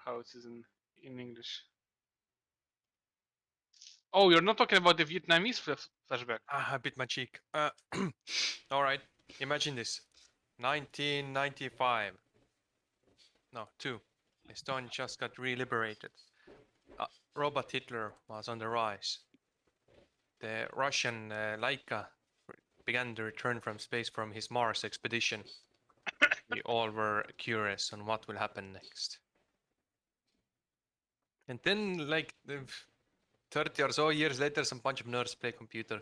how it is in English. Oh, you're not talking about the Vietnamese flashback. Ah, I bit my cheek. All right. Imagine this. 1995. No, 2. Estonia just got re-liberated. Robot Hitler was on the rise. The Russian Laika began to return from space from his Mars expedition. We all were curious on what will happen next. And then, like 30 or so years later, some bunch of nerds play computer.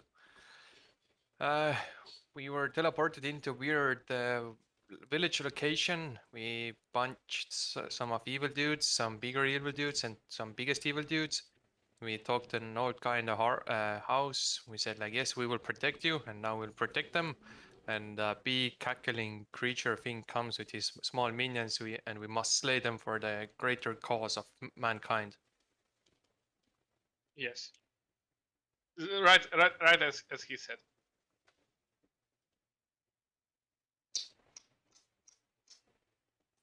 We were teleported into a weird village location. We punched some of evil dudes, some bigger evil dudes, and some biggest evil dudes. We talked to an old guy in the house. We said like, yes, we will protect you, and now we'll protect them. And a big cackling creature thing comes with his small minions, and we must slay them for the greater cause of mankind. Yes. Right as he said.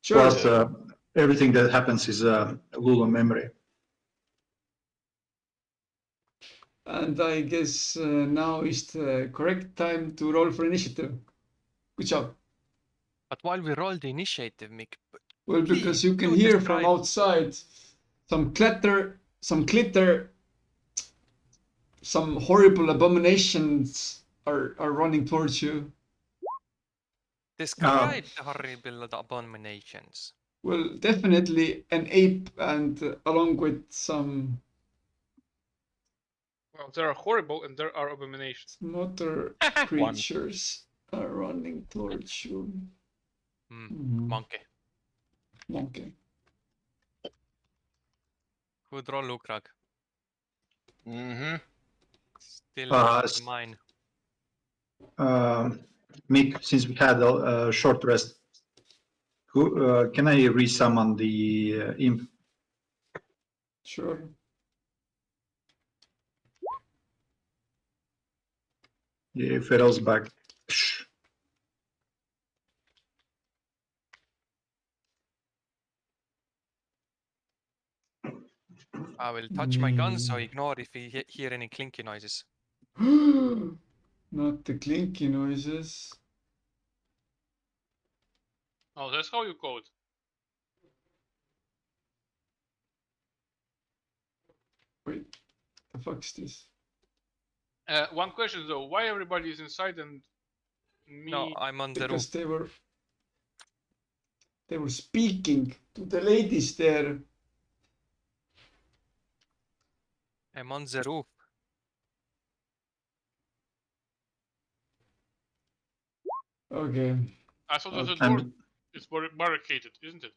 Sure. Plus, everything that happens is Lulu memory. And I guess now is the correct time to roll for initiative. Good job. But while we roll the initiative, Mick. Well, because you can hear from outside some clatter, some glitter, some horrible abominations are running towards you. Describe the horrible abominations. Well, definitely an ape, and along with some. Well, there are horrible and there are abominations. Some other creatures are running towards you. Monkey. Monkey. Good roll, Lukrak. Still mine. Mick, since we had a short rest, can I resummon the imp? Sure. Yeah, Feral's back. I will touch my gun, so ignore if you hear any clinky noises. Not the clinky noises. Oh, that's how you code. Wait, the fuck's this? One question though, why everybody is inside and me? No, I'm on the roof. Because they were speaking to the ladies there. I'm on the roof. Okay. I thought that the door is barricaded, isn't it?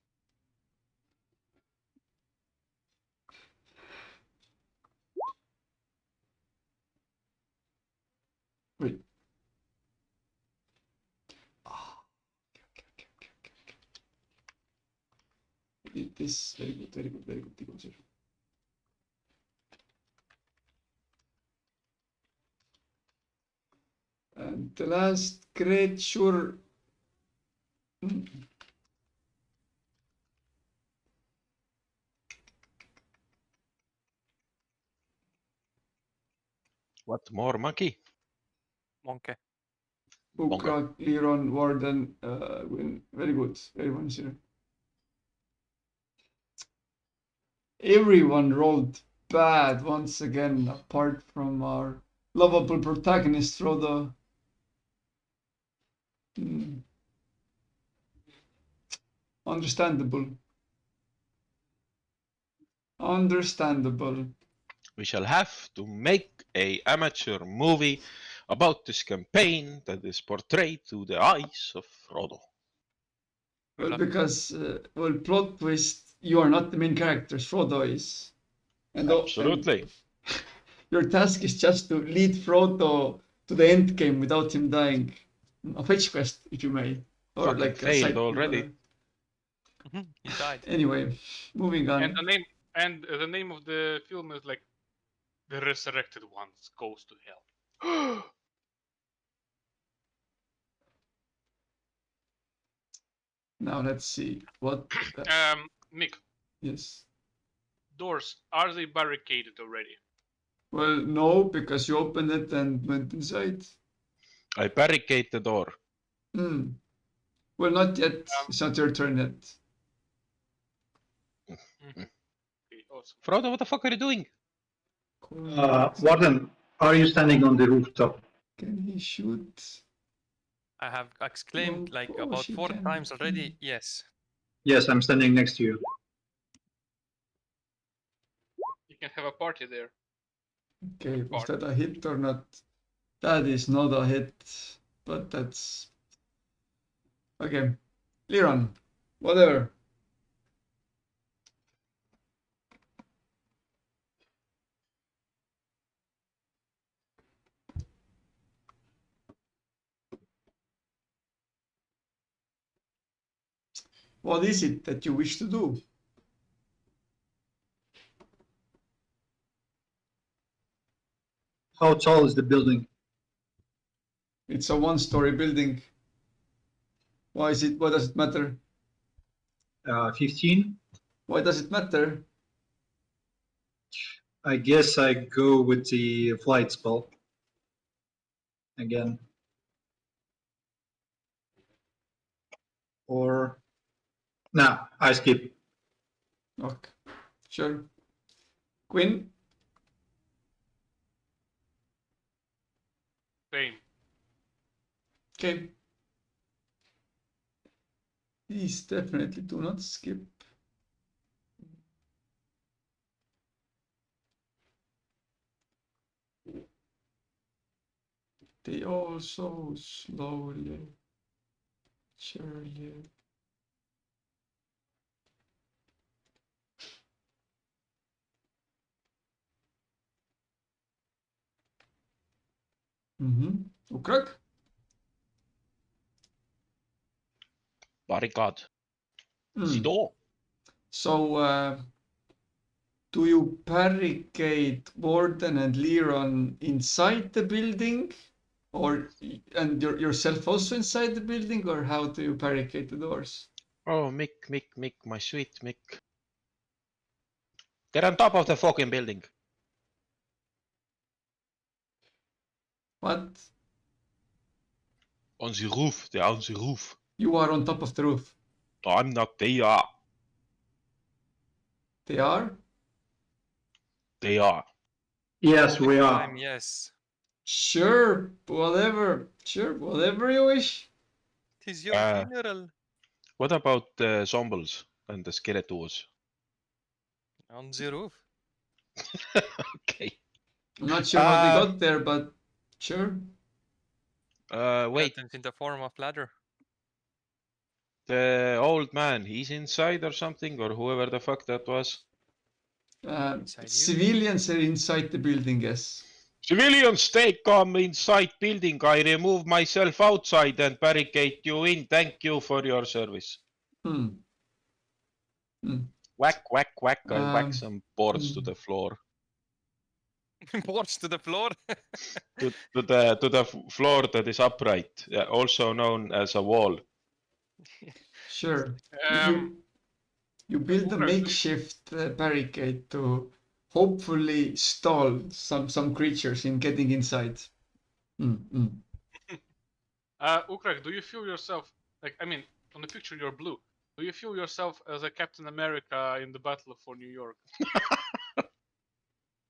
Wait. Okay. This very good. And the last creature. What more, monkey? Monkey. Ukrak, Liron, Warden, win. Very good. Everyone here. Everyone rolled bad once again, apart from our lovable protagonist, Frodo. Understandable. Understandable. We shall have to make an amateur movie about this campaign that is portrayed through the eyes of Frodo. Well, because, plot twist, you are not the main character, Frodo is. And absolutely. Your task is just to lead Frodo to the end game without him dying. A fetch quest, if you may. Or fucking like failed already. He died. Anyway, moving on. And the name of the film is like The Resurrected Ones Goes to Hell. Now let's see what. Mick. Yes. Doors, are they barricaded already? Well, no, because you opened it and went inside. I barricade the door. Hmm. Well, not yet. It's not your turn yet. Okay, awesome. Frodo, what the fuck are you doing? Warden, are you standing on the rooftop? Can he shoot? I have exclaimed Oh, like of about course he 4 can. times already. Yes. Yes, I'm standing next to you. You can have a party there. Okay, was Part. that a hit or not? That is not a hit, but that's okay. Liron, whatever. What is it that you wish to do? How tall is the building? It's a one-story building. Why is it? Why does it matter? 15? Why does it matter? I guess I go with the flight spell. Again. Or... Nah, I skip. Okay, sure. Quinn, Same. okay. Please definitely do not skip. They all so slowly, surely. Ukrak? Barricade. The Hmm. door. So, do you barricade Warden and Liron inside the building, or and yourself also inside the building, or how do you barricade the doors? Oh, Mick, my sweet Mick. They're on top of the fucking building. What? On the roof. They're on the roof. You are on top of the roof. No, I'm not. They are. They are? They are. Yes, we are. Time, yes. Sure, whatever. Sure, whatever you wish. Tis your funeral. What about the zombies and the skeletons? On the roof. Okay. I'm not sure how they got there, but sure. Wait. Skeletons in the form of ladder. The old man, he's inside or something, or whoever the fuck that was. Inside you. Civilians are inside the building, yes. Civilians, take come inside building. I remove myself outside and barricade you in. Thank you for your service. Hmm. Whack, whack, whack. I whack Um, some boards to the floor. Boards to the floor. To the floor that is upright, also known as a wall. Sure. Um, You build a Ukrak, makeshift barricade to hopefully stall some creatures in getting inside. Ukrak, do you feel yourself like? I mean, on the picture you're blue. Do you feel yourself as a Captain America in the Battle for New York?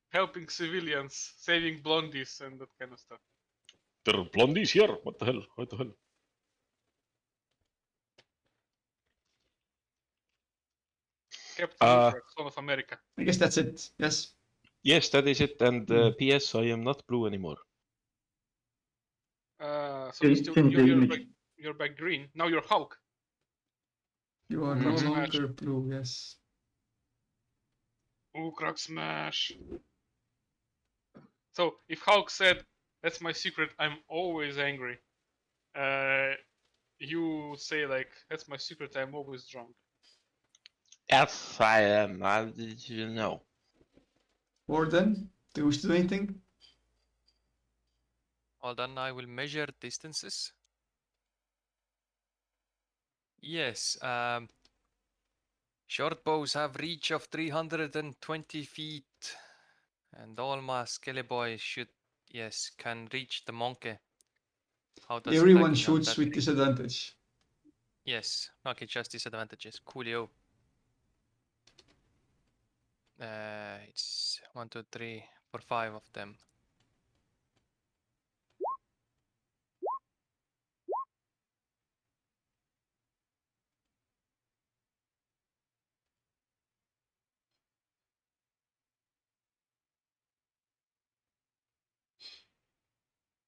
Helping civilians, saving blondies, and that kind of stuff. There are blondies here. What the hell? What the hell? Captain Ukrak, Son of America. I guess that's it. Yes. Yes, that is it. And P.S. I am not blue anymore. So you Change still, the you're image. back, you're back green. Now you're Hulk. You are Ukrak no smash. longer blue. Yes. Ukrak smash. So if Hulk said, "That's my secret. I'm always angry," you say like, "That's my secret. I'm always drunk." Yes, I am. How did you know? Warden, do you wish to do anything? Hold on, I will measure distances. Yes. Short bows have reach of 320 feet. And all my skelly boys can reach the monkey. How does Everyone stacking on shoots that with thing? disadvantage. Yes, okay, just disadvantages. Coolio. It's 1, 2, 3, 4, 5 of them.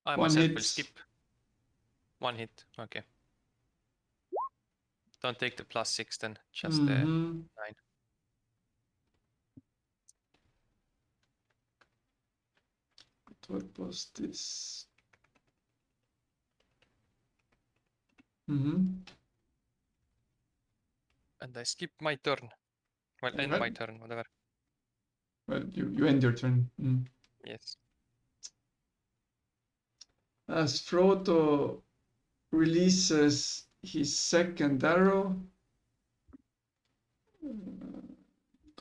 I One myself will hit. skip. 1 hit, okay. Don't take the +6 then, just the Mhm. 9. What was this? Mm-hmm. And I skip my turn. Well, end my Alright. turn, whatever. Well, you end your turn. Yes. As Frodo releases his second arrow,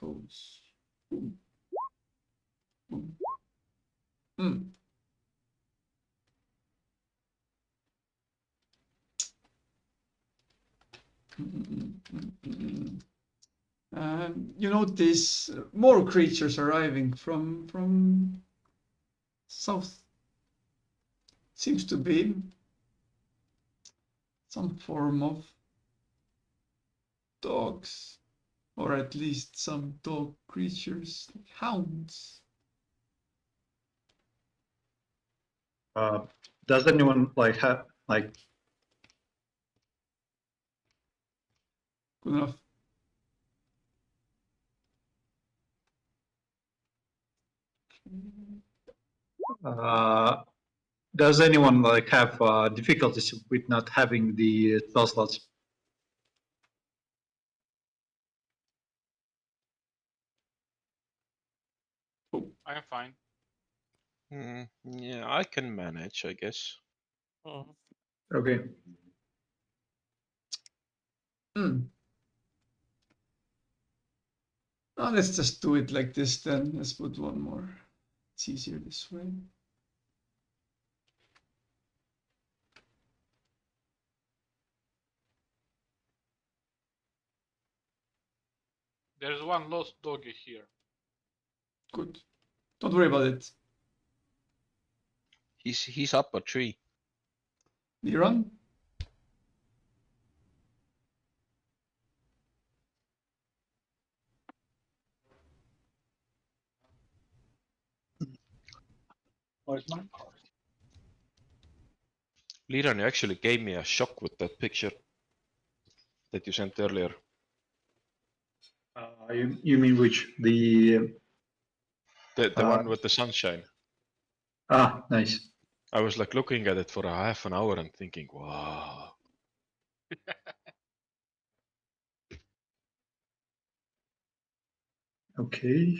goes boom, boom. You notice more creatures arriving from south. Seems to be some form of dogs, or at least some dog creatures, like hounds. Does anyone like have like Good enough. does anyone like have difficulties with not having the spell slots? I'm fine. Yeah, I can manage, I guess. Okay. Now let's just do it like this then. Let's put one more. It's easier this way. There's one lost doggy here. Good. Don't worry about it. He's up a tree. Liran? Liran, you actually gave me a shock with that picture that you sent earlier. You mean which? The The one with the sunshine. Nice. I was like looking at it for a half an hour and thinking, wow. Okay.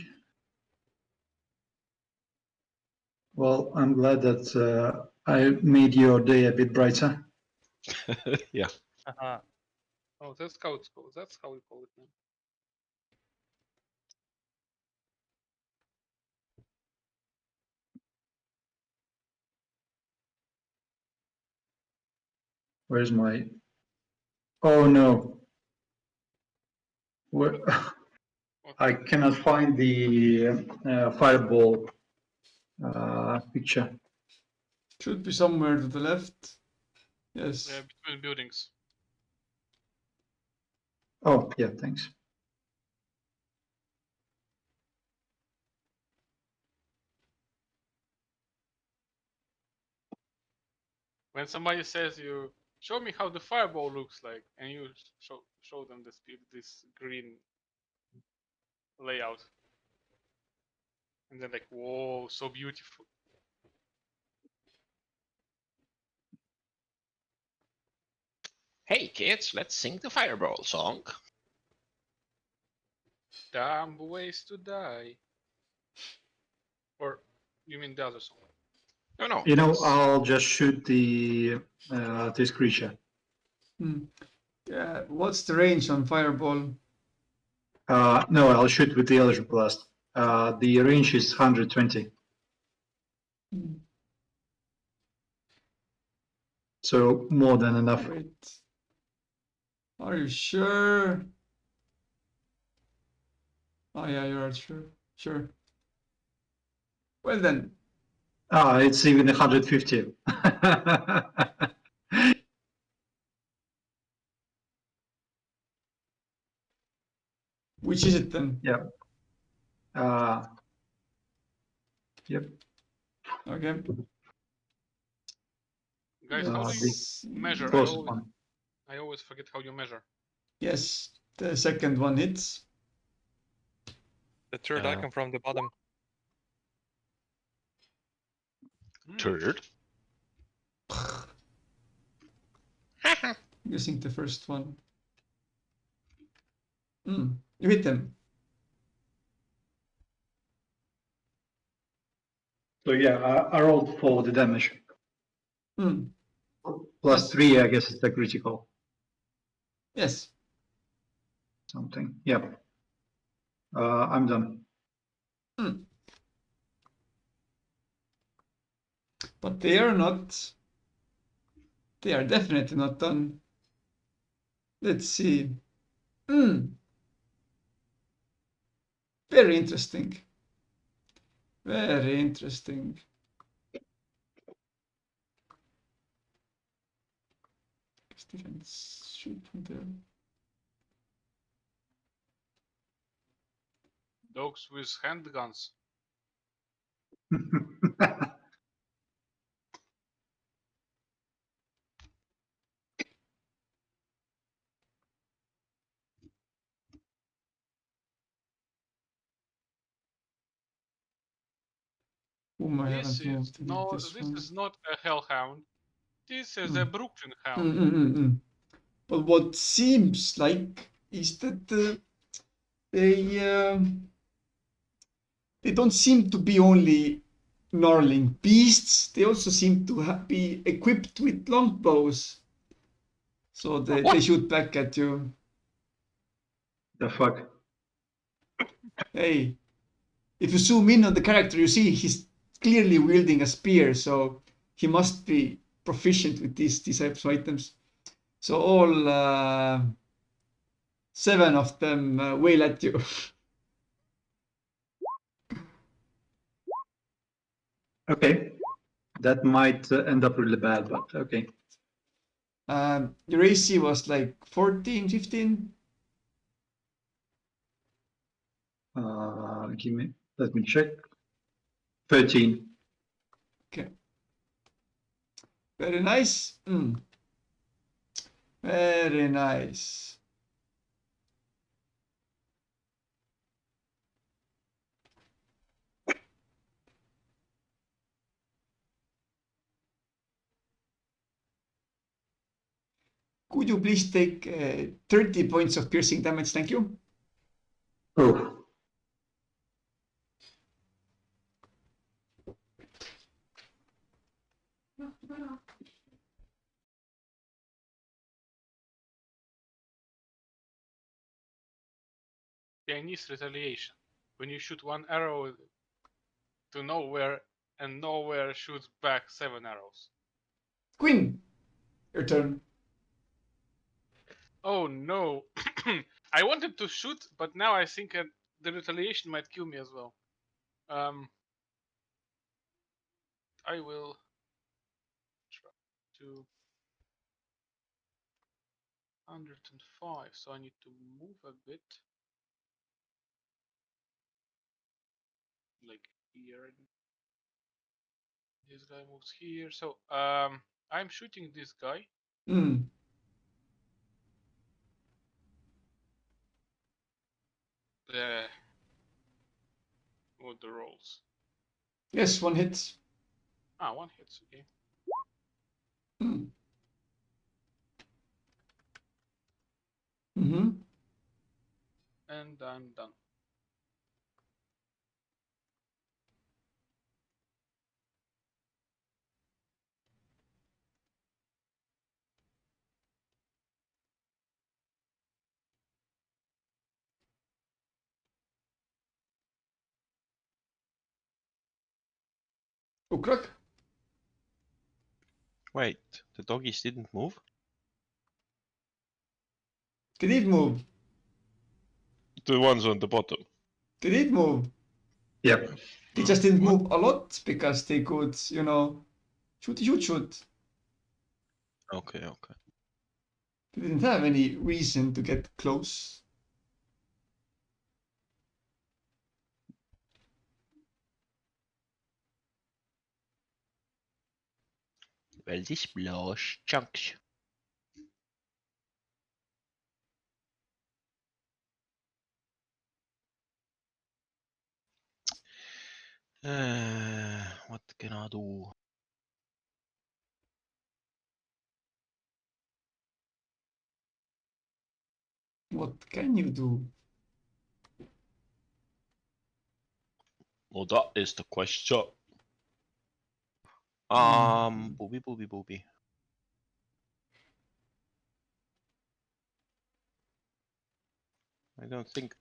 Well, I'm glad that I made your day a bit brighter. Yeah. Uh-huh. Oh, that's how it's called. That's how we call it now. Where's my? Oh no. Where... I cannot find the fireball picture. Should be somewhere to the left. Yes. Between buildings. Oh, yeah, thanks. When somebody says you show me how the fireball looks like, and you show them this green layout, and they're like, "Whoa, so beautiful." Hey kids, let's sing the fireball song. Damn ways to die. Or you mean the other song? No. You know, that's- I'll just shoot the this creature. Yeah. What's the range on fireball? No, I'll shoot with the Eldritch Blast. The range is 120. Mm. So more than enough. Wait. Are you sure? Oh yeah, you are sure. Sure. Well then, It's even 150. which is it then? Yeah. Yep. Okay. Guys, how do you Let's measure? Closest one. I always forget how you measure. Yes, the second one hits. The third Uh, icon from the bottom. Hmm. Third. Using the first one. You hit them. So yeah, I rolled for the damage. Hmm. Plus Yes. 3, I guess, is the critical. Yes. Something. Yep. I'm done. But they are not. They are definitely not done. Let's see. Very interesting. Very interesting. They can shoot from there. Dogs with handguns. Whom I This haven't moved in this this one. is not a hellhound. This is a Brooklyn hound. But what seems like is that they don't seem to be only gnarling beasts. They also seem to be equipped with longbows. So they shoot back at you. The fuck? Hey, if you zoom in on the character, you see he's clearly wielding a spear, so he must be proficient with these types of items. So all 7 of them wail at you. Okay. That might end up really bad, but okay. Your AC was like 14, 15? Let me check. 13. Okay. Very nice. Very nice. Could you please take 30 points of piercing damage? Thank you. Oh. Chinese retaliation. When you shoot one arrow to nowhere and nowhere shoots back 7 arrows. Quinn, your turn. Oh no. I wanted to shoot, but now I think the retaliation might kill me as well. I will try to 105, so I need to move a bit. Like here. This guy moves here. So I'm shooting this guy. What the rolls? Yes, one hit. One hits, okay. Mm-hmm. And I'm done. Ukrak? Wait, the doggies didn't move? They did move. The ones on the bottom. They did move. Yep. They just didn't What? move a lot because they could, shoot. Okay, okay. They didn't have any reason to get close. Well, this blows chunks. What can I do? What can you do? Well, that is the question. Mm. Booby. I don't think.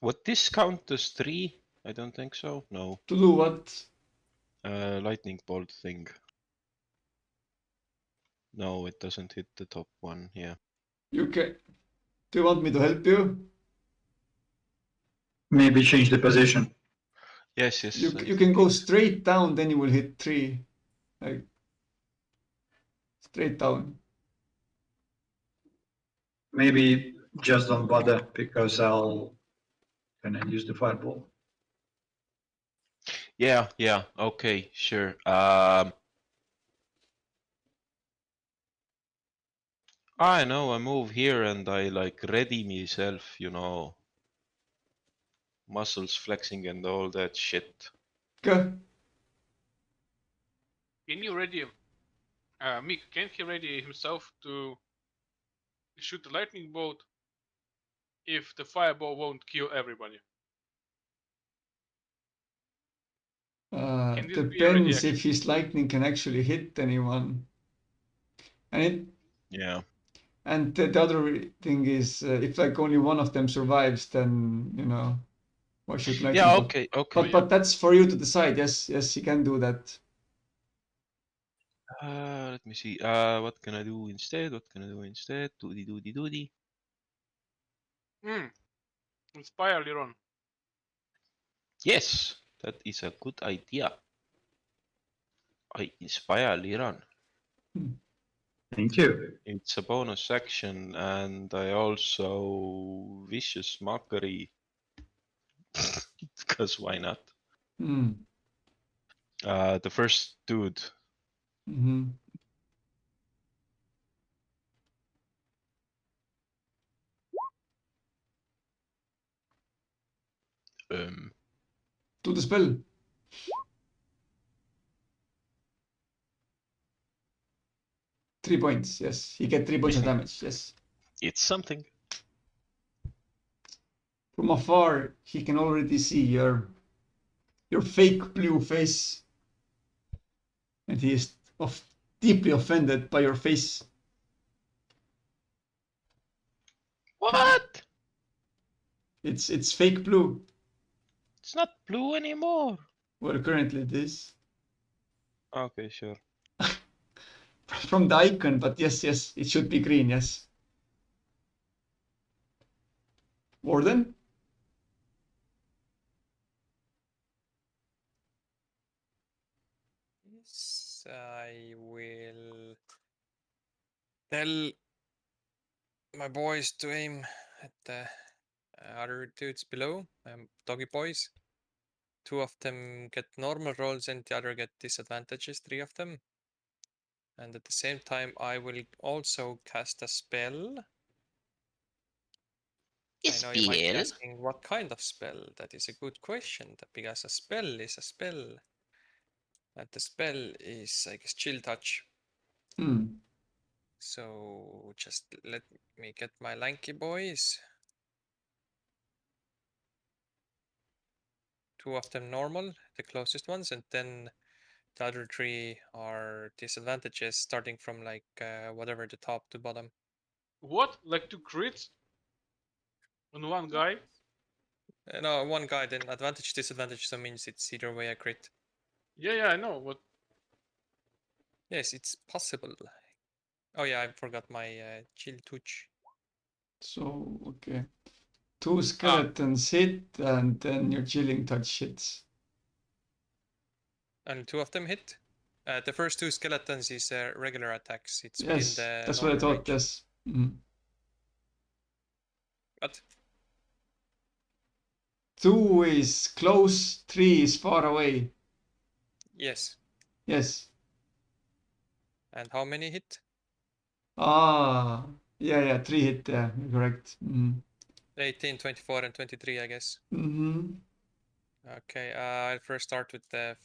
Would this count as 3? I don't think so. No. To do what? Lightning bolt thing. No, it doesn't hit the top one. Yeah. You can. Do you want me to help you? Maybe change the position. Yes. You I'm you can go thinking. straight down, then you will hit 3. Like straight down. Maybe just don't bother because I'll gonna use the fireball. Yeah. Okay, sure. I know. I move here and I like ready myself. Muscles flexing and all that shit. Okay. Can you ready, Mick? Can he ready himself to shoot the lightning bolt if the fireball won't kill everybody? Can this be a ready Depends action? if his lightning can actually hit anyone. Yeah. And the other thing is, if like only one of them survives, then why should lightning Yeah. bolt? Okay. But that's for you to decide. Yes, he can do that. Let me see. What can I do instead? Doody. Inspire Liron. Yes, that is a good idea. I inspire Liran. Thank you. It's a bonus action, and I also vicious mockery. Because why not? Hmm. The first dude. Mm-hmm. Do the spell. Three points. Yes, he get 3 points of damage. Yes. It's something. From afar, he can already see your fake blue face, and he is deeply offended by your face. What? It's fake blue. It's not blue anymore. Well, currently it is Okay, sure. from the icon, but yes, it should be green. Yes. Warden. Yes, I will tell my boys to aim at the other dudes below, doggy boys. 2 of them get normal rolls and the other get disadvantages, 3 of them. And at the same time, I will also cast a spell. I know you might be asking what kind of spell. That is a good question, because a spell is a spell. And the spell is, I guess, Chill Touch. So just let me get my lanky boys. 2 of them normal, the closest ones, and then The other 3 are disadvantages, starting from like whatever the top to bottom. What? Like 2 crits on one guy? No, one guy, then advantage, disadvantage, so means it's either way a crit. Yeah, I know. But Yes, it's possible. Oh yeah, I forgot my chill touch. So, okay. 2 skeletons hit, and then your chilling touch hits. Only 2 of them hit. The first 2 skeletons is regular attacks. It's Yes, within the that's what I normal thought. range. Yes. Mhm. But 2 is close, 3 is far away. yes. Yes. And how many hit? Ah, yeah, 3 hit. Yeah, you're correct. 18, 24, and 23, I guess. Mm-hmm. Okay, I'll first start with the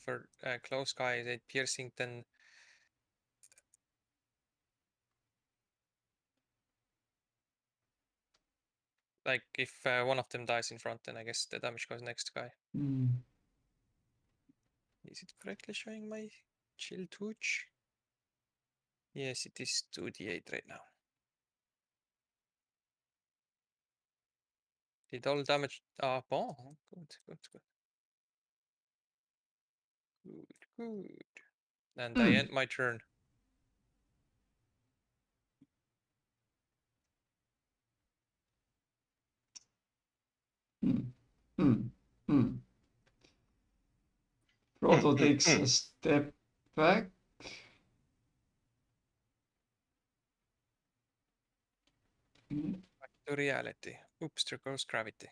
close guy, 8 piercing, then like if one of them dies in front, then I guess the damage goes next guy. Is it correctly showing my chill touch? Yes, it is 2d8 right now. Did all damage? Oh, good. Good. And I end my turn. Frodo takes a step back. Back to reality. Oops, there goes gravity.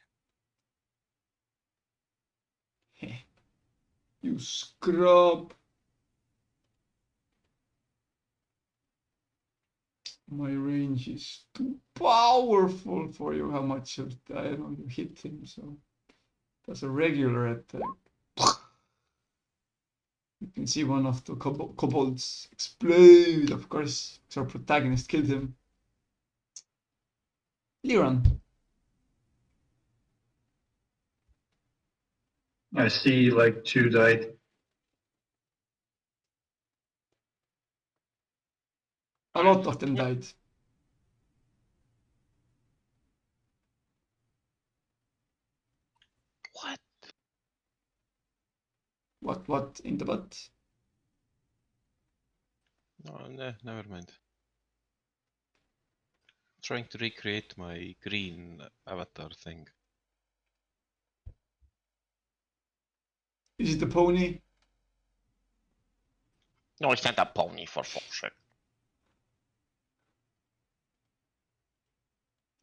You scrub. My range is too powerful for you. How much of I don't know you hit him, so that's a regular attack. You can see one of the kobolds explode, of course, because our protagonist killed him. Liran. I see like 2 died. A lot of them died. What? What in the butt? No, never mind. Trying to recreate my green avatar thing. Is it the pony? No, it's not a pony, for fuck's sake.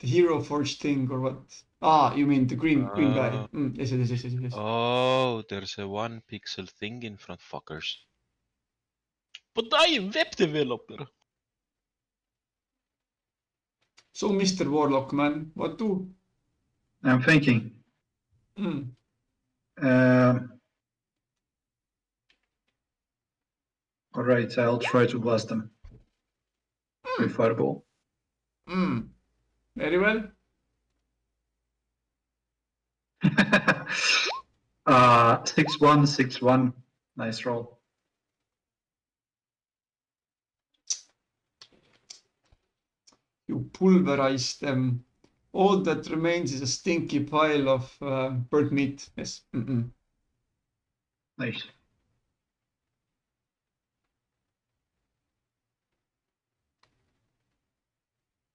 The hero forge thing or what? Ah, you mean the green guy. Yes. Oh, there's a 1 pixel thing in front, fuckers. But I am web developer. So, Mr. Warlock, man, what do? I'm thinking. All right, I'll try to blast them with fireball. Very well. 6-1, 6-1. Nice roll. You pulverize them. All that remains is a stinky pile of burnt meat. Yes. Nice.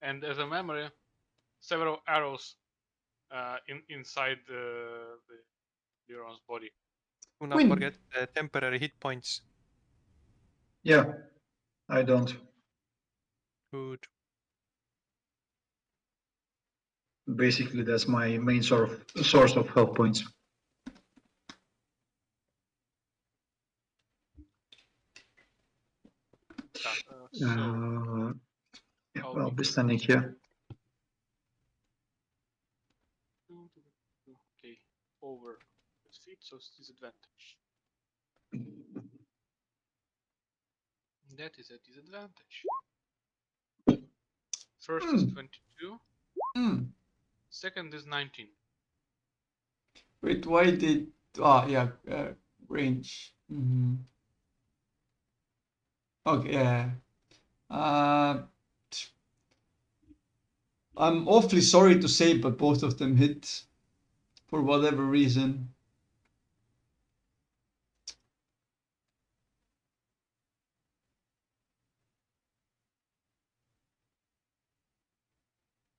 And as a memory, several arrows inside the Liron's body. Do not Win. forget the temporary hit points. Yeah, I don't. Good. Basically, that's my main source of health points. So Yeah, I'll be standing here. Okay, over his feet, so it's disadvantage. That is a disadvantage. First is 22. Second is 19. Wait, why did... range. Okay, yeah. I'm awfully sorry to say, but both of them hit for whatever reason.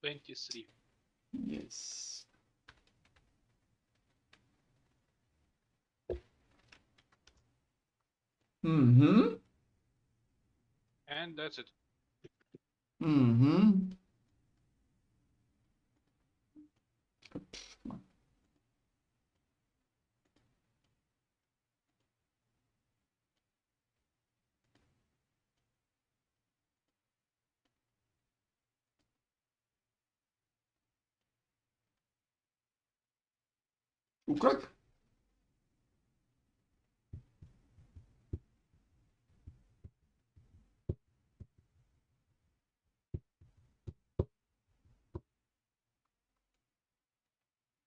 $23. Yes. Mm-hmm. And that's it. Mm-hmm. Ukrak?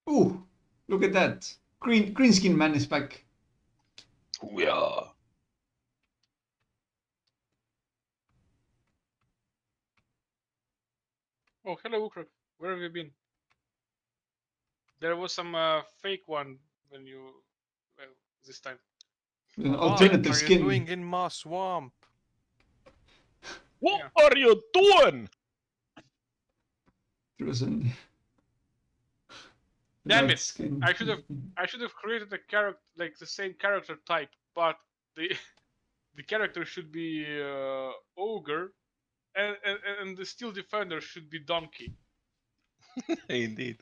Ooh, look at that. Green skin man is back. Yeah. Oh, hello, Ukrak. Where have you been? There was some fake one when you, well, this time. An What alternative are you skin. doing in my swamp? What are you doing? There was an Damn red it! skin. I should have created a character like the same character type, but the the character should be ogre, and the steel defender should be donkey. Indeed.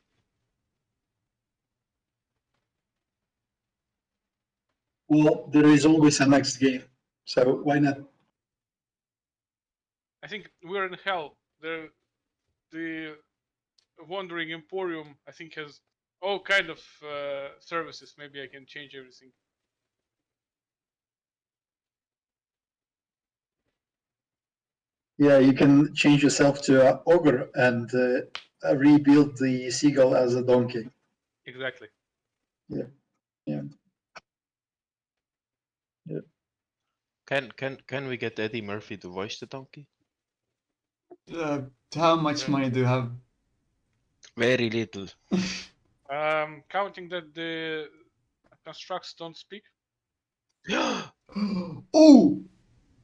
Well, there is always a next game, so why not? I think we're in hell. The Wandering Emporium, I think, has all kind of services. Maybe I can change everything. Yeah, you can change yourself to an ogre and rebuild the seagull as a donkey. Exactly. Can we get Eddie Murphy to voice the donkey? How much money do you have? Very little. Counting that the constructs don't speak. Oh,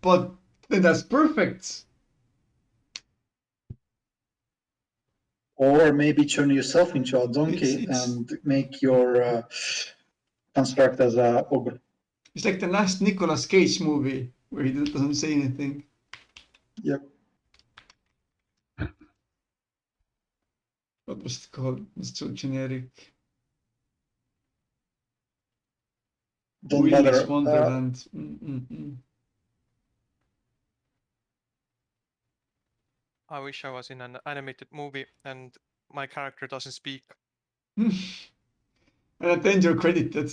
but then that's perfect. Or maybe turn yourself into a donkey It's- and make your construct as a ogre. It's like the last Nicolas Cage movie where he doesn't say anything. Yep. What was it called? It's so generic. Don't Willy's bother. Wonderland. I wish I was in an animated movie and my character doesn't speak. And then you're credited.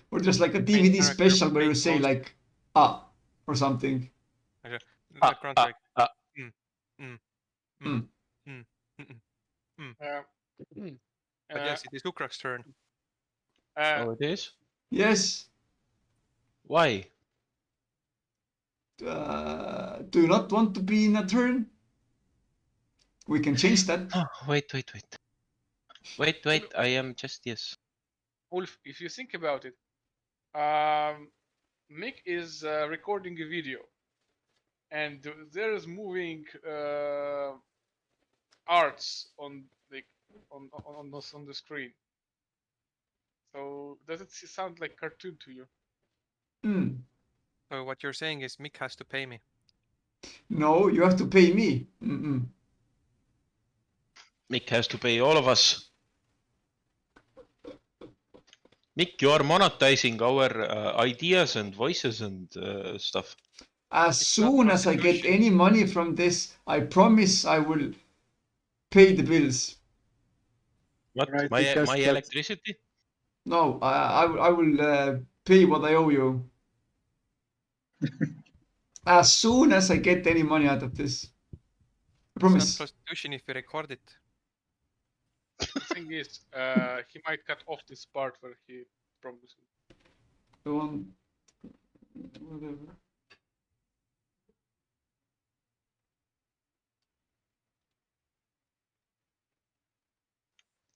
Or just like a DVD character special where you plays say most- like ah or something. The Ah, grunt like Uh, But yes, it is Ukrak's turn. Oh, it is? Yes. Why? Do you not want to be in a turn? We can change that. Oh, wait. Wait, I am just, yes. Ulf, if you think about it, Mick is recording a video, and there is moving arts on the screen. So does it sound like cartoon to you? Hmm. So what you're saying is Mick has to pay me. No, you have to pay me. Mick has to pay all of us. Mick, you are monetizing our ideas and voices and stuff. As It's not soon as I get prostitution. any money from this, I promise I will pay the bills. What? Right, My because that- electricity? No, I will pay what I owe you. As soon as I get any money out of this. I It's promise. not prostitution if you record it. The thing is, he might cut off this part where he promised. The one Whatever.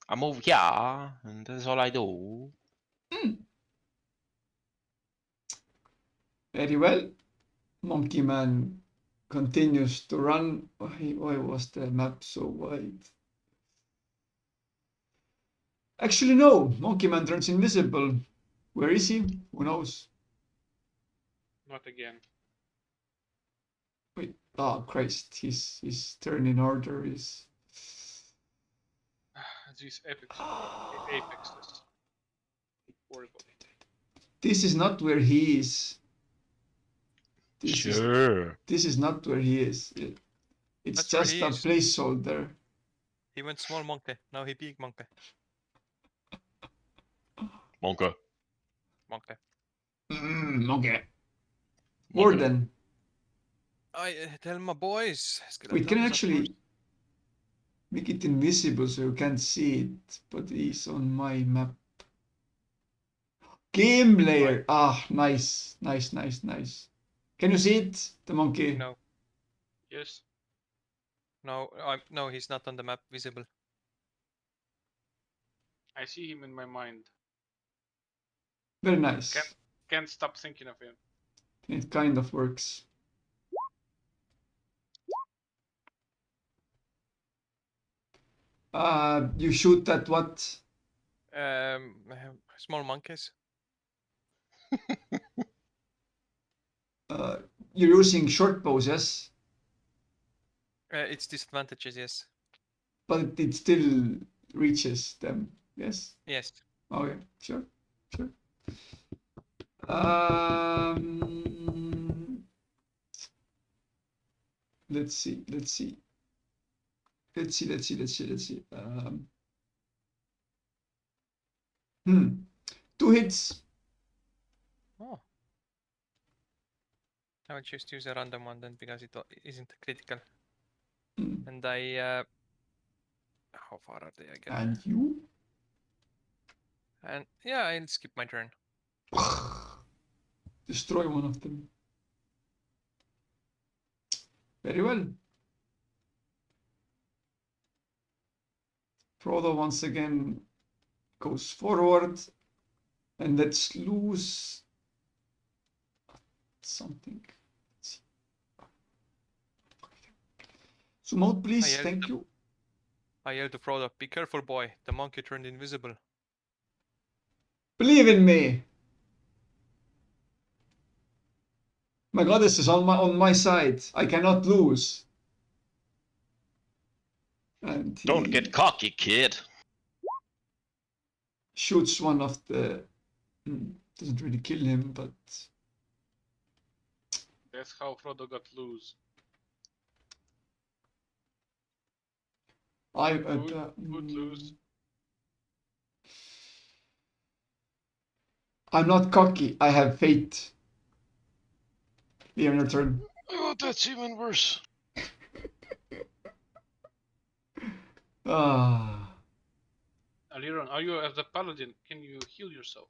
I move here, and that's all I do. Very well. Monkey Man continues to run. Why was the map so wide? Actually, no. Monkey Man turns invisible. Where is he? Who knows? Not again. Wait. Oh, Christ. His turn in order is. These apexes. Horrible. This is not where he is. Sure. This is not where he is. It's That's where just he a is. placeholder. He went small monkey. Now he big monkey. Monka. Monkey. Okay. Warden. I tell my boys. We can skeletons, of actually course. make it invisible so you can't see it, but he's on my map. Game layer. Ah, nice. Can you see it, the monkey? No, Yes. no, he's not on the map visible. I see him in my mind. Very nice. Can't stop thinking of him. It kind of works. You shoot at what? Small monkeys. You're using short bows, yes? It's disadvantages, yes. But it still reaches them, yes? Yes. Okay, sure. Let's see. 2 hits. Oh. I will just use a random one then because it isn't critical. Hmm. And I how far are they again? And you? And yeah, I'll skip my turn. Destroy one of them. Very well. Frodo once again goes forward. And let's lose something. Let's see. Zoom out, please. yelled Thank the- you. I yelled to Frodo, "Be careful, boy! The monkey turned invisible." Believe in me. My goddess is on my side. I cannot lose. And he Don't get cocky, kid. shoots one of the. Doesn't really kill him, but That's how Frodo got loose. Would lose. I'm not cocky. I have faith. Leon, your turn. Oh, that's even worse. Aliron, are you as a paladin? Can you heal yourself?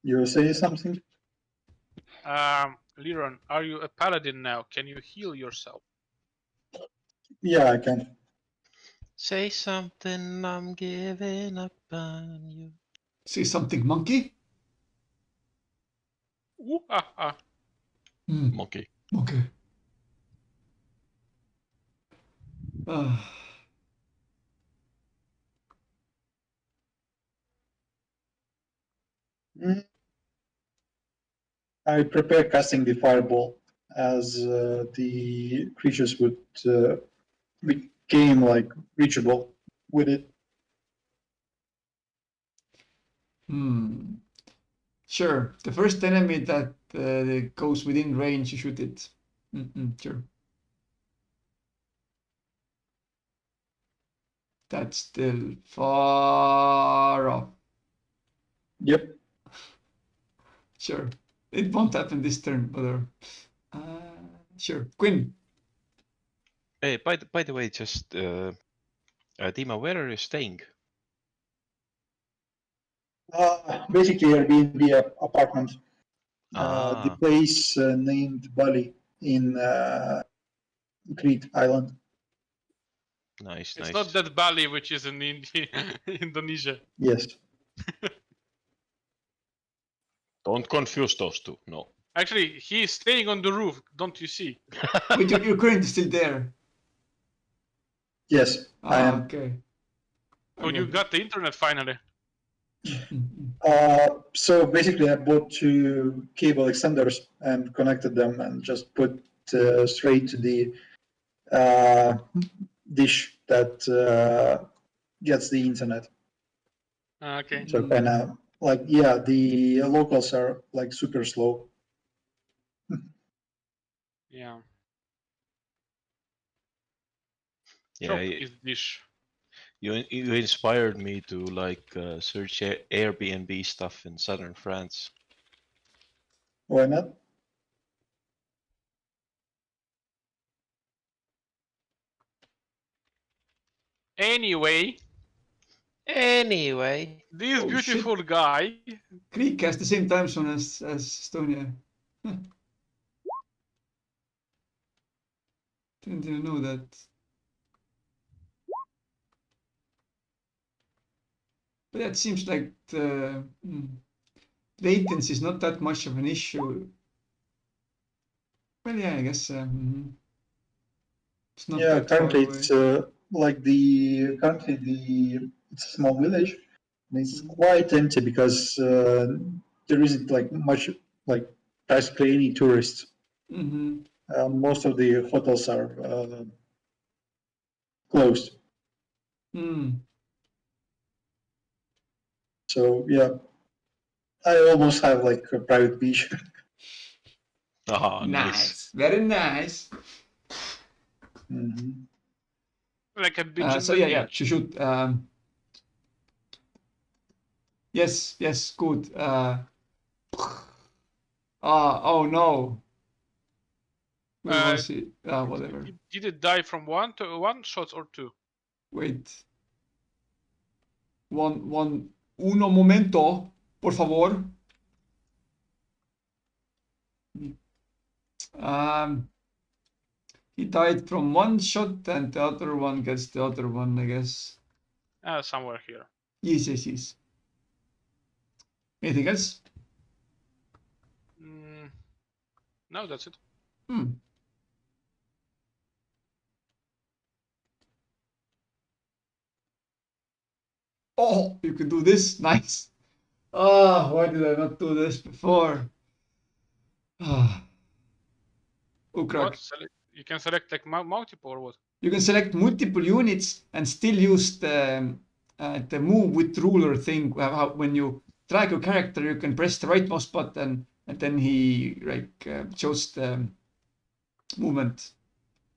You were saying something? Liron, are you a paladin now? Can you heal yourself? Yeah, I can. Say something, I'm giving up on you. Say something, monkey. Ooh, ah, ah. Monkey. Okay. I prepare casting the fireball as the creatures would became like reachable with it. Sure. The first enemy that goes within range, you shoot it. Sure. That's still far off. Yep. Sure. It won't happen this turn, but sure. Quinn. Hey, by the way, just Dima, where are you staying? Basically, Airbnb apartment. The Ah, place named Bali in Crete Island. nice, It's nice. not that Bali, which is in Indonesia. Yes. Don't confuse those two. No. Actually, he is staying on the roof. Don't you see? Wait, you're currently still there. Yes, I am. Okay. Oh, you got the internet finally. So basically, I bought 2 cable extenders and connected them, and just put straight to the dish that gets the internet. Okay. So kind of like, yeah, the locals are like super slow. Yeah. Yeah, Chop is dish. you inspired me to like search Airbnb stuff in southern France. Why not? Anyway, Anyway, this Oh, beautiful guy. Greek has the same time zone as Estonia. Huh. Didn't even know that. But that seems like the latency is not that much of an issue. Well, yeah, I guess it's not Yeah, that far currently away. it's it's a small village, and it's quite empty because there isn't like much, like practically any tourists. Mm-hmm. Most of the hotels are closed. Mm. So yeah, I almost have like a private beach. ah, nice. Very nice. Mhm. Like a bitch in So the yeah, beach. you should. Yes, good. Oh no. Where was he? Whatever. Did it die from one shot or 2? Wait. Uno momento, por favor. He died from one shot, and the other one gets the other one, I guess. Somewhere here. Yes. Anything else? No, that's it. Oh, you can do this. Nice. Why did I not do this before? Ukrak. You can select like multiple or what? You can select multiple units and still use the move with ruler thing. When you drag your character, you can press the right mouse button, and then he shows the movement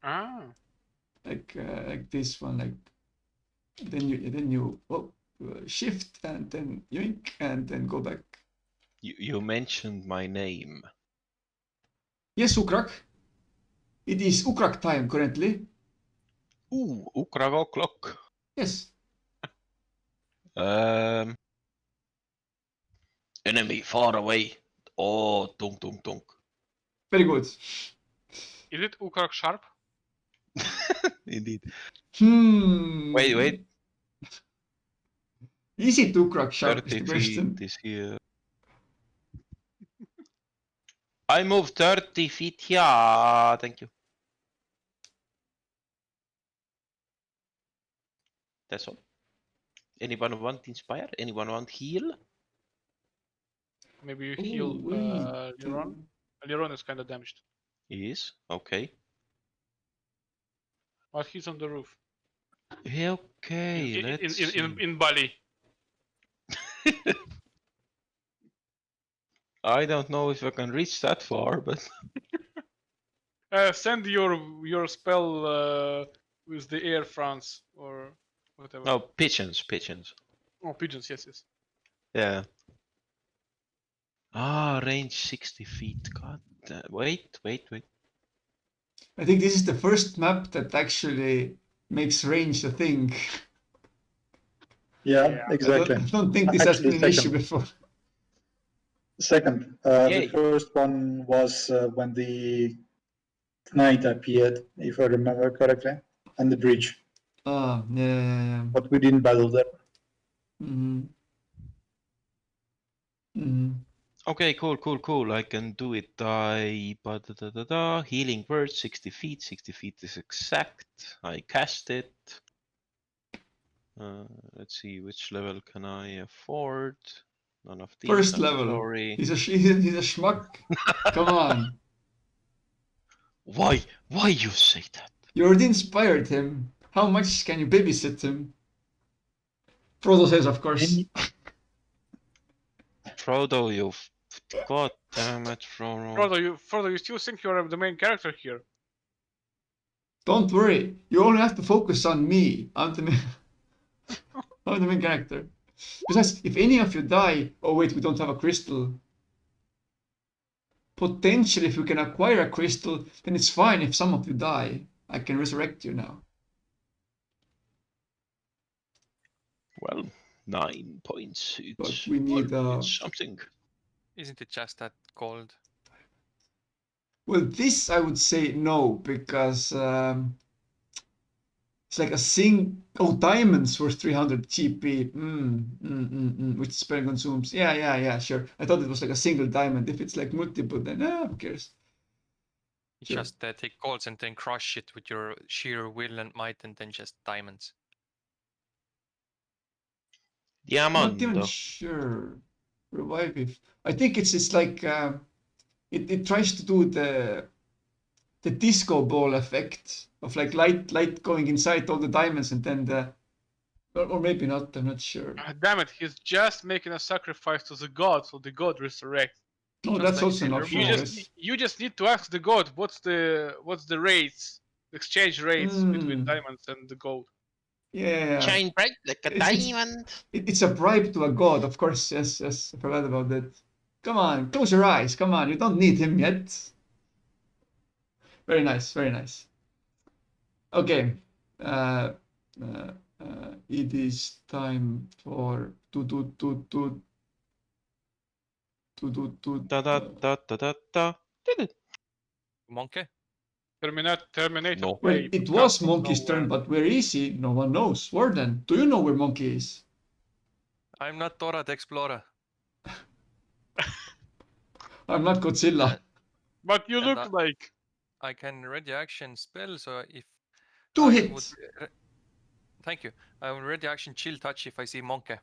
like this one. Like then you shift and then yoink and then go back. You mentioned my name. Yes, Ukrak. It is Ukrak time currently. Ooh, Ukrag o'clock. Yes. Enemy far away. Oh, tunk, tunk, tunk. Very good. Is it Ukrak sharp? Indeed. Wait. Wait. Is it Ukrak sharp? 30 Is the question. feet is here. I move 30 feet here. Thank you. That's all. Anyone want inspire? Anyone want heal? Maybe you heal Liron. Liron is kind of damaged. He is? Okay. But he's on the roof. Okay, let's see. In Bali. I don't know if I can reach that far, but Send your spell with the air France or whatever. no, pigeons. Oh, pigeons, yes. Yeah. Range 60 feet. God, wait. I think this is the first map that actually makes range a thing. Yeah, Yeah. exactly. I don't think this has Actually, been an issue second. before. Second, Yay. the first one was when the knight appeared, if I remember correctly, and the bridge. Ah, yeah. But we didn't battle there. Mm-hmm. Mm-hmm. Okay, cool. I can do it. Healing word, 60 feet. 60 feet is exact. I cast it. Let's see, which level can I afford? None of these. First I'm level. sorry. He's a schmuck. Come on. Why you say that? You already inspired him. How much can you babysit him? Frodo says, of course. Frodo, God damn it, Frodo. Frodo, you still think you're the main character here? Don't worry. You only have to focus on me. I'm the main, I'm the main character. Besides, if any of you die... Oh wait, we don't have a crystal. Potentially, if we can acquire a crystal, then it's fine if some of you die. I can resurrect you now. Well, 9 points. But we need it's something. Isn't it just that cold? Well, this I would say no, because it's like a Oh, diamonds worth 300 GP. Which spell consumes. Yeah, sure. I thought it was like a single diamond. If it's like multiple, then who cares? You Sure. just take golds and then crush it with your sheer will and might, and then just diamonds. Not even Diamando. sure. Revive if I think it's like it tries to do the disco ball effect of like light going inside all the diamonds and then the or maybe not, I'm not sure. Damn it, he's just making a sacrifice to the god, so the god resurrects. No, Just that's like also an Sailor option. Moon. Yes. You just need to ask the god what's the rates, exchange rates between diamonds and the gold. Yeah. Shine bright like a It's- diamond. It's a bribe to a god, of course. Yes, I forgot about that. Come on, close your eyes. Come on, you don't need him yet. Very nice, very nice. Okay. It is time for Da da da da da da. Monkey? Terminator. No. Well, Play it was comes Monkey's nowhere. turn, but where is he? No one knows. Warden, do you know where Monkey is? I'm not Dora the Explorer. I'm not Godzilla. But you And look that- like I can ready action spell, so if Two I hits. Thank you. I will ready action chill touch if I see monkey.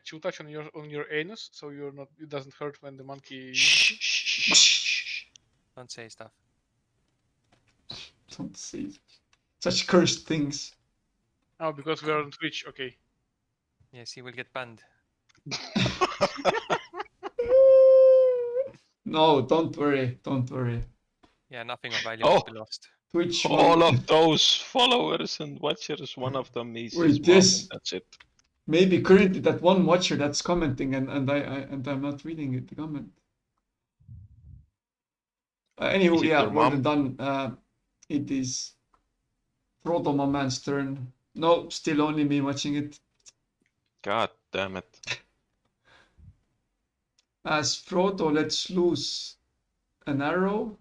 chill touch on your anus, so it doesn't hurt when the monkey. Shh. Don't say stuff. Don't say such cursed things. Oh, because we're on Twitch. Okay. Yes, he will get banned. No, don't worry. Don't worry. Yeah, nothing of value Oh. will be lost. Twitch All will- of those followers and watchers, one of them is Wait, his mom, yes. and that's it. maybe currently that one watcher that's commenting and I'm not reading it, the comment. Anywho, Is it yeah, your well mom? done. It is Frodo, my man's turn. No, still only me watching it. God damn it. As Frodo lets loose an arrow.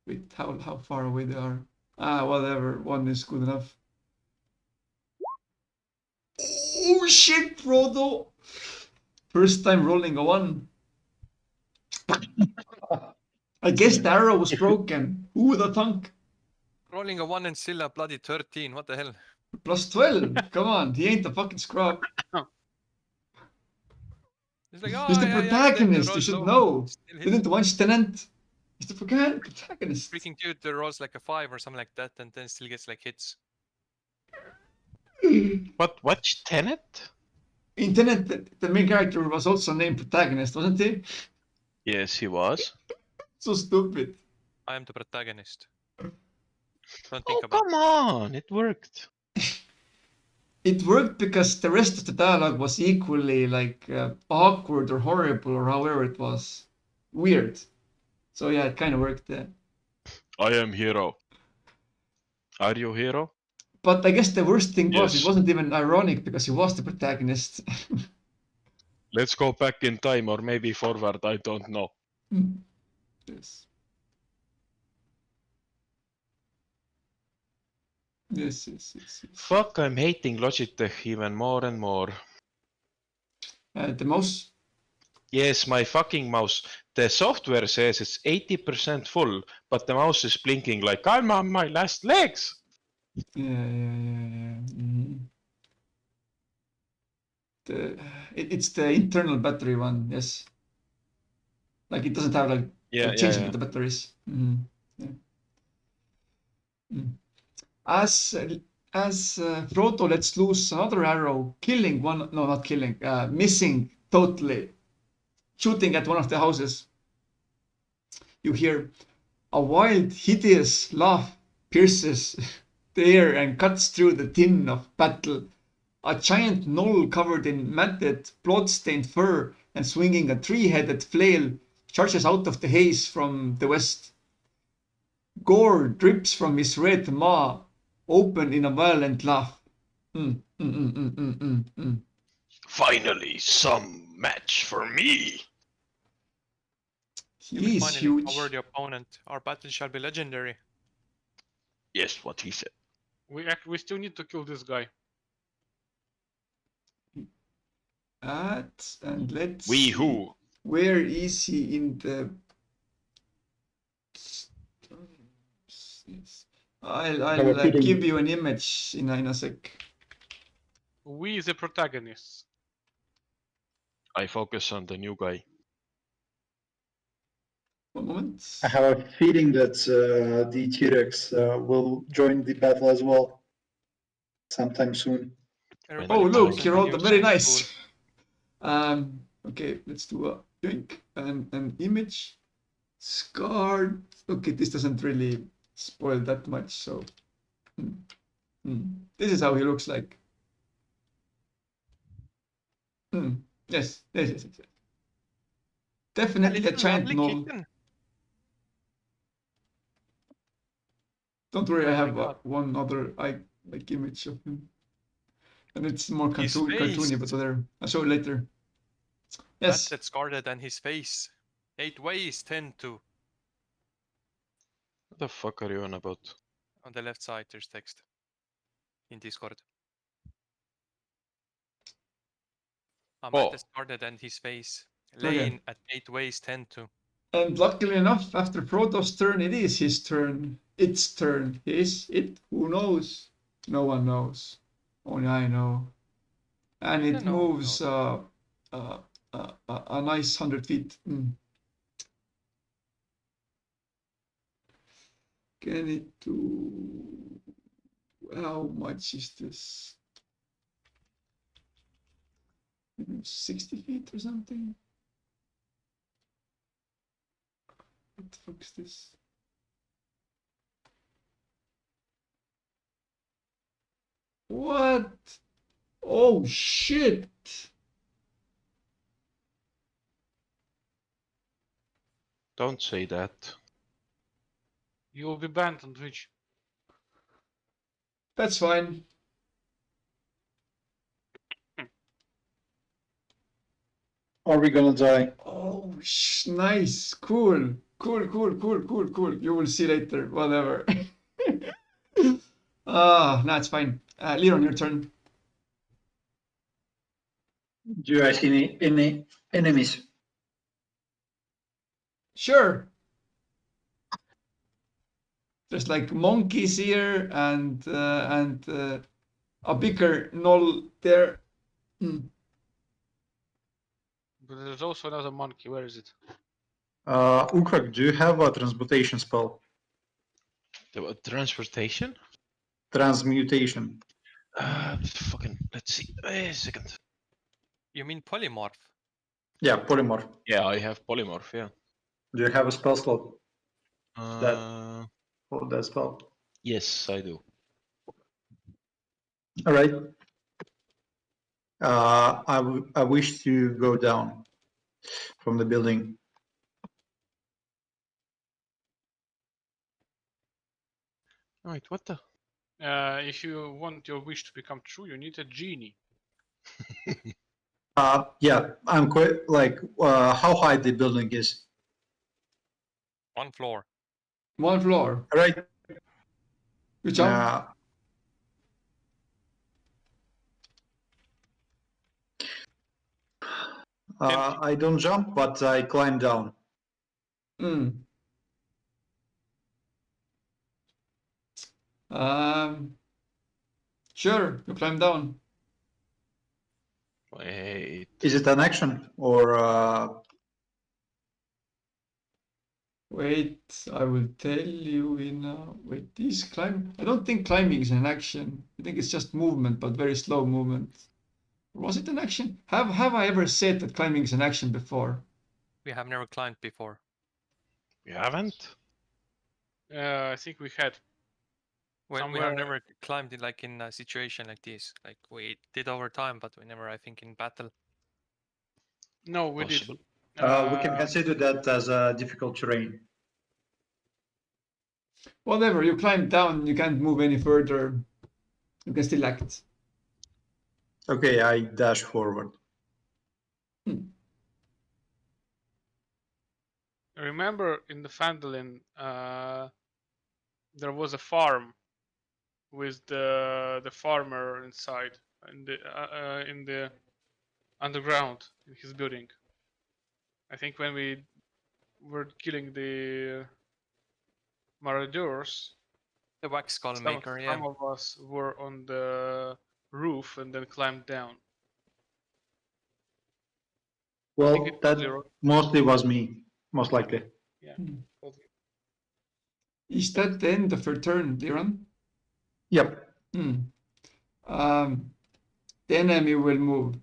Wait, how far away they are? Whatever. One is good enough. Oh shit, Frodo! First time rolling a 1. I guess the arrow was broken. Who would have thunk? Rolling a 1 and still a bloody 13. What the hell? Plus 12. Come on, he ain't a fucking scrub. It's like, oh, He's the yeah, protagonist. yeah, You should low. know. Still hits. Didn't watch Tenant. He's the protagonist. Freaking dude that rolls like a 5 or something like that, and then still gets like hits. But watch Tenet? In Tenet, the main character was also named protagonist, wasn't he? Yes, he was. So stupid. I am the protagonist. Don't Oh, think about come on, it worked. It worked because the rest of the dialogue was equally like awkward or horrible or however it was. Weird. So yeah, it kind of worked there. I am hero. Are you hero? But I guess the worst thing was it Yes. wasn't even ironic because he was the protagonist. Let's go back in time or maybe forward, I don't know. Yes. Yes. Fuck, I'm hating Logitech even more and more. The mouse. Yes, my fucking mouse. The software says it's 80% full, but the mouse is blinking like I'm on my last legs. Yeah. It's the internal battery one, yes. Like it doesn't have like changing the batteries. Yeah. As Frodo lets loose another arrow, killing one. No, not killing. Missing totally. Shooting at one of the houses. You hear a wild, hideous laugh pierces the air and cuts through the din of battle. A giant gnoll covered in matted, blood-stained fur and swinging a three-headed flail charges out of the haze from the west. Gore drips from his red maw, open in a violent laugh. Finally, some match for me. He is huge. Cover the opponent. Our battle shall be legendary. Yes, what he said. We still need to kill this guy. And let's We see. who? Where is he in the? I'll give you an image in a sec. We the protagonists. I focus on the new guy. One moment. I have a feeling that the T-Rex will join the battle as well sometime soon. Everybody Oh look, knows you the rolled new a very Saints nice. rule. Okay, let's do a yoink and an image. Scarred. Okay, this doesn't really spoil that much, so this is how he looks like. Yes. Definitely a giant gnoll. Don't worry, I have one other like image of him, and it's more cartoony, but whatever. I'll show you later. Yes. That's guarded and his face. 8 ways, 10 to. What the fuck are you on about? On the left side, there's text in Discord. That's guarded and his face. Lane at 8 ways, 10 to. And luckily enough, after Frodo's turn, it is his turn. Its turn. Is it? Who knows? No one knows. Only I know. And it moves a nice 100 feet. Can it do? How much is this? 60 feet or something? What the fuck is this? What? Oh shit! Don't say that. You will be banned on Twitch. That's fine. Are we gonna die? Oh, nice, cool. You will see later, whatever. No, it's fine. Leron, your turn. Do you guys see any enemies? Sure. There's like monkeys here and a bigger gnoll there. But there's also another monkey. Where is it? Ukrak, do you have a transmutation spell? The transportation? Transmutation. Fucking, let's see. Wait a second. You mean polymorph? Yeah, polymorph. Yeah, I have polymorph, yeah. Do you have a spell slot Uh, for that spell? yes, I do. All right. I wish to go down from the building. Wait, what the? If you want your wish to become true, you need a genie. Yeah, I'm quite like how high the building is. 1 floor. 1 floor. Right. Good job. I don't jump, but I climb down. Mm. Sure, you climb down. Wait. Is it an action or? Wait, I will tell you in wait, is climb? I don't think climbing is an action. I think it's just movement, but very slow movement. Was it an action? Have I ever said that climbing is an action before? We have never climbed before. You haven't? I think we had. We Somewhere- have never climbed in like in a situation like this. Like we did over time, but we never, I think, in battle. No, we Possible. did. We can consider that as a difficult terrain. Whatever, you climb down, you can't move any further. You can still act. Okay, I dash forward. Remember in the Phandalin, there was a farm with the farmer inside in the underground in his building. I think when we were killing the marauders, The wax skull some maker, yeah. of us were on the roof and then climbed down. I think Well, it that was mostly was me, most likely. Is that the end of your turn, Liran? Yep. The enemy will move.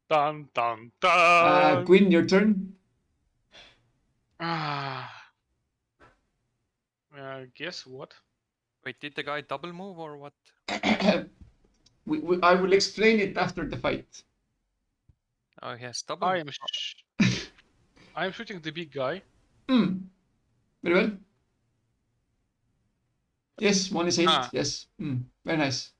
Dun dun dun. Quinn, your turn. Guess what? Wait, did the guy double move or what? I will explain it after the fight. Oh, he has double. I am shooting the big guy. Very well. Yes, one is hit. Ah. Yes. Very nice.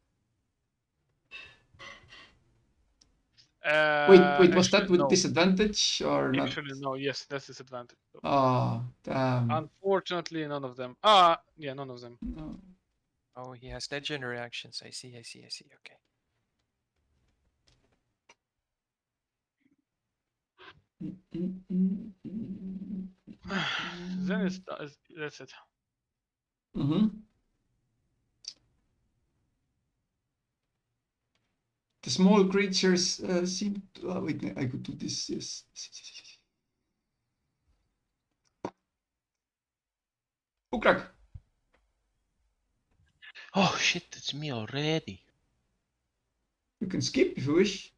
Wait, was that Actually, with no. disadvantage or not? Actually, no. Yes, that's disadvantage. Oh, damn. Unfortunately, none of them. Yeah, none of them. No. Oh, he has legendary actions. I see. Okay. Then that's it. The small creatures seem to. Wait, I could do this. Yes. Ukrak. Oh shit, it's me already. You can skip if you wish.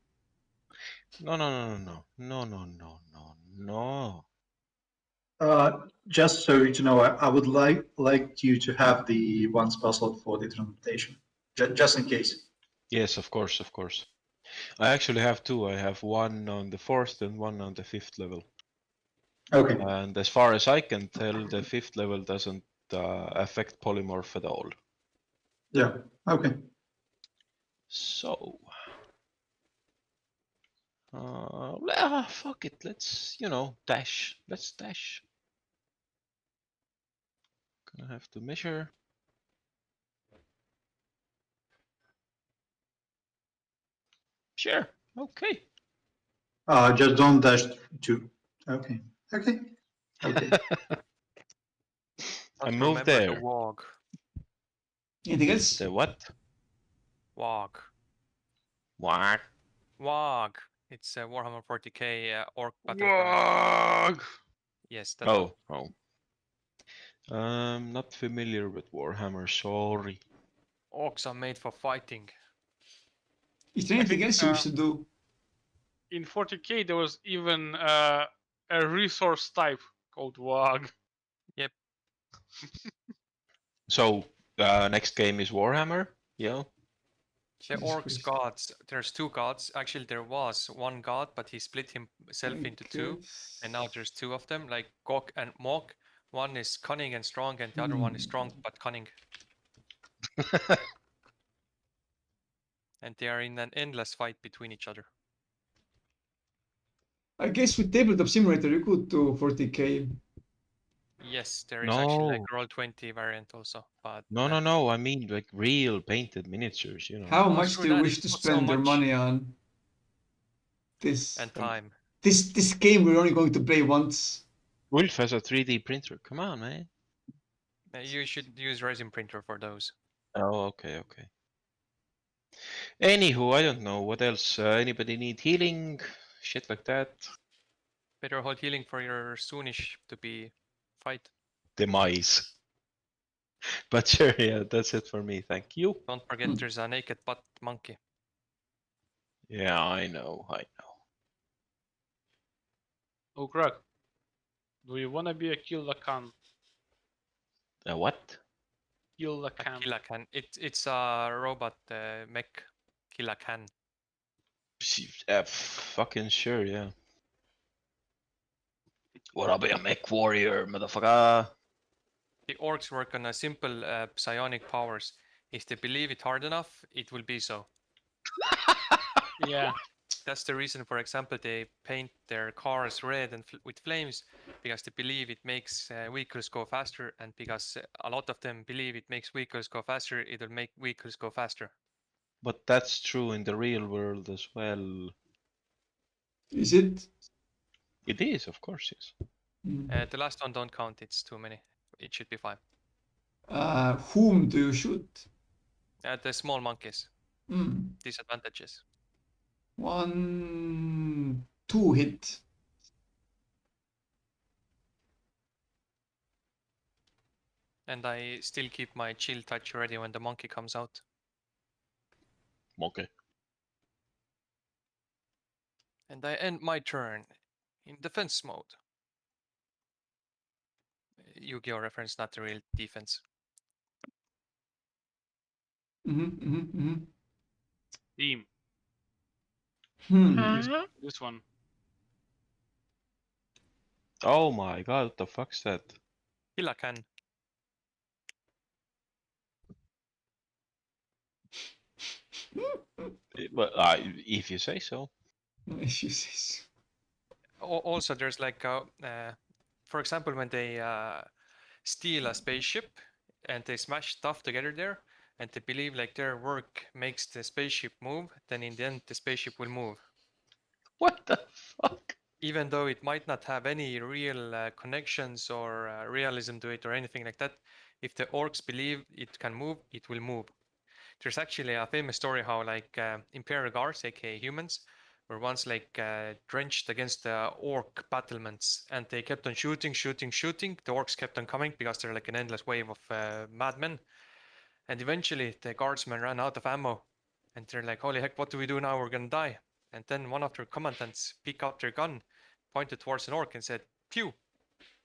No. Just so you know, I would like you to have the one spell slot for the transmutation, just in case. Yes, of course. I actually have two. I have one on the 4th and one on the 5th level. Okay. And as far as I can tell, the 5th level doesn't affect polymorph at all. Yeah. Okay. So, fuck it. Let's dash. Let's dash. Gonna have to measure. Sure. Okay. Just don't dash two. Okay. I Just moved remember there. The Wog. Anything else? The what? Wog. What? Wog. It's Warhammer 40k orc battleground. Wog! Yes, that one. Oh. Not familiar with Warhammer. Sorry. Orcs are made for fighting. Is there anything think, else you wish to do? In 40k, there was even a resource type called Wog. So, next game is Warhammer. Yeah. The Jesus orcs Christ. gods. There's two gods. Actually, there was one god, but he split himself into two, and now there's two of them, like Gok and Mok. One is cunning and strong, and the other one is strong but cunning. And they are in an endless fight between each other. I guess with Tabletop Simulator you could do 40k. Yes, there is actually like No, Roll20 variant also, but no. I mean like real painted miniatures, you know. How Oh, much screw do you that, wish it's to not so spend your much. money on this? And like, time. this game we're only going to play once. Wolf has a 3D printer. Come on, man. You should use resin printer for those. Oh, okay. Anywho, I don't know what else. Anybody need healing? Shit like that. Better hold healing for your soonish to be fight. Demise. But sure, yeah, that's it for me. Thank you. Don't forget Hmm. there's a naked butt monkey. Yeah, I know. Oh, Greg, do you wanna be a Kill Lacan? What? Kill A Lacan. Kilakan. It's a robot mech. Kilakan. Fucking sure, yeah. Wanna be a mech warrior, motherfucker? The orcs work on a simple psionic powers. If they believe it hard enough, it will be so. Yeah. That's the reason, for example, they paint their cars red and with flames, because they believe it makes vehicles go faster, and because a lot of them believe it makes vehicles go faster, it will make vehicles go faster. But that's true in the real world as well. Is it? It is, of course, yes. Hmm. The last one don't count, it's too many. It should be fine. Whom do you shoot? The small monkeys. Hmm. Disadvantages. 1, 2 hit. And I still keep my chill touch ready when the monkey comes out. Okay. And I end my turn in defense mode. Yu-Gi-Oh reference, not the real defense. Team. Hmm. This one. Oh my god, what the fuck's that? Kilakan. Well, if you say so. If you say so. Also, there's like, for example, when they steal a spaceship and they smash stuff together there, and they believe like their work makes the spaceship move, then in the end the spaceship will move. What the fuck? Even though it might not have any real connections or realism to it or anything like that, if the orcs believe it can move, it will move. There's actually a famous story how like Imperial Guards, aka humans, were once like drenched against the orc battlements, and they kept on shooting. The orcs kept on coming because they're like an endless wave of madmen, and eventually the guardsmen ran out of ammo, and they're like, "Holy heck, what do we do now? We're gonna die!" And then one of their commandants picked up their gun, pointed towards an orc, and said, "Pew!"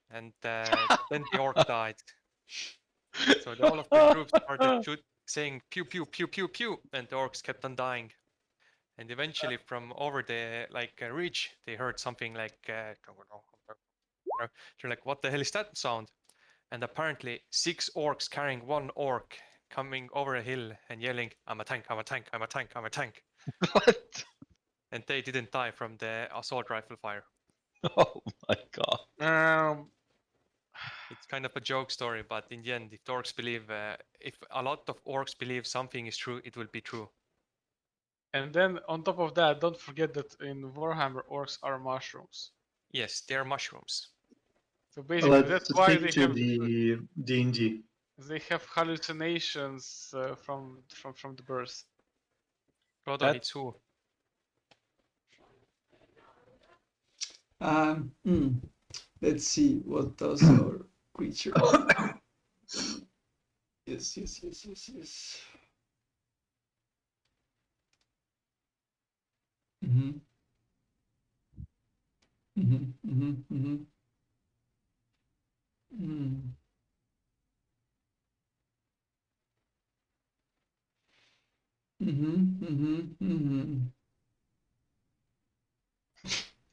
And then the orc died. So all of the troops started saying pew pew pew pew pew, and the orcs kept on dying. And eventually, from over the reach, they heard something like they're like, "What the hell is that sound?" And apparently, 6 orcs carrying 1 orc coming over a hill and yelling, "I'm a tank! I'm a tank! I'm a tank! I'm a tank!" What? And they didn't die from the assault rifle fire. Oh my god. It's kind of a joke story, but in the end, if the orcs believe, if a lot of orcs believe something is true, it will be true. And then on top of that, don't forget that in Warhammer, orcs are mushrooms. Yes, they're mushrooms. So basically, Let's that's why stick they to have the D&D. hallucinations from the birth. Frodo That- hits who? Let's see, what does our creature do? Yes. Mm-hmm.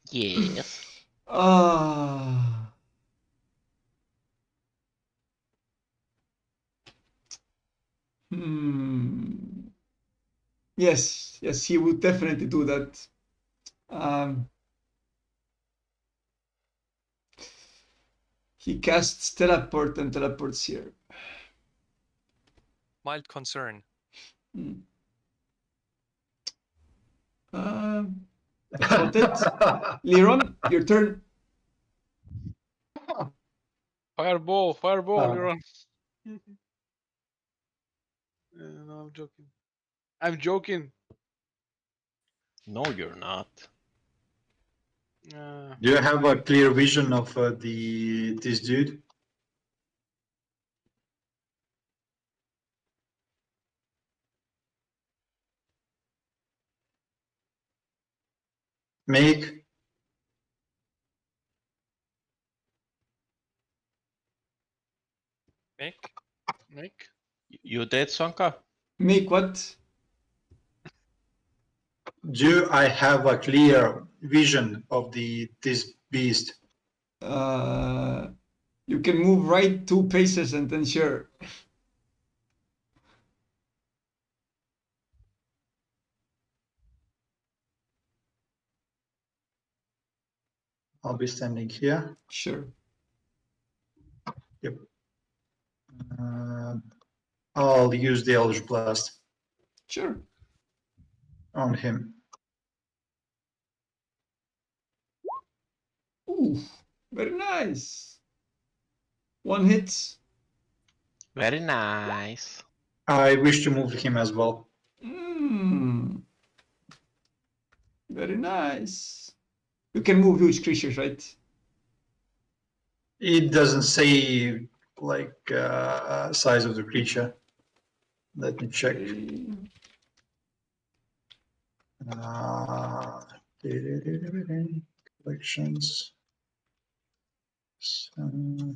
Yes. Ah. Hmm. Yes, yes, he would definitely do that. He casts teleport and teleports here. Mild concern. Hmm. Spotted. Liron, your turn. Fireball, fireball, Ah. you're on. No, I'm joking. I'm joking. No, you're not. Do you have a clear vision of this dude? Make Nick? Nick? You dead, Sanka? Make what? do I have a clear vision of this beast? You can move right 2 paces and then sure. I'll be standing here. Sure. Yep. I'll use the Eldritch Blast Sure. on him. Ooh, very nice. 1 hit. Very nice. I wish to move him as well. Mm. Very nice. You can move huge creatures, right? It doesn't say like size of the creature. Let me check. Okay. Uh, collections. So,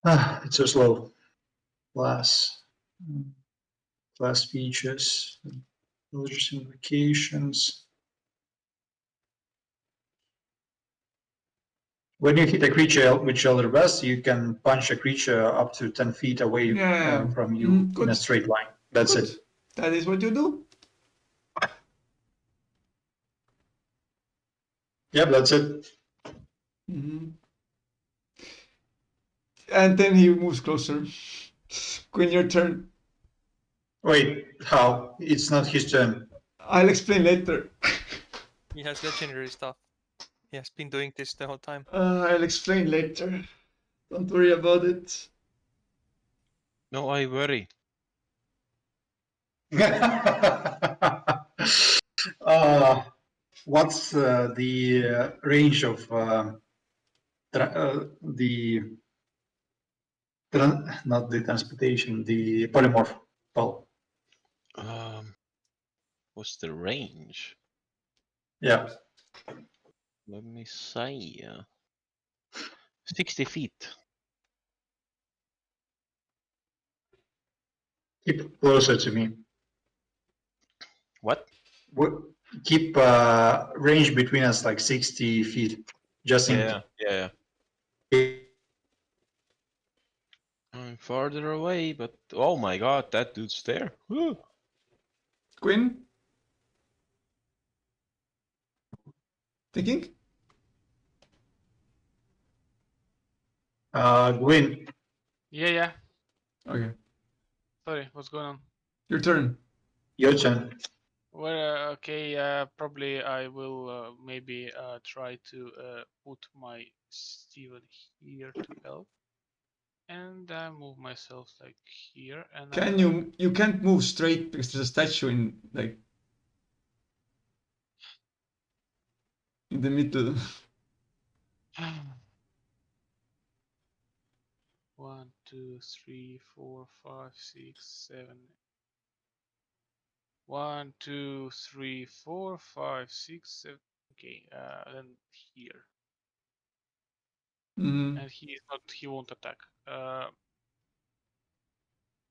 it's so slow. Class features, religious invocations. When you hit a creature with Elder Blast, you can punch a creature up to 10 feet away Yeah. from you in a Good. straight line. That's Good. it. That is what you do. Yep, that's it. Mhm. And then he moves closer. Quinn, your turn. Wait, how? It's not his turn. I'll explain later. He has legendary stuff. He has been doing this the whole time. I'll explain later. Don't worry about it. No, I worry. What's the range of not the transportation, the polymorph? Well, What's the range? yeah. Let me say. 60 feet. Keep closer to me. What? Keep range between us like 60 feet. Just in Yeah. I'm farther away, but oh my god, that dude's there. Woo. Quinn? Thinking? Gwyn, Yeah. Okay. Sorry, what's going on? Your turn. your turn. Well, okay, probably I will maybe try to put my Steven here to help. And I move myself like here and Can you can't move straight because there's a statue in the middle. 1, 2, 3, 4, 5, 6, 7. 1, 2, 3, 4, 5, 6, 7. Okay, then here. Mhm. And he won't attack.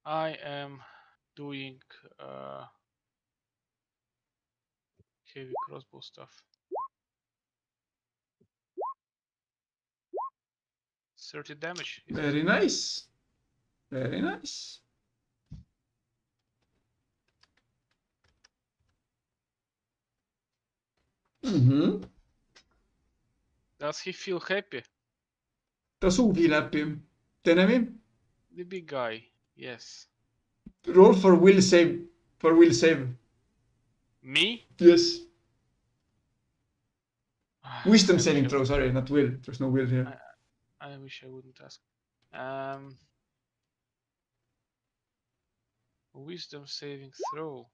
I am doing heavy crossbow stuff. 30 damage. Is it? Very nice. Very nice. Mhm. Does he feel happy? ta suu läbi. teeme nii. The big guy. Yes. Roll for will save. For will save. Me? Yes. Wisdom I wish saving I throw, would- sorry, not will. There's no will here. I wish I wouldn't ask. Wisdom saving throw.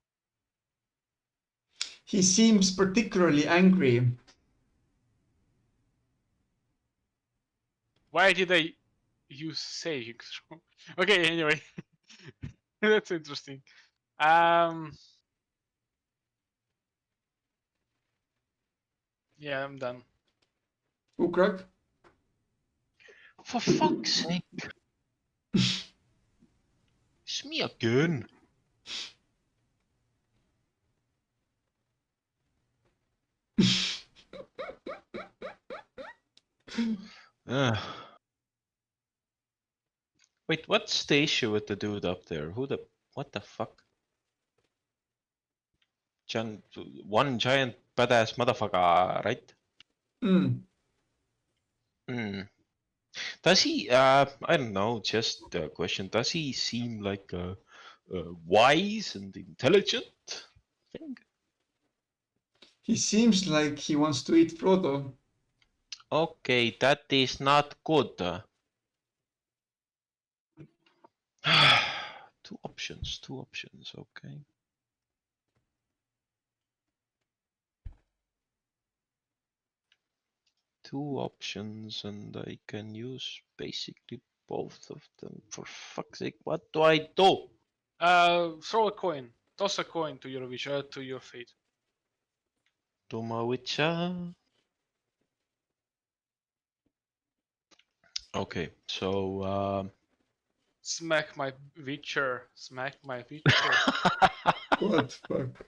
He seems particularly angry. Why did I use saving throw? Okay, anyway. That's interesting. Yeah, I'm done. Ukrak? For fuck's sake. It's me again. Ugh. Wait, what's the issue with the dude up there? What the fuck? One giant badass motherfucker, right? Mm. Does he, I don't know, just a question. Does he seem like a wise and intelligent thing? He seems like he wants to eat Frodo. Okay, that is not good. Two options, okay. Two options, and I can use basically both of them. For fuck's sake, what do I do? Throw a coin. Toss a coin to your wish, to your fate. Tumawicha. Okay, so Smack my Witcher. Smack my Witcher. What the fuck?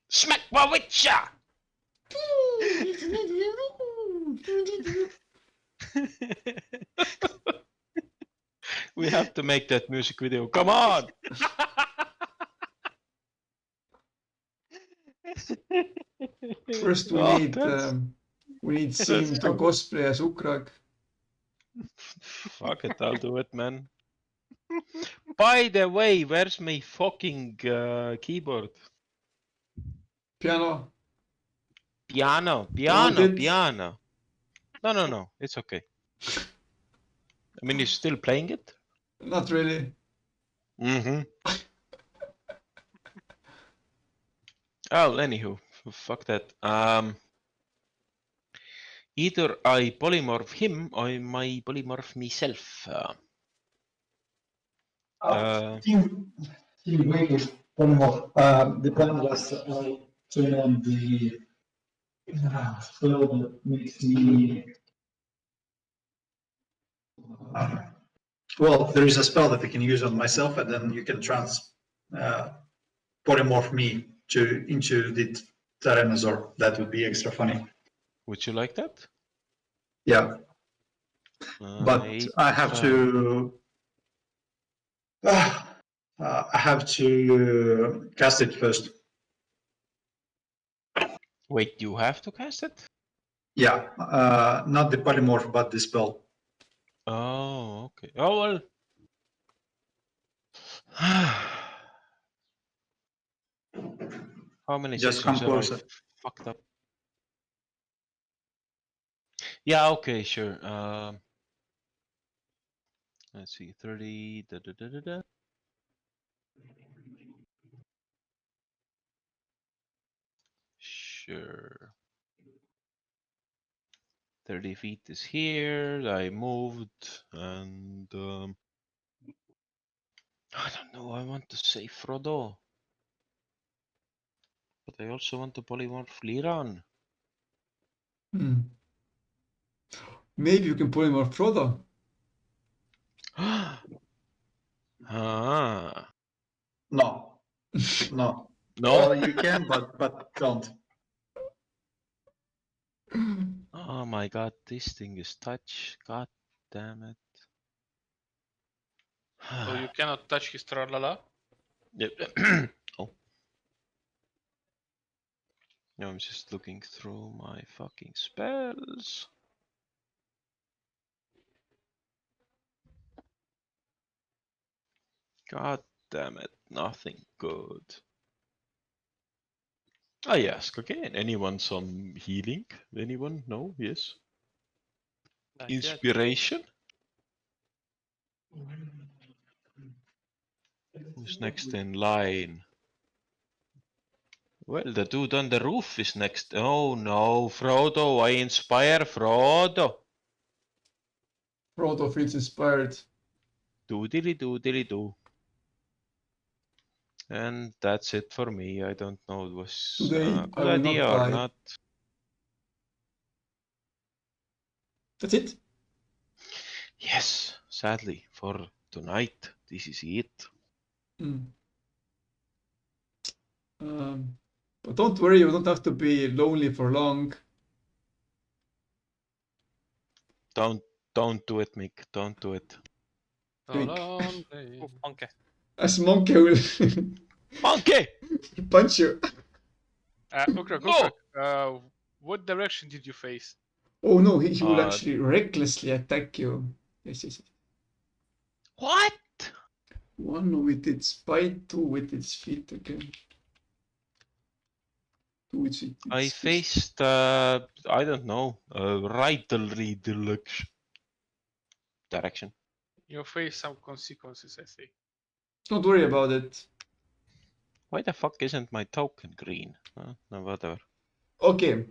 Smack my Witcher! We have to make that music video. Come on! First we Oh, need that's- Siim to so- cosplay as Ukrak. Fuck it, I'll do it, man. By the way, where's my fucking keyboard? Piano. Piano. it? No, it's okay. I mean, you're still playing it? Not really. Mm-hmm. Oh, anywho, fuck that. Either I polymorph him or I polymorph myself. Team Wake polymorph. The plan was I turn on the spell that makes me. Well, there is a spell that I can use on myself, and then you can polymorph me into the Tyrannosaur. That would be extra funny. Would you like that? Yeah, but I have to. I have to cast it first. Wait, you have to cast it? Yeah, not the polymorph, but the spell. Oh, okay. Oh, well. How many Just come seconds have I closer. fucked up? Yeah, okay, sure. Let's see, 30. Sure. 30 feet is here. I moved, and I don't know. I want to say Frodo. But I also want to polymorph Liran. Hmm. Maybe you can polymorph Frodo. Ah. No, no. No. Well, you can, but don't. Oh my god, this thing is touch. God damn it. So you cannot touch his tralala. Yep. Oh. No, I'm just looking through my fucking spells. God damn it, nothing good. I ask again, anyone some healing? Anyone? No? Yes? Not yet. Inspiration? Who's next in line? Well, the dude on the roof is next. Oh no, Frodo, I inspire Frodo. Frodo feels inspired. Doodly doo. And that's it for me. I don't know it was Today, a I good will not idea or die. not. That's it. Yes, sadly, for tonight, this is it. Mm. But don't worry, you don't have to be lonely for long. Don't do it, Mick. Don't do it. Quick. Alone. Oh, monkey. As Monkey will Monkey! punch you. Ukrak, No! Ukrak, what direction did you face? Oh no, he will Uh, actually recklessly attack you. Yes, yes, yes. What? One with its bite, two with its feet again. Two with its I feet. faced, I don't know, rightly direction. You face some consequences, I think. Don't worry about it. Why the fuck isn't my token green? No, whatever. Okay.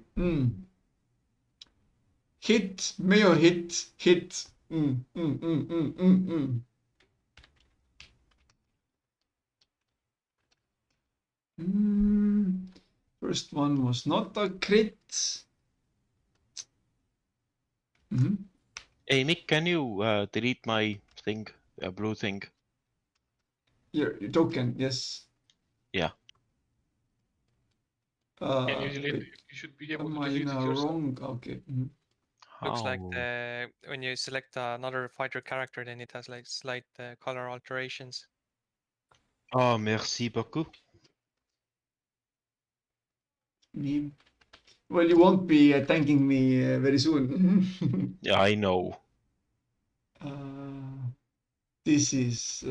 Hit, Mayor hit, hit. First one was not a crit. Hey, Mick, can you delete my thing, blue thing? Your token, yes. Yeah. Can you delete Wait, it? You should be able am to I delete in it a yourself. wrong? Okay. Looks like How? when you select another fighter character, then it has like slight color alterations. Oh, merci beaucoup. Me. Well, you won't be thanking me very soon. Yeah, I know. This is.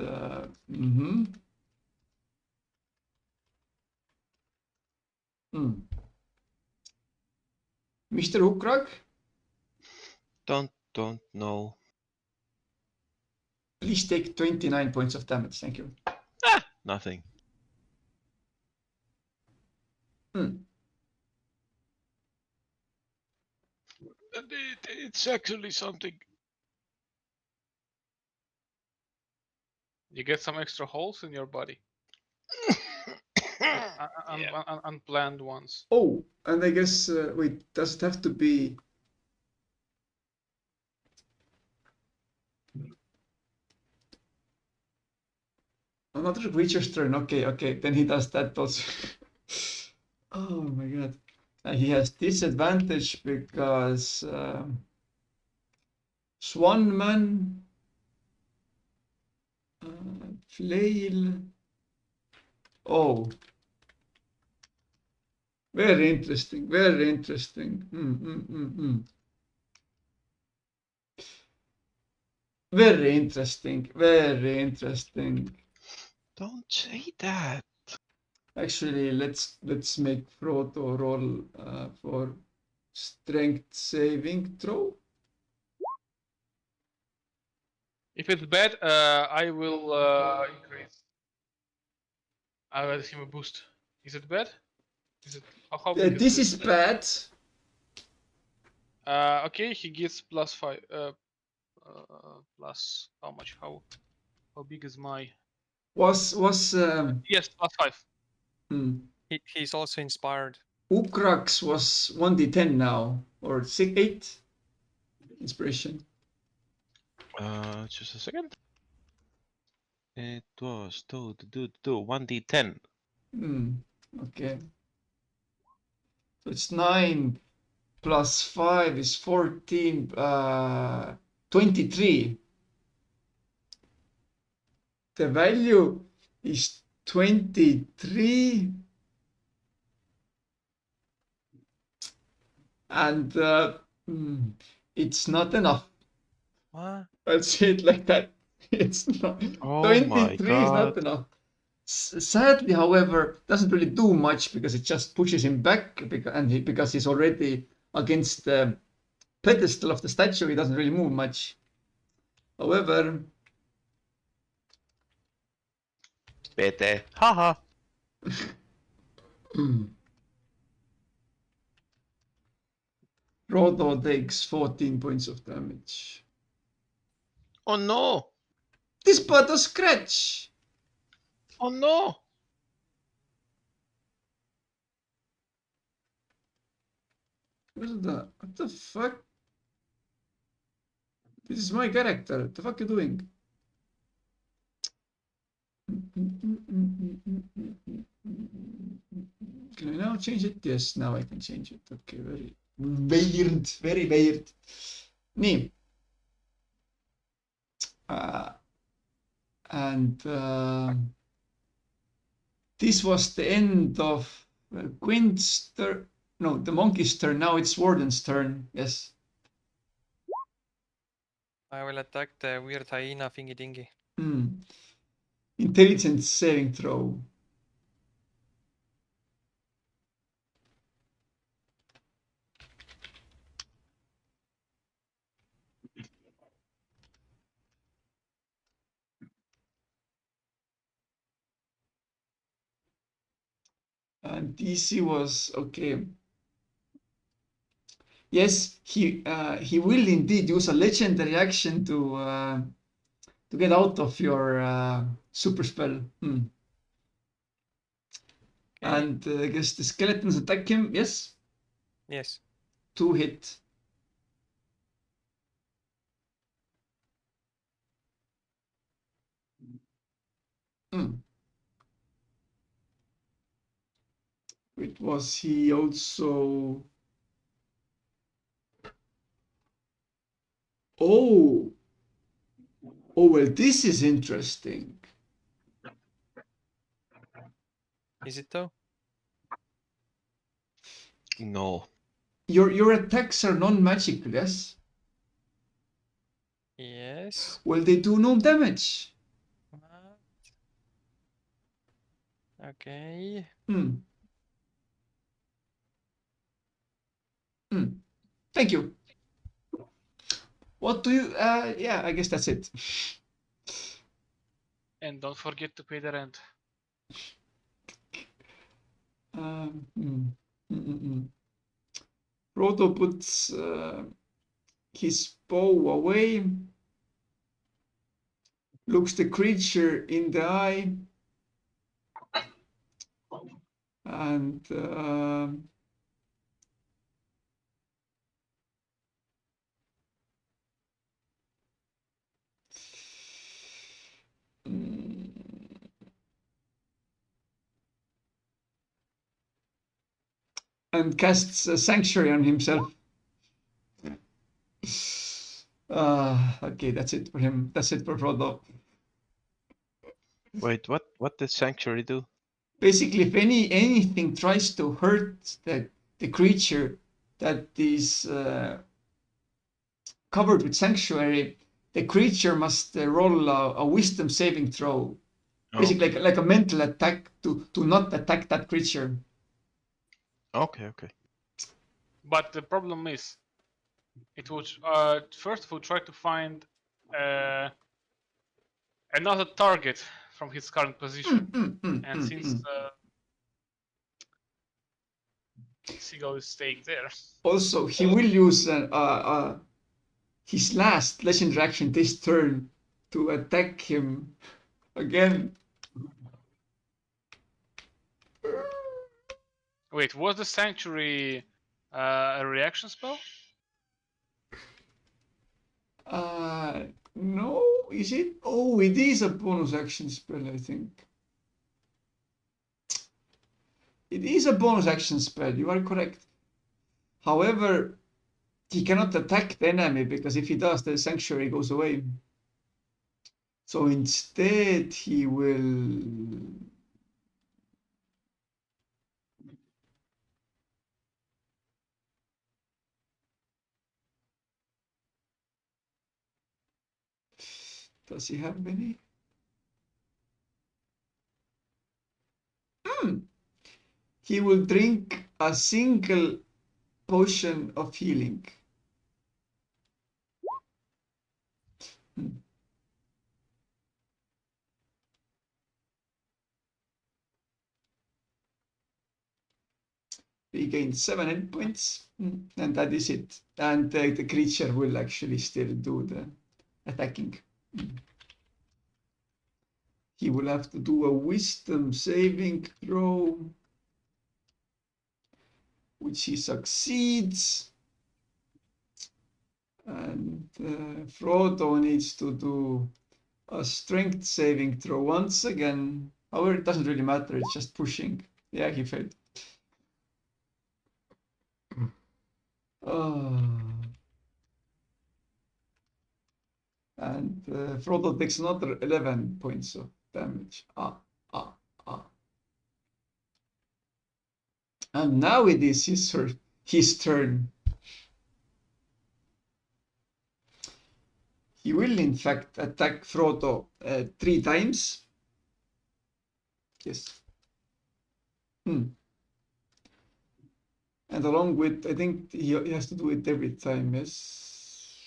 Mr. Ukrak, Don't know. please take 29 points of damage. Thank you. Nothing. It's actually something. You get some extra holes in your body. Unplanned ones. Oh, and I guess, wait, does it have to be. Another creature's turn. Okay, then he does that also. Oh my god. He has disadvantage because Swanman, Flail. Oh, very interesting. Very interesting. Very interesting. Very interesting. Don't say that. Actually, let's make Frodo roll for strength saving throw. If it's bad, I will increase. I will give him a boost. Is it bad? Is it how big This is is bad. Okay, he gets +5. Plus how much? How big is my? Was Yes, +5. He's also inspired. Ukrax was 1d10 now, or 8 inspiration. Just a second. It was 1d10. Okay. So it's 9 plus 5 is 14, 23. The value is 23. And it's not enough. What? I'll say it like that. It's not. Oh 23 my is not god. enough. Sadly, however, doesn't really do much because it just pushes him back because he's already against the pedestal of the statue. He doesn't really move much. However, Pete. Haha. Frodo takes 14 points of damage. Oh no. This but a scratch. Oh no. What the fuck? This is my character. What the fuck are you doing? Can I now change it? Yes, now I can change it. Okay, very weird, very weird. Nii. This was the end of Quint's turn. No, the monkey's turn. Now it's Warden's turn. Yes. I will attack the weird hyena thingy dingy. Intelligence saving throw. And DC was okay. Yes, he will indeed use a legendary action to get out of your super spell. Okay. And I guess the skeletons attack him. Yes, Yes. 2 hit. It was he also. Oh, well, this is interesting. Is it though? No. Your attacks are non-magical, yes? Yes. Well, they do no damage. What? Okay. Thank you. What do you? Yeah, I guess that's it. And don't forget to pay the rent. Frodo puts his bow away, looks the creature in the eye, and casts a sanctuary on himself. Okay, that's it for him. That's it for Frodo. Wait, what did Sanctuary do? Basically, if anything tries to hurt the creature that is covered with sanctuary, the creature must roll a wisdom saving throw. Basically, like a mental attack to not attack that creature. Okay. But the problem is, it would first of all try to find another target from his current position, and since Seagull is staying there. Also, he will use his last legendary action this turn to attack him again. Wait, was the Sanctuary a reaction spell? No, is it? Oh, it is a bonus action spell, I think. It is a bonus action spell, you are correct. However, he cannot attack the enemy because if he does, the sanctuary goes away. So instead, he will. Does he have any? He will drink a single potion of healing. He gains 7 hit points, and that is it. And the creature will actually still do the attacking. He will have to do a wisdom saving throw, which he succeeds. And Frodo needs to do a strength saving throw once again. However, it doesn't really matter, it's just pushing. Yeah, he failed. And Frodo takes another 11 points of damage. And now it is his turn. He will, in fact, attack Frodo 3 times. Yes. And along with, I think he has to do it every time, yes.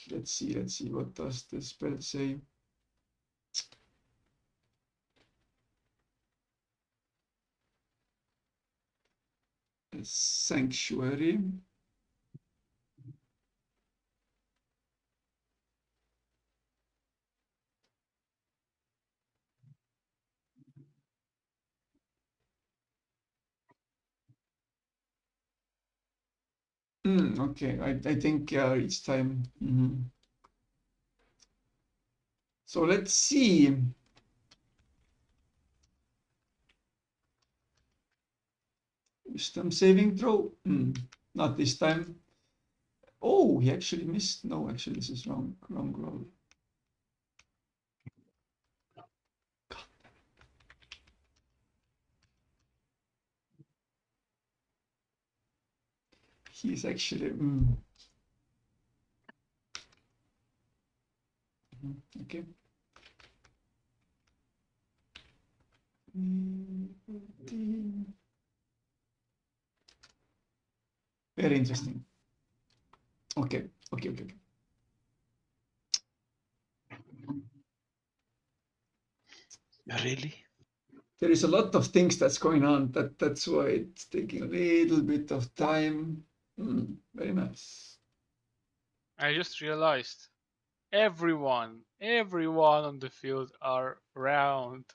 Let's see, what does the spell say? A sanctuary. Okay, I think each time. So let's see. Wisdom saving throw. Not this time. Oh, he actually missed. No, actually, this is wrong roll. He's actually. Okay. Very interesting. Okay. Really? There is a lot of things that's going on. That's why it's taking a little bit of time. Very nice. I just realized everyone on the field are round.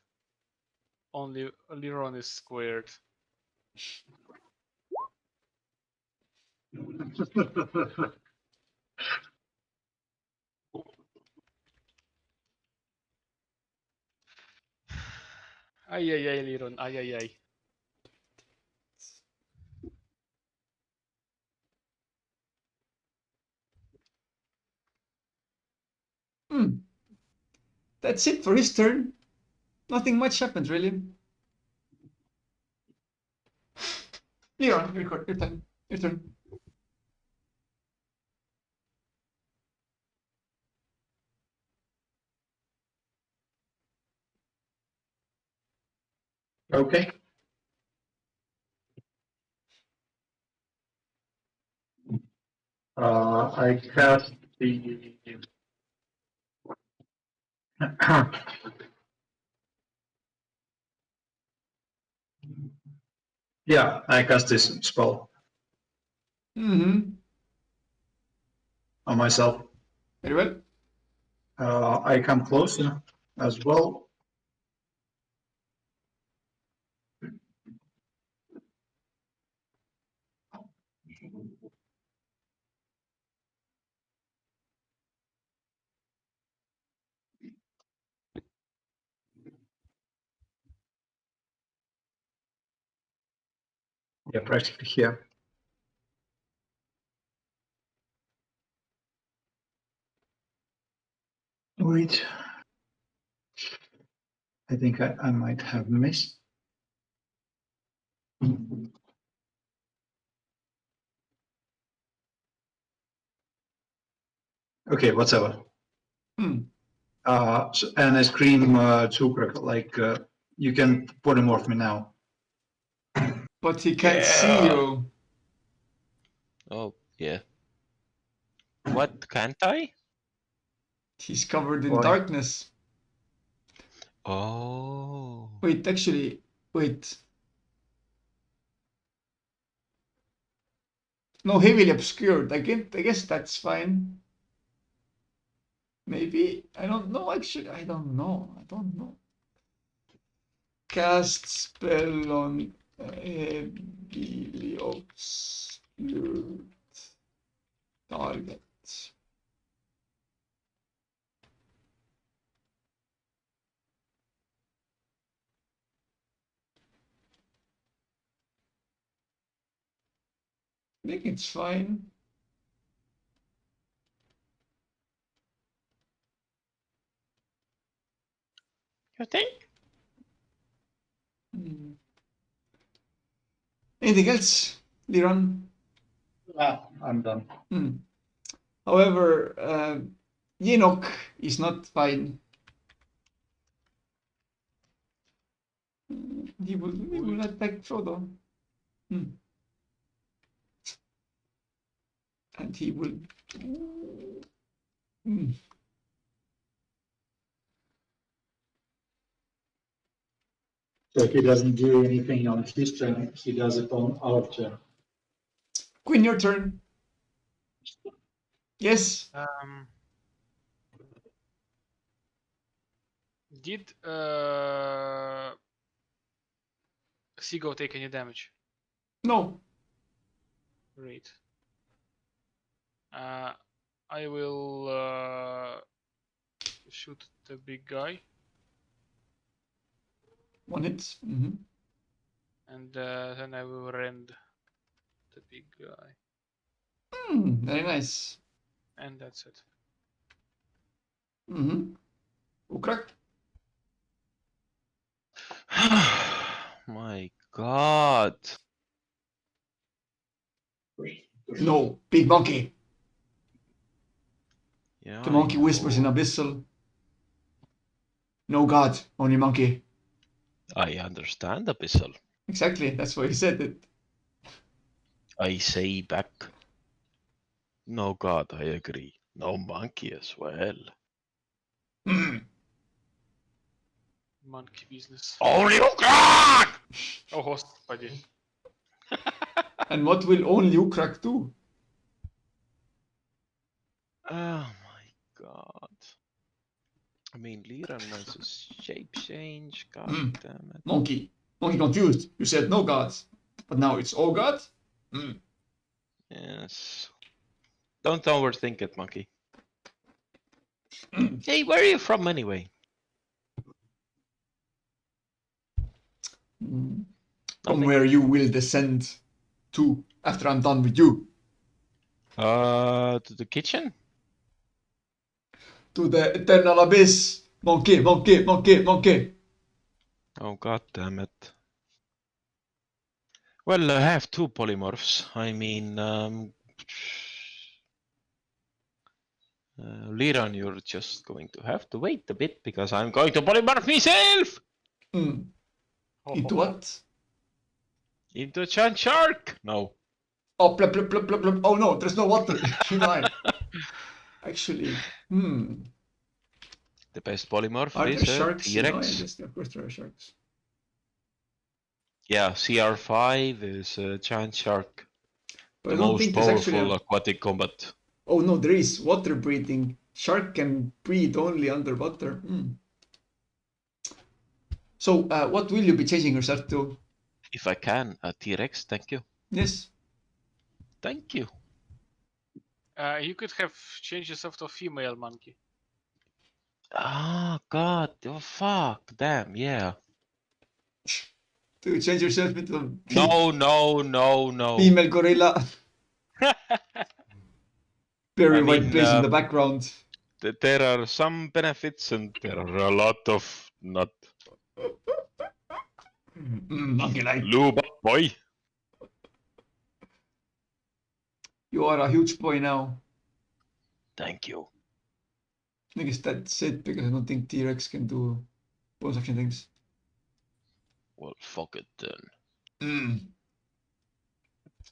Only Liron is squared. Ay, Liron. Ay. That's it for his turn. Nothing much happened, really. Liron, your turn. Okay. I cast the. Yeah, I cast this spell on myself. Very well. I come closer as well. Yeah, practically here. Wait. I think I might have missed. Okay, whatever. Hmm. And I scream Zukrak, like, you can polymorph me now. But he can't see Yeah. you. Oh, yeah. What, can't I? He's covered in Why? darkness. Oh. Wait, actually, wait. No, heavily obscured. I guess that's fine. Maybe. I don't know, actually. I don't know. Cast spell on heavily obscured target. I think it's fine. You think? Hmm. Anything else, Liran? I'm done. Hmm. However, Yenok is not fine. He will attack Frodo. Hmm. And he will. Hmm. So he doesn't do anything on his turn, he does it on our turn. Quinn, your turn. Yes. Did Seagull take any damage? No. Great. I will shoot the big guy, One hit. Mm-hmm. and then I will rend the big guy, Very nice. and that's it. Mm-hmm. Ukrak. My God. No. Big monkey. Yeah, The monkey I whispers in know. abyssal. No god, only monkey. I understand, Abyssal. Exactly. That's why he said it. I say back. No God, I agree. No monkey as well. Hmm. Monkey business. Only God! Oh, господи. And what will only Ukrak do? Oh my God. I mean, Liran has a shape change. God damn it. Monkey. Monkey confused. You said no gods. But now it's oh god? Hmm. Yes. Don't overthink it, monkey. Hey, where are you from anyway? From Nothing. where you will descend to after I'm done with you. To the kitchen? To the eternal abyss. Monkey, monkey, monkey, monkey. Oh, God damn it. Well, I have two polymorphs. I mean, Liran, you're just going to have to wait a bit because I'm going to polymorph myself Hmm. Into what? into a giant shark. No. Oh, plop, plop, plop, plop, plop. Oh no, there's no water. You're right. Actually, The best polymorph are there is a sharks? You know, I T-Rex. guess of course there are sharks. Yeah, CR5 is a giant shark. But I The don't most think there's actually powerful a... aquatic combat. Oh no, there is water breathing. Shark can breathe only underwater. So, what will you be changing yourself to? If I can, a T-Rex, thank you. Yes. Thank you. You could have changed yourself to a female monkey. Ah, God, oh, fuck, damn, yeah. To change yourself into a No. female gorilla. Very I white mean, place in the background. There are some benefits and there are a lot of not. Monkey like. Lube up, boy. You are a huge boy now. Thank you. I guess that's it because I don't think T-Rex can do bonus action things. Well, fuck it then.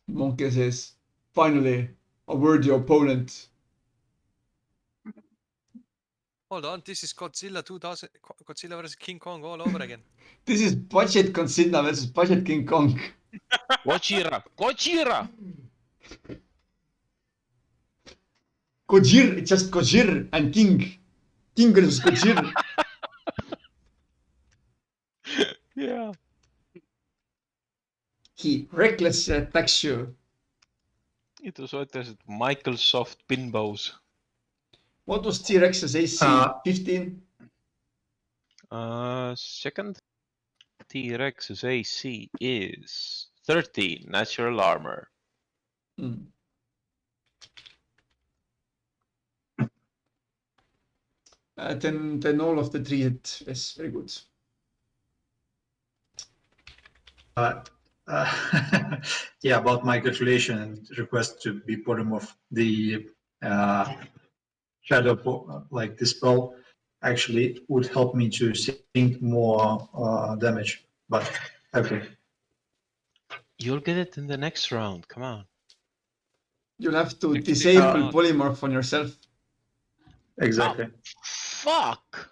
Monkey says, finally, a worthy opponent. Hold on, this is Godzilla 2000, Godzilla vs King Kong all over again. This is budget Godzilla versus budget King Kong. Gojira! Gojira! Gojir, it's just Gojir and King. King versus Gojir. Yeah. He recklessly attacks you. It was what is it? Microsoft pinbows. What was T-Rex's AC? 15? Second. T-Rex's AC is 13 natural armor. Then all of the three hit. Yes, very good. Yeah, about my congratulation and request to be polymorph. The shadow like this spell actually would help me to sink more damage. But okay. You'll get it in the next round. Come on. You'll have to Actually, disable polymorph on yourself. Exactly. Fuck!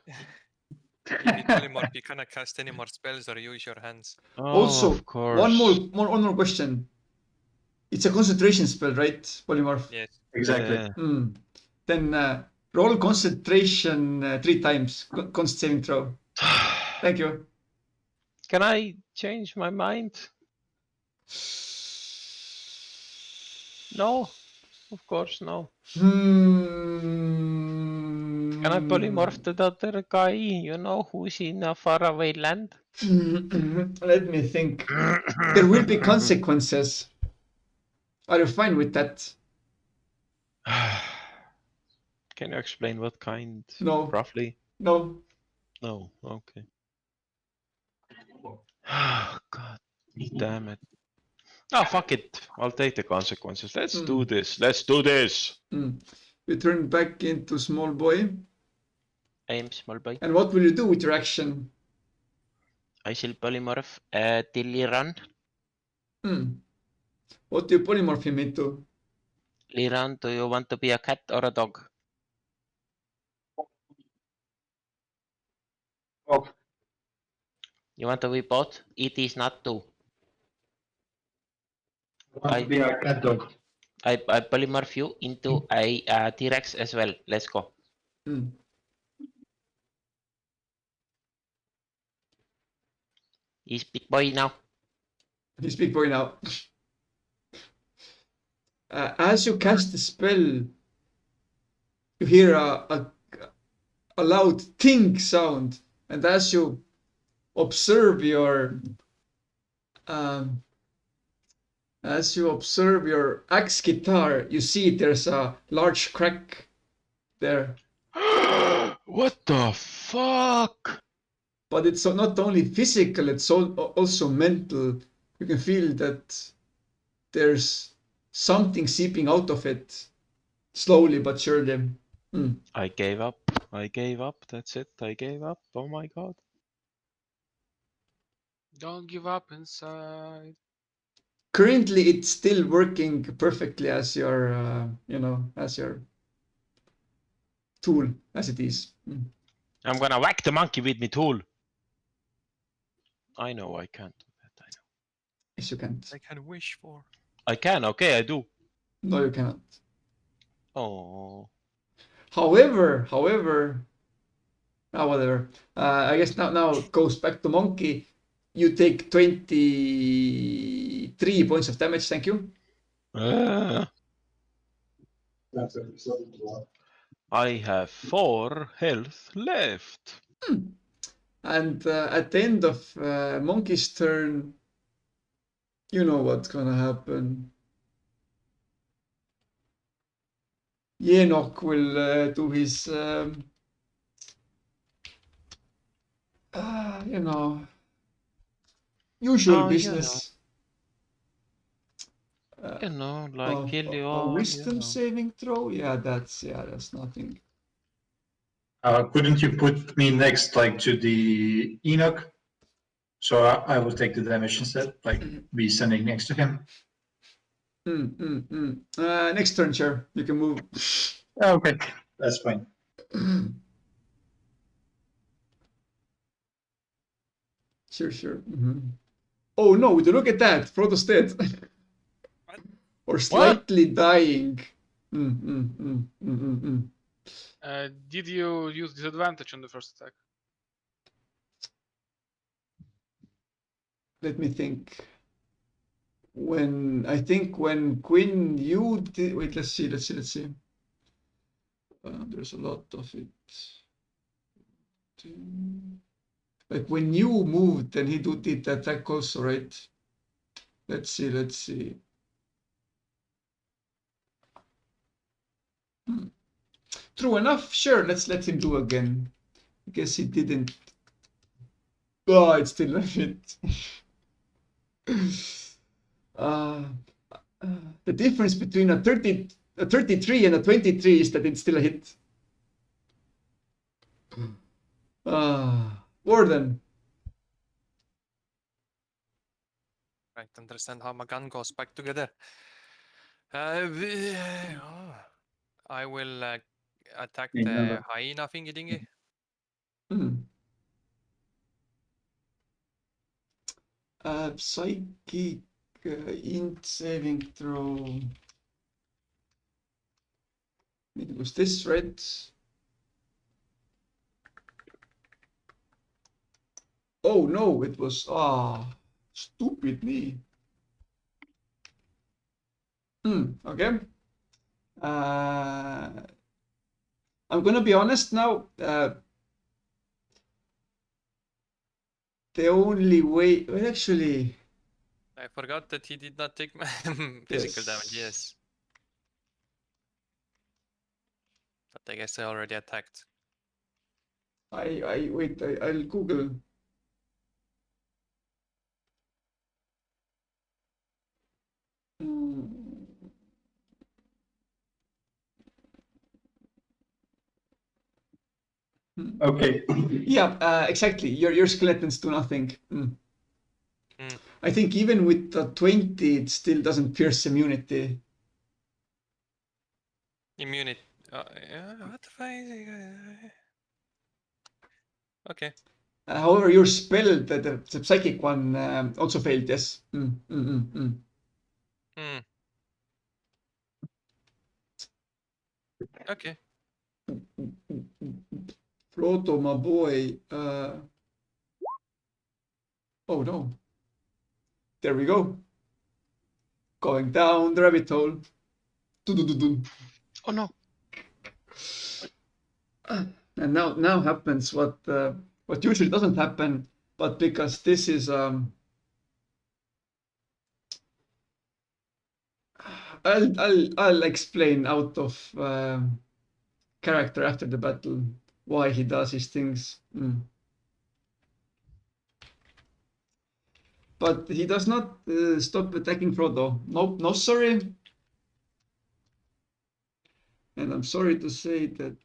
Polymorph, you cannot cast any more spells or use your hands. Oh, Also, of course. one more question. It's a concentration spell, right? Polymorph. Yes. Exactly. Yeah. Then roll concentration 3 times. Con saving throw. Thank you. Can I change my mind? No, of course no. Can I polymorph the other guy? You know, who's in a faraway land? Let me think. There will be consequences. Are you fine with that? Can you explain what kind? No. Roughly? No. No. Okay. God damn it. Oh, fuck it. I'll take the consequences. Let's do this. Let's do this. You turn back into small boy. I am small boy. And what will you do with your action? I shall polymorph till Liran. What do you polymorph him into? Liran, do you want to be a cat or a dog? Oh. You want to be both? It is not two. I want to be a cat dog. I polymorph you into a T-Rex as well. Let's go. He's big boy now. He's big boy now. As you cast the spell, you hear a loud ting sound, and as you observe your axe guitar, you see there's a large crack there. What the fuck? But it's not only physical, it's also mental. You can feel that there's something seeping out of it, slowly but surely. I gave up. I gave up. That's it. I gave up. Oh my god. Don't give up inside. Currently, it's still working perfectly as your, as your tool, as it is. I'm gonna whack the monkey with me tool. I know I can't do that. I know. Yes, you can't. I can wish for. I can. Okay, I do. No, you cannot. Oh. However, whatever. I guess now it goes back to monkey. You take 23 points of damage. Thank you. I have 4 health left. And at the end of Monkey's turn, you know what's gonna happen. Yenok will do his, you know, usual Oh, business. You know, like kill you A all. wisdom saving throw? Yeah, that's nothing. Couldn't you put me next, like to the Enoch? So I will take the damage instead, like be standing next to him. Next turn, sure. You can move. Okay, that's fine. Sure. Oh no, would you look at that? Frodo's dead. Or slightly dying. Did you use disadvantage on the first attack? Let me think. I think when Quinn, you did. Wait, let's see. There's a lot of it. Like when you moved, then he did the attack also, right? Let's see. True enough, sure. Let's let him do again. I guess he didn't. Oh, it's still a hit. The difference between a 33 and a 23 is that it's still a hit. Warden. Right, understand how my gun goes back together. I will attack the Remember. hyena thingy dingy. Psychic int saving throw. It was this, right? Oh no, it was stupid me. Okay. I'm gonna be honest now. The only way, well, actually, I forgot that he did not take my physical damage. Yes, but I guess I already attacked. wait. I'll Google. Okay. Yeah, exactly. Your skeletons do nothing. I think even with the 20, it still doesn't pierce immunity. Immunity. What the fuck is it? Okay. However, your spell, the psychic one, also failed. Yes. Okay. Frodo, my boy. Oh no. There we go. Going down the rabbit hole. Oh no. And now happens what usually doesn't happen, but because this is I'll explain out of character after the battle why he does his things. But he does not stop attacking Frodo. Nope, no sorry. And I'm sorry to say that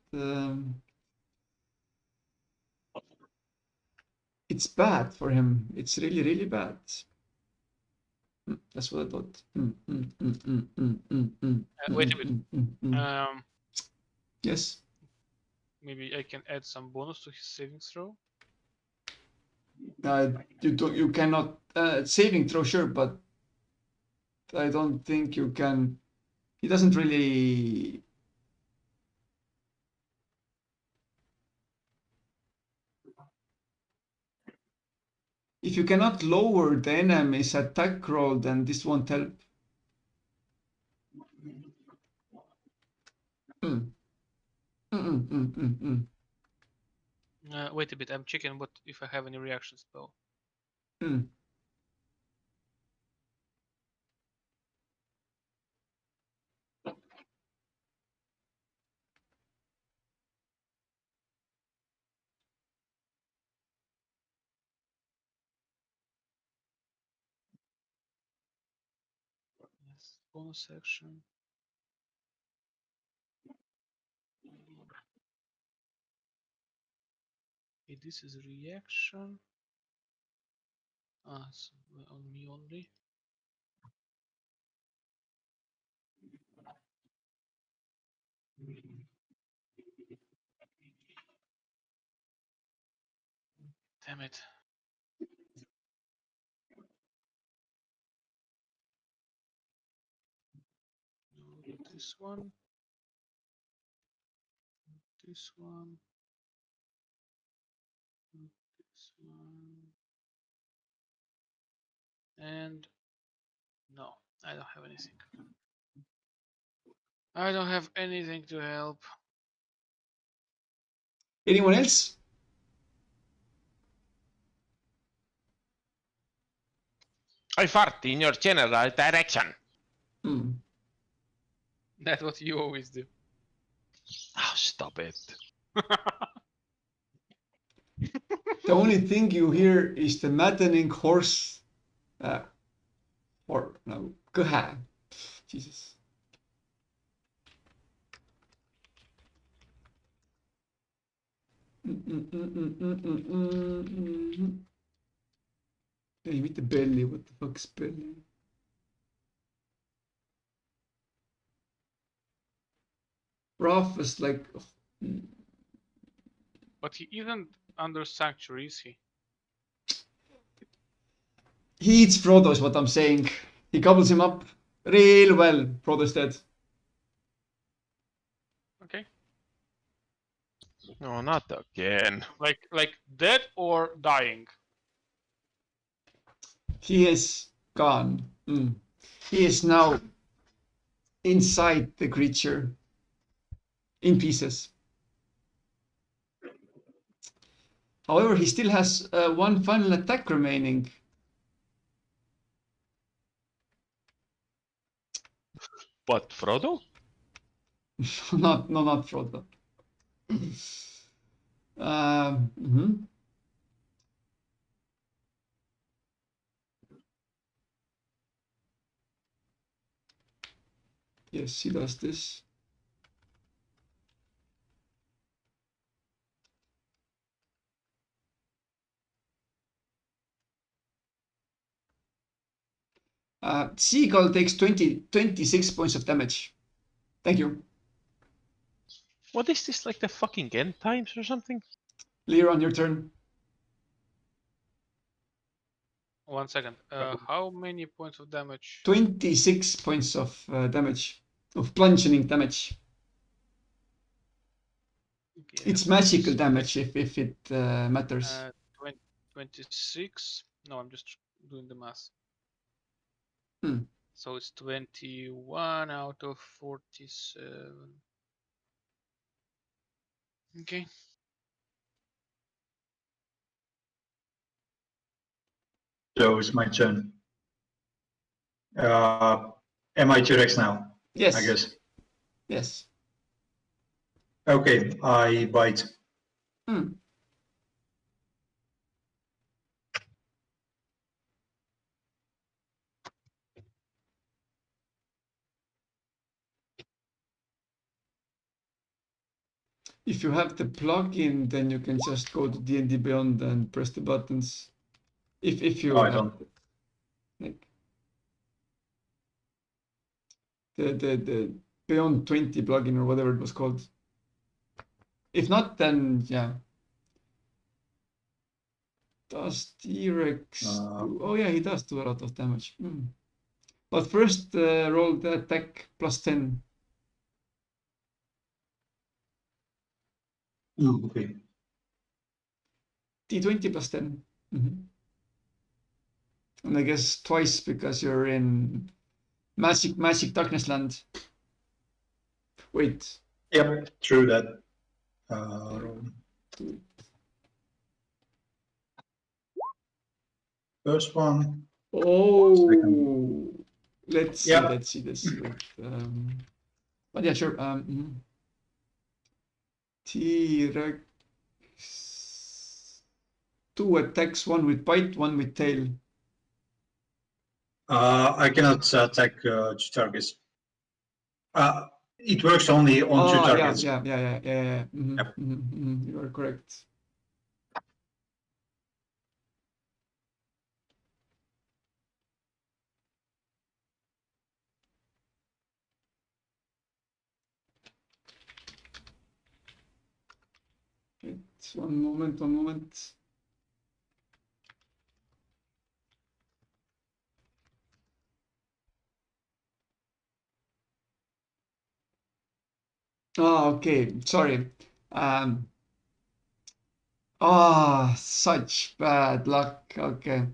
it's bad for him. It's really, really bad. That's what I thought. Wait a bit. Yes. Maybe I can add some bonus to his savings throw. You cannot saving throw, sure, but I don't think you can. He doesn't really. If you cannot lower the enemy's attack roll, then this won't help. Wait a bit, I'm checking what if I have any reaction spell. Hmm. Yes, bonus action. Okay, this is a reaction. Ah, so on me only. Damn it. No, this one. This one. This one. And no, I don't have anything. I don't have anything to help. Anyone else? I fart in your general direction. Hmm. That's what you always do. Oh, stop it. The only thing you hear is the maddening horse. Or no, köhä. Jesus. Ei mitte belly, what the fuck's belly? Raph was like, But he isn't under sanctuary, is he? he eats Frodo is what I'm saying. He gobbles him up real well. Frodo's dead. Okay. No, not again. Like dead or dying? He is gone. He is now inside the creature. In pieces. However, he still has one final attack remaining. But Frodo? not Frodo. Mhm. Yes, he does this. Seagull takes 26 points of damage. Thank you. What is this, like the fucking end times or something? Leron, your turn. 1 second. How many points of damage? 26 points of damage. Of bludgeoning damage. Okay, It's magical damage if it matters. 26. No, I'm just doing the math. Hmm. So it's 21 out of 47. Okay. So it's my turn. Am I T-Rex now? Yes. I guess. Yes. Okay, I bite. Hmm. If you have the plugin, then you can just go to D&D Beyond and press the buttons. If you No, I have don't. like the Beyond 20 plugin or whatever it was called. If not, then yeah. Does T-Rex do... Oh yeah, he does do a lot of damage. But first roll the attack plus 10. Okay. D20 plus 10. And I guess twice because you're in Magic Darkness Land. Wait. Yep, true that. First one. Oh, let's see, Yeah. let's see. Wait, but yeah, sure. T-Rex. 2 attacks, 1 with bite, 1 with tail. I cannot attack 2 targets. It works only on 2 targets. Yeah. Mhm, Yep. You are correct. Wait, one moment. Okay, sorry. Such bad luck. Okay.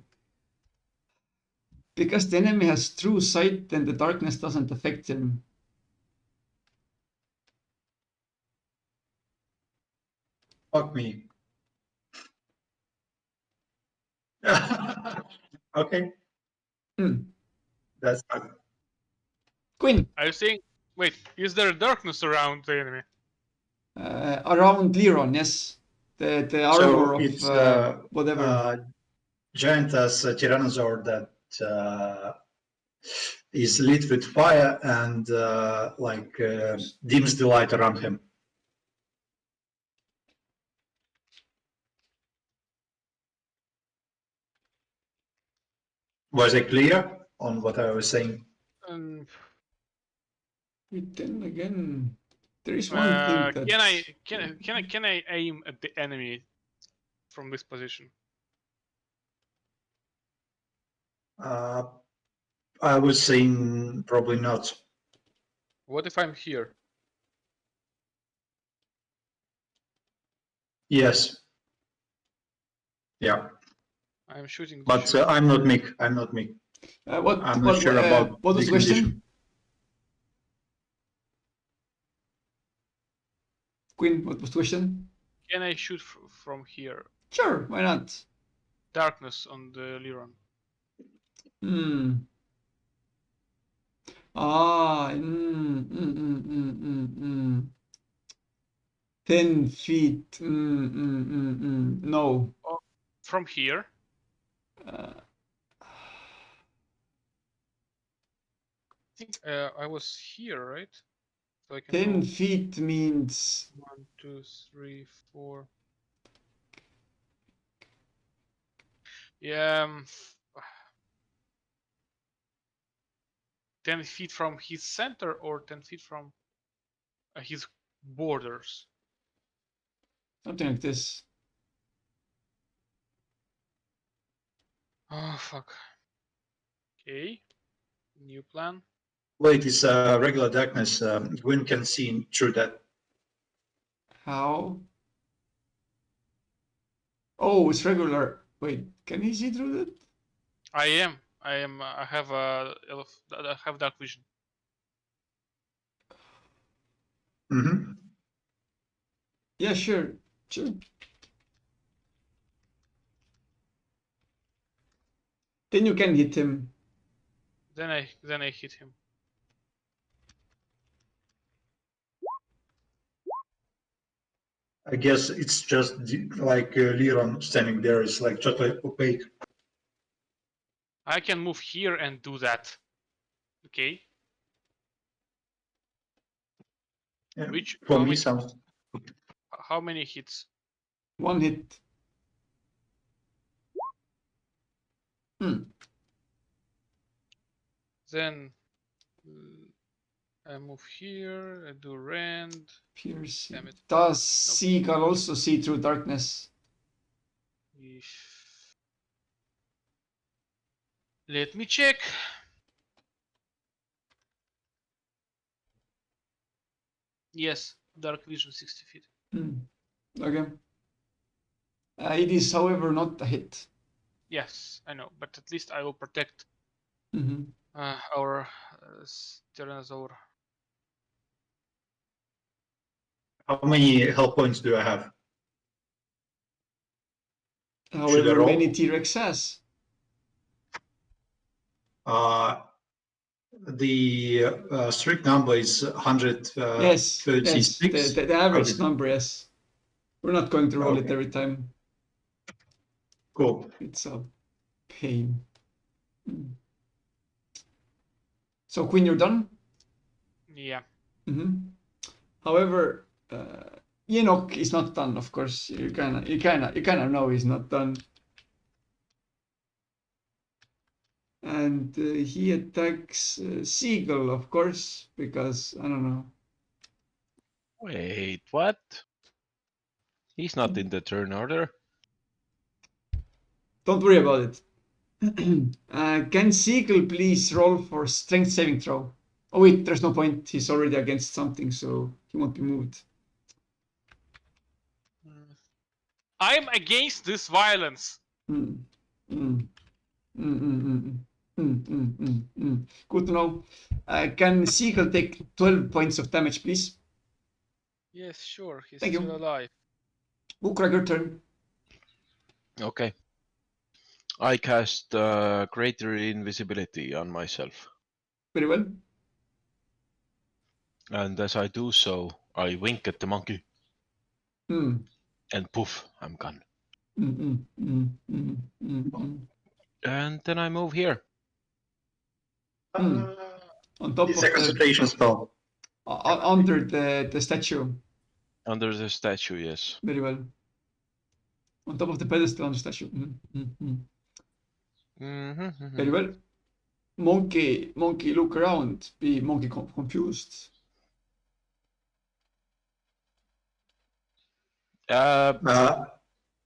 Because the enemy has true sight, then the darkness doesn't affect him. Fuck me. Okay, Hmm. that's fine. Quinn, Are you saying? Wait, is there darkness around the enemy? around Liron, yes. The armor of it's whatever. giant as a tyrannosaur that is lit with fire and dims the light around him. Was I clear on what I was saying? Then again, there is one thing that Can I aim at the enemy from this position? I was saying probably not. What if I'm here? Yes. Yeah, I'm shooting. The but ship. I'm not Mick. I'm not Mick. what I'm not sure about what was the question? condition. Quinn, what was the question? Can I shoot from here? Sure, why not? Darkness on the Liron. Hmm. 10 feet. No. From here? Uh, I think I was here, right? So I can 10 go feet means 1, 2, 3, 4. Yeah. 10 feet from his center or 10 feet from his borders? something like this. Oh, fuck. Okay. New plan. Wait, it's regular darkness. Gwyn can see through that. How? Oh, it's regular. Wait, can he see through that? I am. I have I have dark vision. Mm-hmm. Yeah, sure. Then you can hit him. Then I hit him. I guess it's just like Liron standing there is like totally opaque. I can move here and do that. Okay. Yeah, Which for how me many, sounds. how many hits? 1 hit. Then I move here. I do rend. Piercing. Damn it. Does Seagull also see through darkness? Let me check. Yes, dark vision 60 feet. Okay. It is, however, not a hit. Yes, I know, but at least I will protect Mhm. our Tyrannosaur. How many health points do I have? However roll? many T-Rex has. The strict number is 136. Yes, yes, the average Okay. number, yes. We're not going to roll it Okay. every time. Cool. It's a pain. So Queen, you're done? Yeah. However, Enoch is not done, of course. You kind of know he's not done. And he attacks Seagull, of course, because I don't know. Wait, what? He's not in the turn order. Don't worry about it. Can Seagull please roll for strength saving throw? Oh wait, there's no point. He's already against something, so he won't be moved. I'm against this violence. Mm. Mm. Mm, mm, mm, mm, mm, mm, mm. Good to know. Can Seagull take 12 points of damage, please? Yes, sure. He's Thank you. still alive. Ukra, your turn. Okay. I cast greater invisibility on myself. Very well. And as I do so, I wink at the monkey. Mm. And poof, I'm gone. Mm, mm, mm, mm, mm, mm. And then I move here. Mm. On top It's of a concentration spell. under the statue. Under the statue, yes. Very well. On top of the pedestal on the statue. Mm, mm, mm. Mm-hmm. Very well. Monkey, look around. Be monkey confused.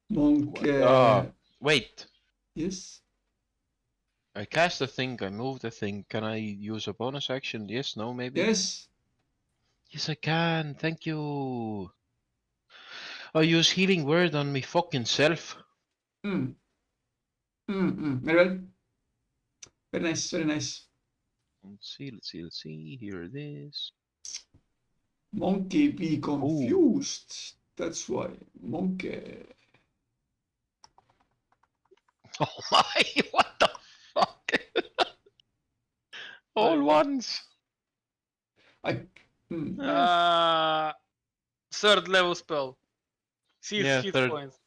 Monkey. Wait. Yes. I cast a thing, I move the thing. Can I use a bonus action? Yes, no, maybe? Yes. Yes, I can. Thank you. I use healing word on me fucking self. Mm. Mm, mm. Very well. Very nice. Very nice. Let's see. Here it is. Monkey be confused. That's why. Monkey. Oh my, what the fuck? All ones. Third level spell. See Yeah, hit third. points.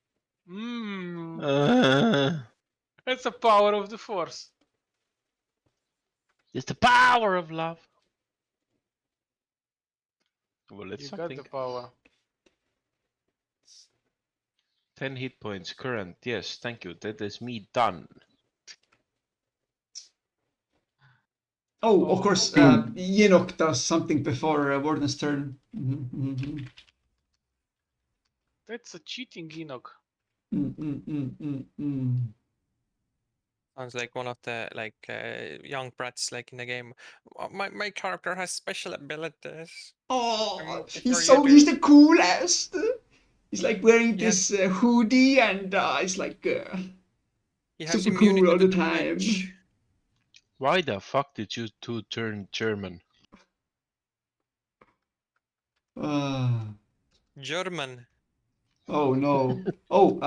That's the power of the force. It's the power of love. Well, it's You something. got the power. 10 hit points current. Yes, thank you. That is me done. Oh, of course, Enoch does something before Warden's turn. That's a cheating Enoch. Sounds like one of the young brats like in the game. My character has special abilities. Oh, he's the coolest. He's like wearing this hoodie and he's like he has super cool all the to time. damage. Why the fuck did you two turn German? German. Oh no. Oh,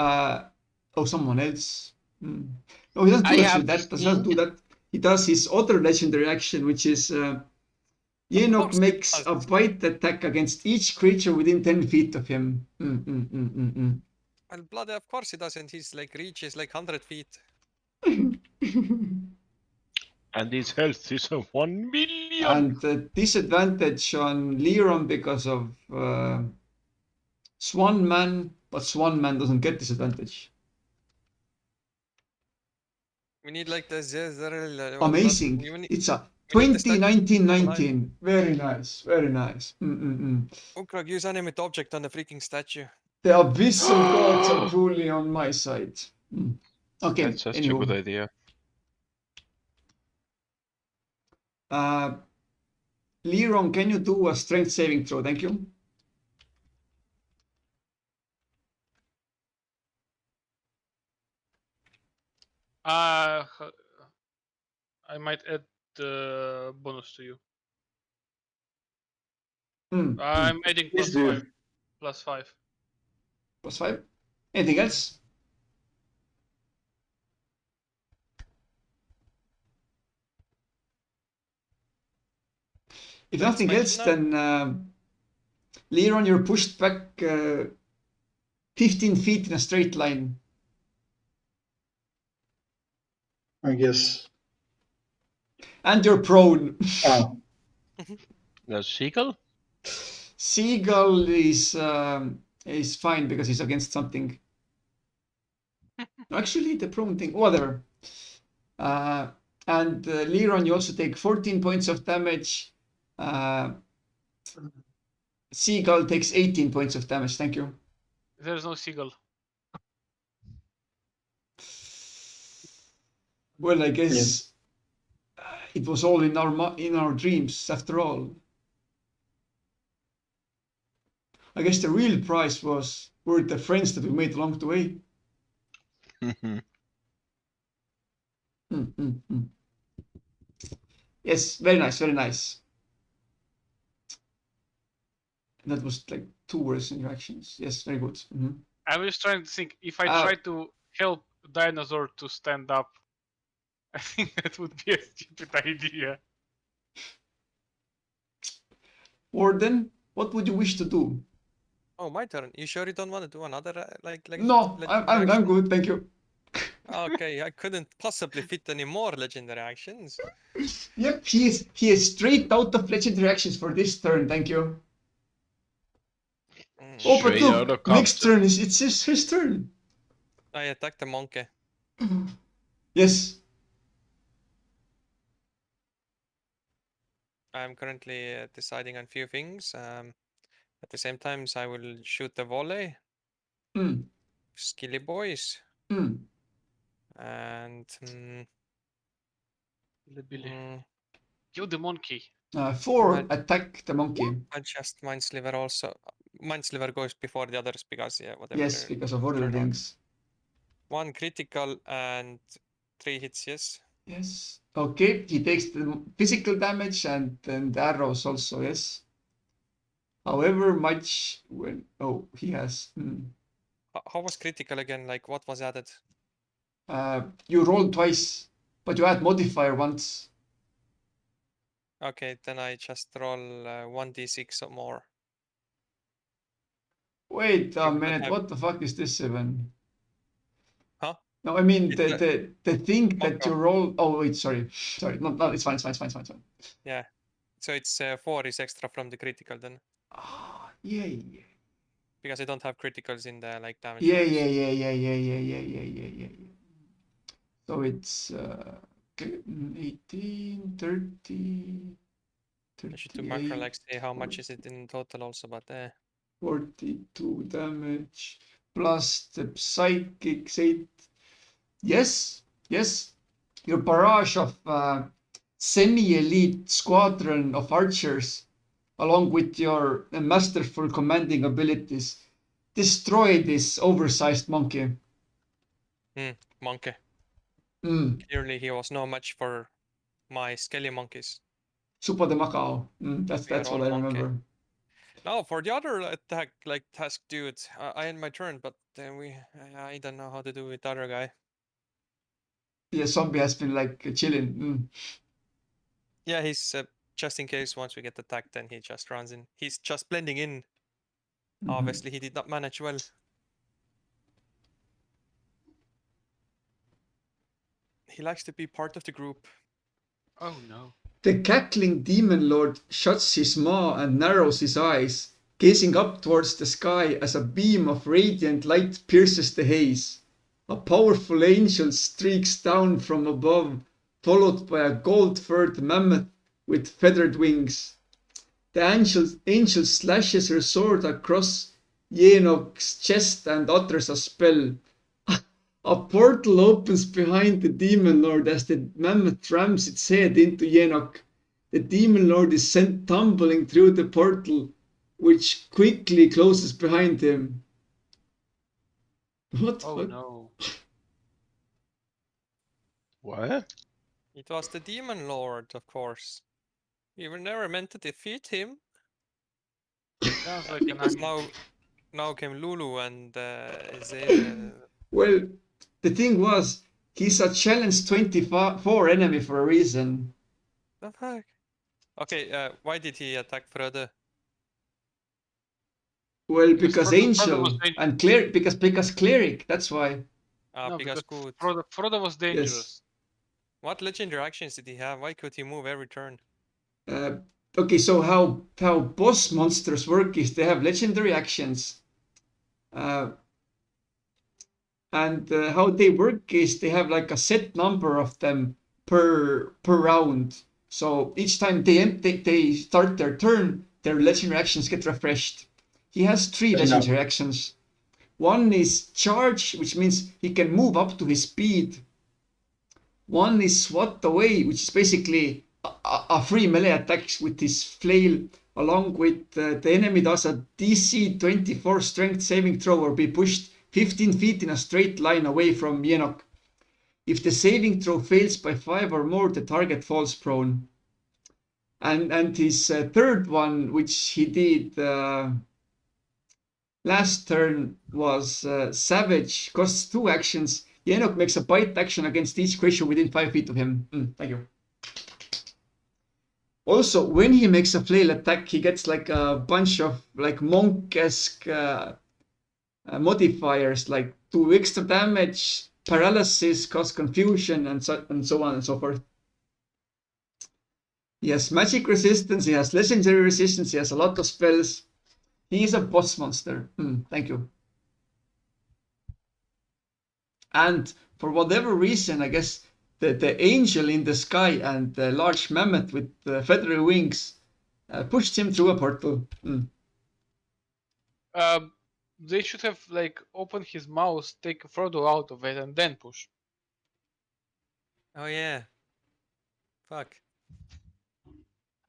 someone else. No, he doesn't do that. Does not do that. He does his other legendary action, which is Enoch makes a bite attack against each creature within 10 feet of him. Well, bloody, of course he doesn't. His reach is 100 feet. And his health is 1 million. And the disadvantage on Liron because of Swan Man, but Swan Man doesn't get disadvantage. We need the Amazing. It's a 20-19-19. Very nice. Very nice. Ukra, use animate object on the freaking statue. The abyssal gods are truly on my side. Okay. That's such a good idea. Liron, can you do a strength saving throw? Thank you. I might add the bonus to you. I'm adding Please do. +5. +5. Anything else? If That's nothing my else, now. then Leron, you're pushed back 15 feet in a straight line. I guess. And you're prone. Oh, The seagull? Seagull is fine because he's against something. Actually, the prone thing, whatever. And Leron, you also take 14 points of damage. Seagull takes 18 points of damage. Thank you. There's no seagull. Well, I guess it was all in our dreams after all. I guess the real prize were the friends that we made along the way. Yes, very nice, very nice. That was like 2 words interactions. Yes, very good. I was trying to think if I Ah. try to help Dinosaur to stand up, I think that would be a stupid idea. Warden, what would you wish to do? Oh, my turn. You sure you don't want to do another like No, legendary I'm action? good, thank you. Okay, I couldn't possibly fit any more legendary actions. Yep, he is straight out of legendary actions for this turn. Thank you. Oh, but Straight out look, of next Compton. turn it's his turn. I attack the monkey. Yes. I'm currently deciding on few things. At the same time, I will shoot the volley, Mm. skilly boys, Mm. and Billy. Kill the monkey. 4 Well- attack the monkey. I'll just Mindsliver also. Mindsliver goes before the others because whatever. Yes, because of other things. 1 critical and 3 hits. Yes. Yes. Okay, he takes the physical damage and then the arrows also. Yes. However much when he has. How was critical again? Like what was added? You roll twice, but you add modifier once. Okay, then I just roll 1d6 or more. Wait a Given that minute, I've- what the fuck is this even? Huh? No, I mean It's the thing that Okay. you roll. Oh wait, sorry. No, it's fine. Yeah. So it's 4 is extra from the critical then, Ah, yay. because I don't have criticals in the like damage. Yeah. So it's 18, 30, I should do macro 38, like say how much is it in total also, but 42 damage plus the psychic 8. Yes. Your barrage of semi-elite squadron of archers, along with your masterful commanding abilities, destroy this oversized monkey. monkey. Clearly he was no match for my skelly monkeys. Supa de Macao. That's We are what all I monkey. remember. Now for the other attack, like task dude, I end my turn, but then I don't know how to do with the other guy. The zombie has been like chilling. Yeah, he's just in case once we get attacked, then he just runs in. He's just blending in. Obviously, he did not manage well. He likes to be part of the group. Oh no. The cackling demon lord shuts his maw and narrows his eyes, gazing up towards the sky as a beam of radiant light pierces the haze. A powerful angel streaks down from above, followed by a gold-furred mammoth with feathered wings. The angel slashes her sword across Yenok's chest and utters a spell. A portal opens behind the demon lord as the mammoth rams its head into Yenok. The demon lord is sent tumbling through the portal, which quickly closes behind him. What the Oh fuck? no. What? It was the demon lord, of course. We were never meant to defeat him. Sounds like an Because anime. now came Lulu and Zane. Well, the thing was, he's a challenge 24 enemy for a reason. The fuck? Okay, why did he attack Frodo? Well, Because because Frodo was Angel dangerous. and Cleric, because Cleric, that's why. Ah, No, because because good. Frodo was dangerous. What legendary actions did he have? Why could he move every turn? Okay, so how boss monsters work is they have legendary actions. And how they work is they have like a set number of them per round. So each time they start their turn, their legendary actions get refreshed. He has 3 Fair enough. legendary actions. One is charge, which means he can move up to his speed. One is swat away, which is basically a free melee attack with his flail, along with the enemy does a DC 24 strength saving throw or be pushed 15 feet in a straight line away from Yenok. If the saving throw fails by 5 or more, the target falls prone. And his third one, which he did last turn, was Savage, costs 2 actions. Yenok makes a bite action against each creature within 5 feet of him. Thank you. Also, when he makes a flail attack, he gets like a bunch of like monk-esque modifiers, like 2 extra damage, paralysis, cause confusion, and so on and so forth. He has magic resistance, he has legendary resistance, he has a lot of spells. He is a boss monster. Thank you. And for whatever reason, I guess the angel in the sky and the large mammoth with feathery wings pushed him through a portal. They should have like opened his mouth, take Frodo out of it, and then push. Oh yeah. Fuck.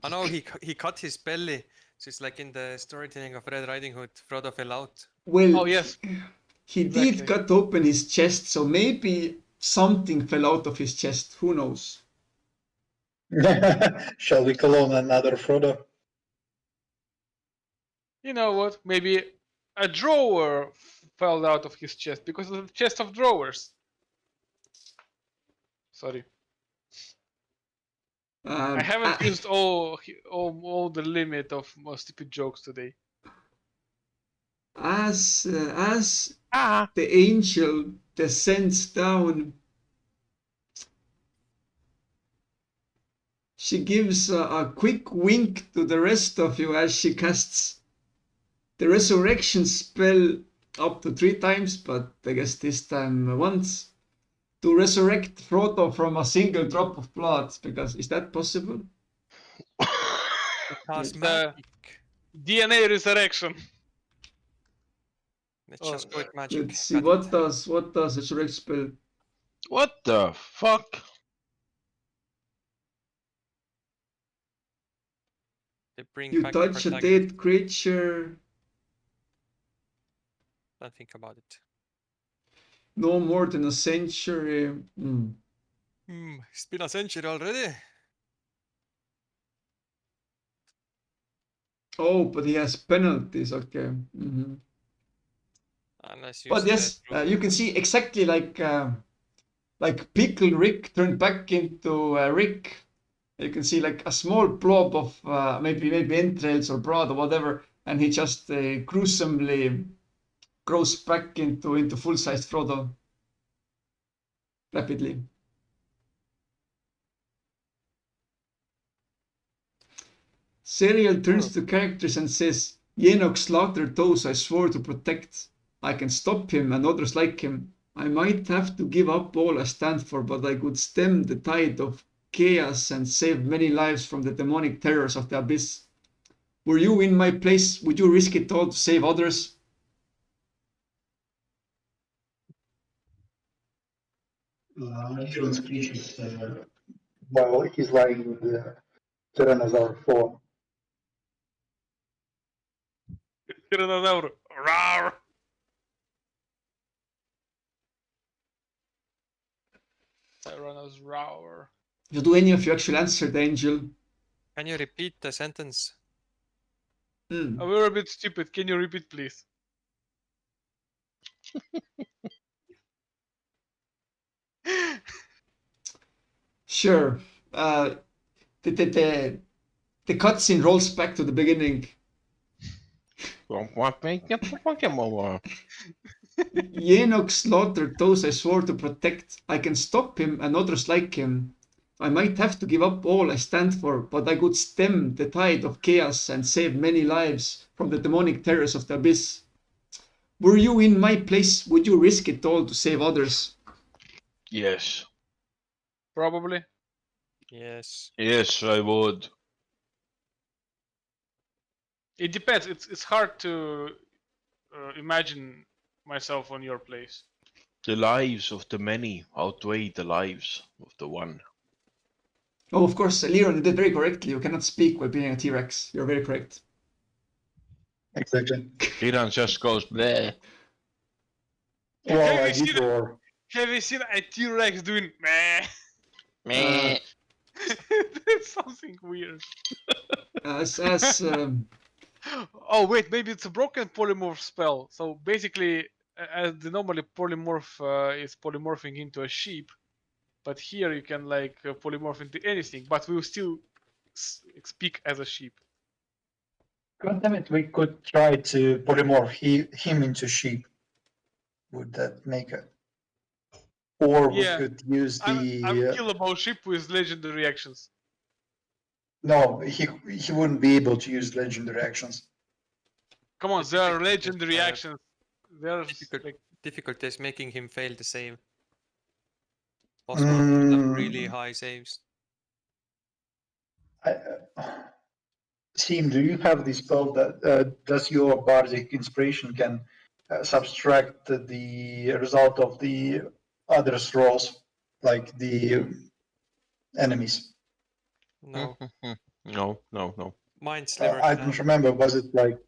Oh no, he cut his belly. So it's like in the storytelling of Red Riding Hood, Frodo fell out. Well, Oh yes, he exactly. did cut open his chest, so maybe something fell out of his chest. Who knows? Shall we clone another Frodo? You know what? Maybe a drawer fell out of his chest because of the chest of drawers. Sorry, I haven't used all the limit of stupid jokes today. As the angel descends down, she gives a quick wink to the rest of you as she casts the resurrection spell up to 3 times, but I guess this time once, to resurrect Frodo from a single drop of blood. Because is that possible? Because The- magic. DNA resurrection. Let's just go with magic. Let's see, Got it. what does resurrect spell? What the fuck? They bring You back the touch a protagonist. dead creature, Don't think about it. no more than a century. It's been a century already. Oh, but he has penalties. Okay. Unless you But yes, you can see exactly like Pickle Rick turned back into Rick. You can see like a small blob of maybe entrails or blood or whatever, and he just gruesomely grows back into full-sized Frodo rapidly. Serial turns to characters and says, Yenok slaughtered those I swore to protect. I can stop him and others like him. I might have to give up all I stand for, but I could stem the tide of chaos and save many lives from the demonic terrors of the abyss. Were you in my place, would you risk it all to save others? Heron's creatures, while he's lying in the Tyrannosaur form. Tyrannosaur. Rawr. Tyrannosaur. Do any of you actually answer the angel? Can you repeat the sentence? We're a bit stupid. Can you repeat, please? Sure. The The cutscene rolls back to the beginning. Yenok slaughtered those I swore to protect. I can stop him and others like him. I might have to give up all I stand for, but I could stem the tide of chaos and save many lives from the demonic terrors of the abyss. Were you in my place, would you risk it all to save others? Yes. Probably. Yes. Yes, I would. It depends. It's hard to imagine myself on your place. The lives of the many outweigh the lives of the one. Oh, of course, Leon, you did very correctly. You cannot speak while being a T-Rex. You're very correct. Exactly. Kiran just goes bleh. Well, Have I you did seen- roar. Have you seen a T-Rex doing meh? Meh. That's something weird. As Oh wait, maybe it's a broken polymorph spell. So basically, as the normally polymorph is polymorphing into a sheep, but here you can like polymorph into anything, but we will still speak as a sheep. God damn it, we could try to polymorph him into sheep. Would that make it? Or Yeah. we could use the... Unkillable sheep with legendary actions. No, he wouldn't be able to use legendary actions. Come on, The there are difficulty is, legendary actions. There's difficult- like Difficulty is making him fail the save. Boss one would have really Mm. high saves. Team, do you have the spell that does your bardic inspiration can subtract the result of the others' rolls, like the enemies? No. No. Mind Sliver I can. don't remember. Was it like?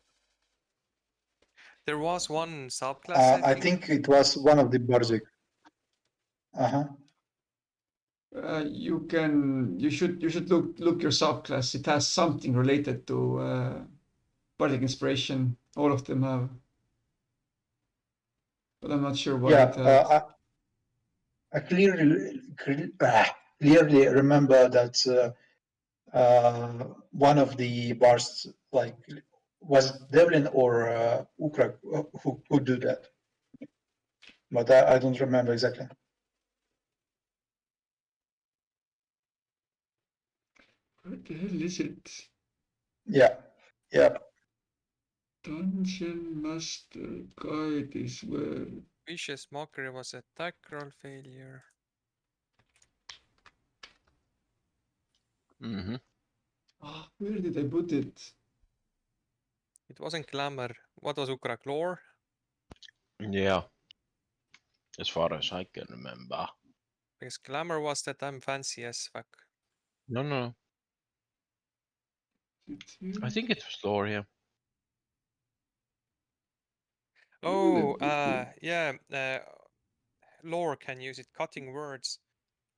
There was one subclass, I think it was one of the bardic. Uh-huh. you should look your subclass. It has something related to bardic inspiration. All of them have, but I'm not sure what it has. I clearly remember that one of the bars, like, was Devlin or Ukrak who do that, but I don't remember exactly. What the hell is it? Yeah. Dungeon Master Guide is where. Vicious Mockery was attack roll failure. Mm-hmm. Where did I put it? It wasn't Glamour. What was Ukrak? Lore? Yeah. As far as I can remember. Because Glamour was that I'm fancy as fuck. No. I think it was lore, yeah. Oh, yeah. Lore can use it. Cutting words.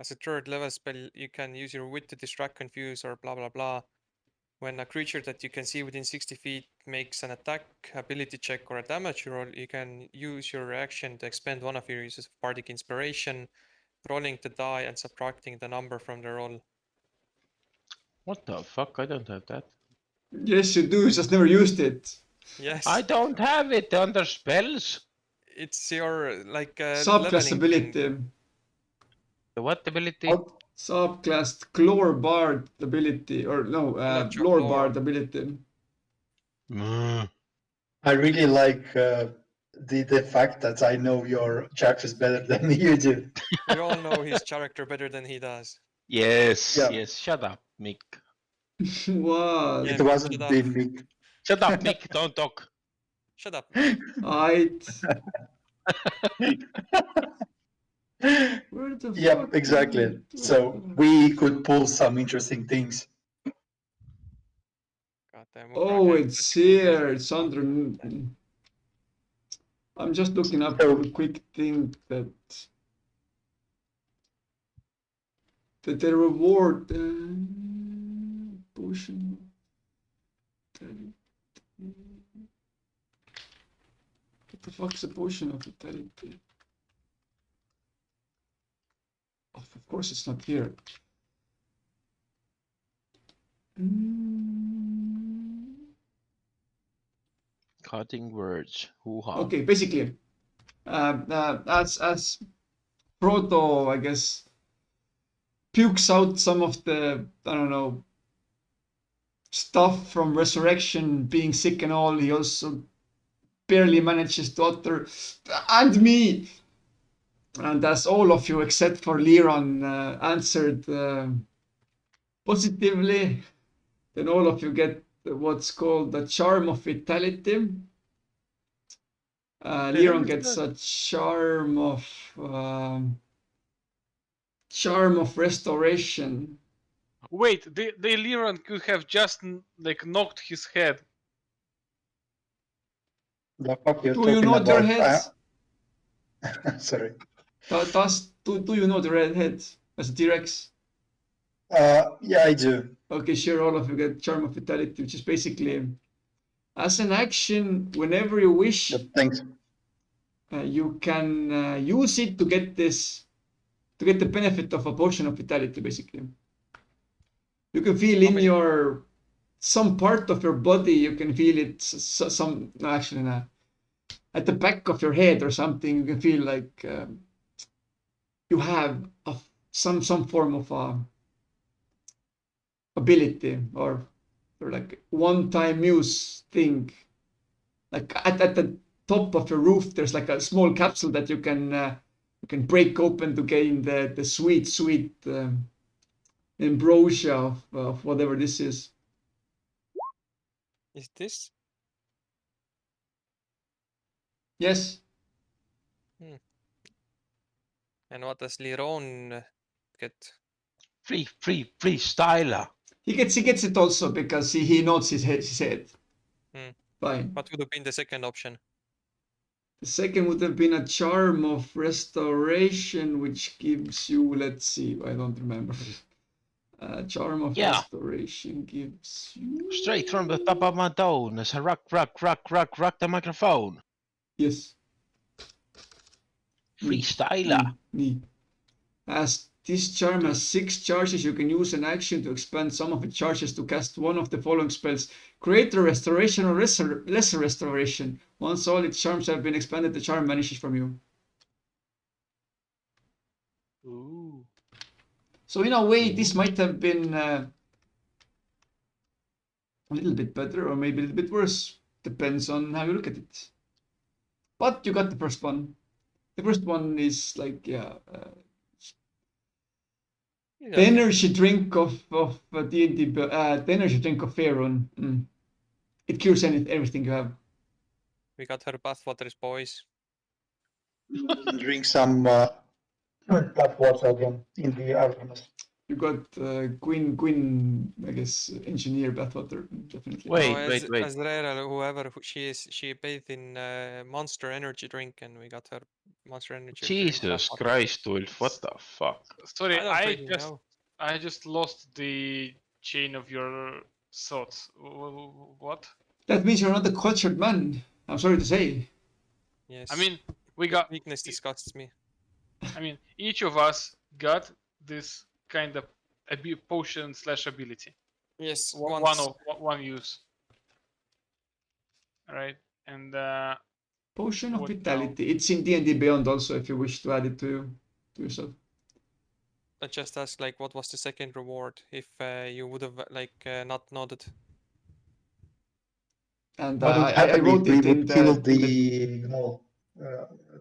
As a third level spell, you can use your wit to distract, confuse, or blah blah blah. When a creature that you can see within 60 feet makes an attack, ability check, or a damage roll, you can use your reaction to expend one of your uses of Bardic Inspiration, rolling the die and subtracting the number from the roll. What the fuck? I don't have that. Yes, you do. You just never used it. Yes, I don't have it under spells. it's your like Subclass leveling thing. ability. The what ability? What? Subclass Clore Bard ability, or no, Knowledge of Lore lore. Bard ability. Mm. I really like the fact that I know your characters better than you do. We all know his character better than he does. Yes, Yeah. yes. Shut up, Mick. What? Yeah, It wasn't shut up. the Mick. Shut up, Mick. Don't talk. Shut up. Where the Yep, fuck exactly. is it? So we could pull some interesting things. Goddamn, Oh, Ukrak it's has to here. It's under. I'm just looking up So- a quick thing that they reward potion. What the fuck's a potion of vitality? Oh, of course it's not here. Cutting words. Hoo-ha. Okay, basically, as Frodo, I guess, pukes out some of the, I don't know, stuff from Resurrection, being sick and all, he also barely manages to utter, and me. And as all of you except for Liron answered positively, then all of you get what's called the Charm of Vitality. Liron gets a Charm of Restoration. Wait, the Liran could have just like knocked his head. The fuck you're Do you talking know their about? heads? Sorry. Do you know the red head as a T-Rex? Yeah, I do. Okay, sure, all of you get Charm of Vitality, which is basically as an action, whenever you wish, But thanks. you can use it to get the benefit of a potion of vitality, basically. You can feel in your some part of your body, you can feel it at the back of your head or something, you can feel like you have some form of ability or like one-time use thing. Like at the top of your roof, there's like a small capsule that you can break open to gain the sweet ambrosia of whatever this is. Is this? Yes. And what does Liron get? Freestyler. He gets it also because he nods his head. Fine. What would have been the second option? The second would have been a Charm of Restoration, which gives you, let's see, I don't remember. Charm of Restoration gives you... Straight from the top of my dome as I rock the microphone. Yes. Freestyler. As this charm has 6 charges, you can use an action to expend some of its charges to cast one of the following spells. Greater Restoration or Lesser Restoration. Once all its charms have been expended, the charm vanishes from you. Ooh. So in a way, this might have been a little bit better or maybe a little bit worse. Depends on how you look at it. But you got the first one. The first one is like, the energy drink of D&D, the energy drink of Faerun. It cures everything you have. We got her bathwaters, boys. Drink some tap water again in the Artemis. You got Gwyn, I guess, engineer bathwater, definitely. Wait. Azrael, whoever she is, she bathed in Monster Energy drink, and we got her Monster Energy drink. Jesus Christ, Wolf, what the fuck? Sorry, I don't really know. I just lost the chain of your thoughts. What? That means you're not a cultured man. I'm sorry to say. Yes. I mean, we got weakness disgusts me. I mean, each of us got this kind of potion / ability. Yes. One use. All right, and Potion of what Vitality. It's in D&D Beyond also, if you wish to add it to yourself. I just asked, like, what was the second reward if you would have not nodded? And What would I happen wrote if it we in would the, kill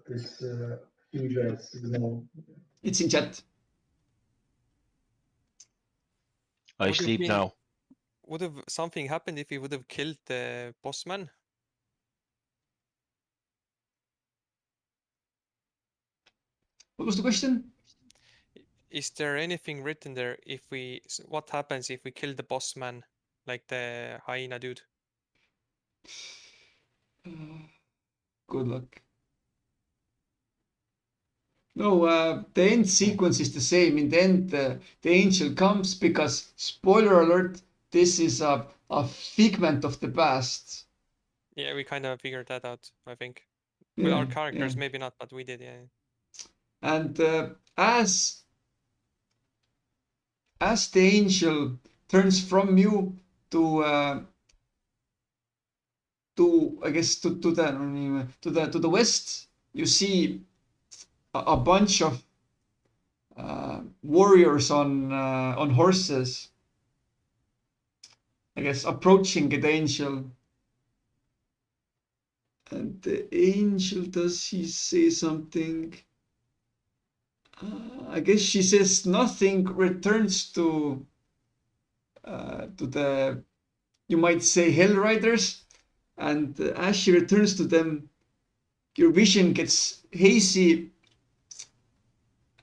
this huge ass gnoll? It's in chat. I Would have sleep been- now. Would have something happened if he would have killed the bossman? What was the question? Is there anything written there if what happens if we kill the bossman, like the hyena dude? Good luck. No, the end sequence is the same. In the end, the angel comes because, spoiler alert, this is a figment of the past. Yeah, we kind of figured that out, I think. Well, our Yeah, characters yeah. maybe not, but we did, yeah. And as the angel turns from you to to I guess to the west, you see a bunch of warriors on horses, I guess, approaching the angel. And the angel, does he say something? I guess she says nothing returns to the, you might say, Hell Riders. And as she returns to them, your vision gets hazy,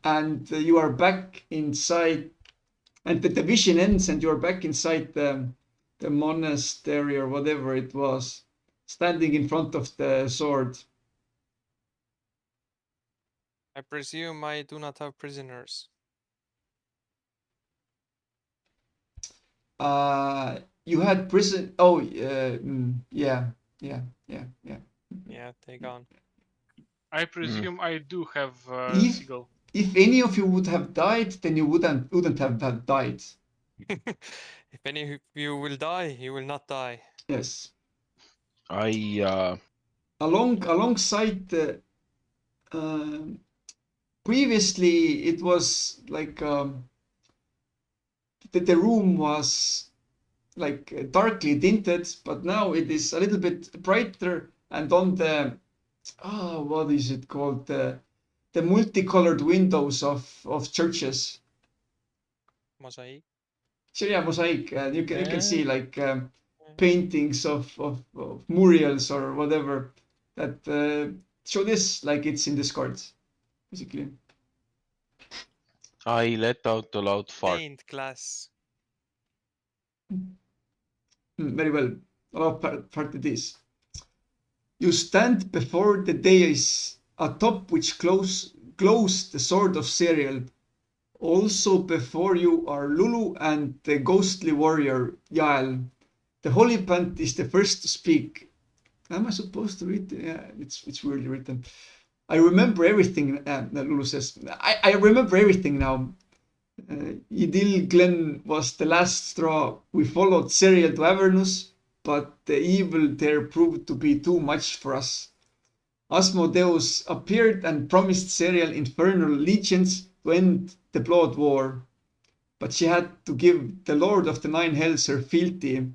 and you are back inside. And the vision ends, and you are back inside the monastery or whatever it was, standing in front of the sword. I presume I do not have prisoners. You had prison. Oh, yeah. Yeah, they gone. I presume I do have If- Seagull. If any of you would have died, then you wouldn't have died. If any of you will die, you will not die. Yes. I Alongside the previously it was like the room was like darkly tinted, but now it is a little bit brighter, and on the what is it called, the multicolored windows of churches. Mosaic. So yeah, mosaic. You can see Yeah. like paintings of murals or whatever that show this like it's in this card, basically. let out a loud fart. Stained glass. Very well. About part of this. You stand before the dais, atop which glows the sword of Serial. Also before you are Lulu and the ghostly warrior Yael. The holy pant is the first to speak. Am I supposed to read? Yeah, it's weirdly written. I remember everything. Lulu says, I remember everything now. Idil Glen was the last straw. We followed Serial to Avernus, but the evil there proved to be too much for us. Asmodeus appeared and promised Serial infernal legions to end the blood war, but she had to give the Lord of the Nine Hells her fealty.